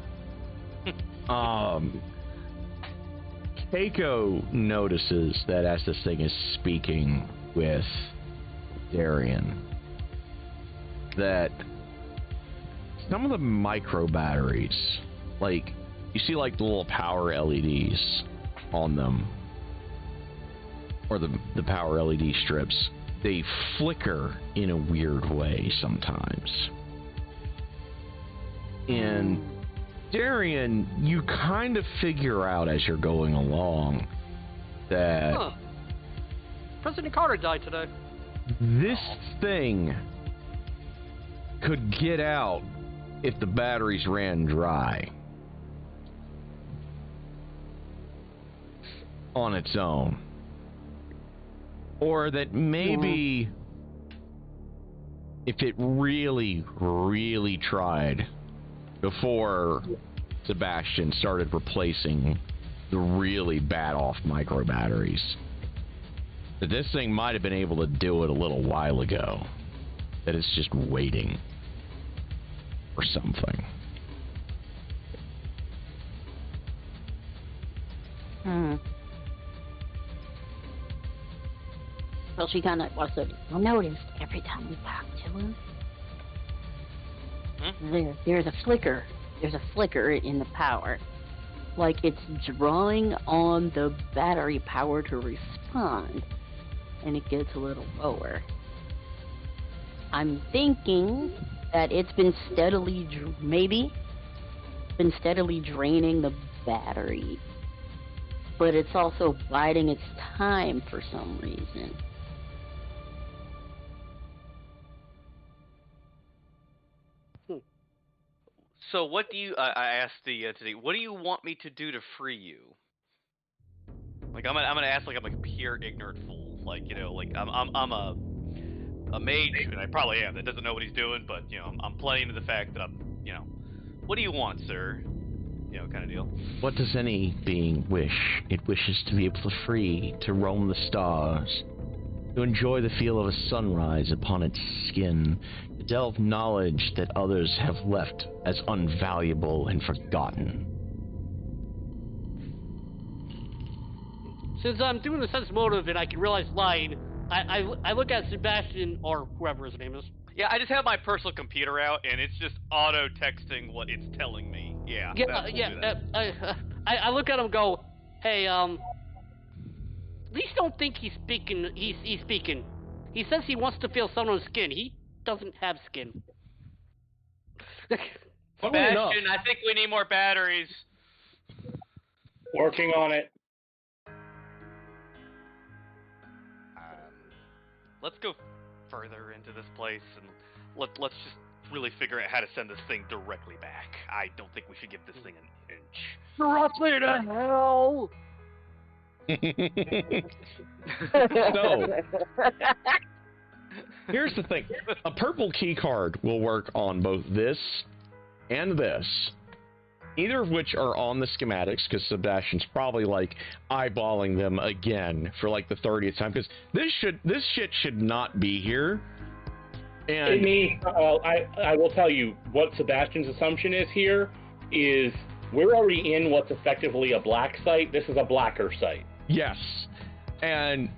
Keiko notices that as this thing is speaking with Darian, that some of the micro batteries, like, you see like the little power LEDs on them, or the power LED strips, they flicker in a weird way sometimes. And Darian, you kind of figure out as you're going along that Huh. President Carter died today. this thing could get out if the batteries ran dry on its own. Or that maybe if it really, really tried before Sebastian started replacing the really bad off micro batteries, that this thing might have been able to do it a little while ago. That it's just waiting for something. Well, she kind of also noticed every time we talk to him, there's a flicker. There's a flicker in the power. Like it's drawing on the battery power to respond, and it gets a little lower. I'm thinking that it's been steadily, draining the battery, but it's also biding its time for some reason. So what do you? I asked the entity. What do you want me to do to free you? Like I'm gonna ask like I'm a pure ignorant fool. Like, you know, like I'm a mage, and I probably am, that doesn't know what he's doing, but, you know, I'm playing to the fact that I'm, you know, what do you want, sir? You know, kind of deal. What does any being wish? It wishes to be able to free, to roam the stars, to enjoy the feel of a sunrise upon its skin, to delve knowledge that others have left as unvaluable and forgotten. Since I'm doing the sense motive and I can realize lying, I look at Sebastian, or whoever his name is. Yeah, I just have my personal computer out, and it's just auto-texting what it's telling me. Yeah, I look at him and go, hey, at least don't think he's speaking, he's speaking. He says he wants to feel someone's skin. He doesn't have skin. Sebastian, I think we need more batteries. Working on it. Let's go further into this place, and let's just really figure out how to send this thing directly back. I don't think we should give this thing an inch. Directly to hell! So, here's the thing. A purple key card will work on both this and this. Either of which are on the schematics, because Sebastian's probably, like, eyeballing them again for, like, the 30th time, because this shit should not be here. And I will tell you what Sebastian's assumption is here is we're already in what's effectively a black site. This is a blacker site. Yes. And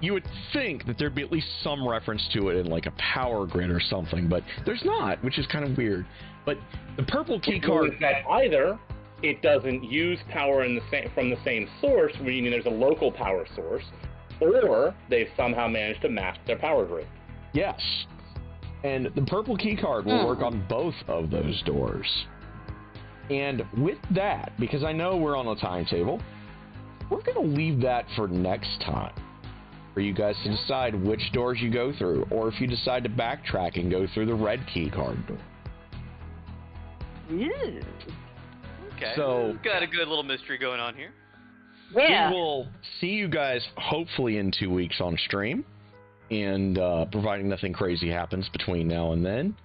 you would think that there'd be at least some reference to it in, like, a power grid or something, but there's not, which is kind of weird. But the purple key card... That either it doesn't use power from the same source, meaning there's a local power source, or they've somehow managed to mask their power grid. Yes. And the purple key card will work on both of those doors. And with that, because I know we're on a timetable, we're going to leave that for next time. For you guys to decide which doors you go through, or if you decide to backtrack and go through the red key card door. Okay. So, got a good little mystery going on here. Yeah. We will see you guys hopefully in 2 weeks on stream, and providing nothing crazy happens between now and then.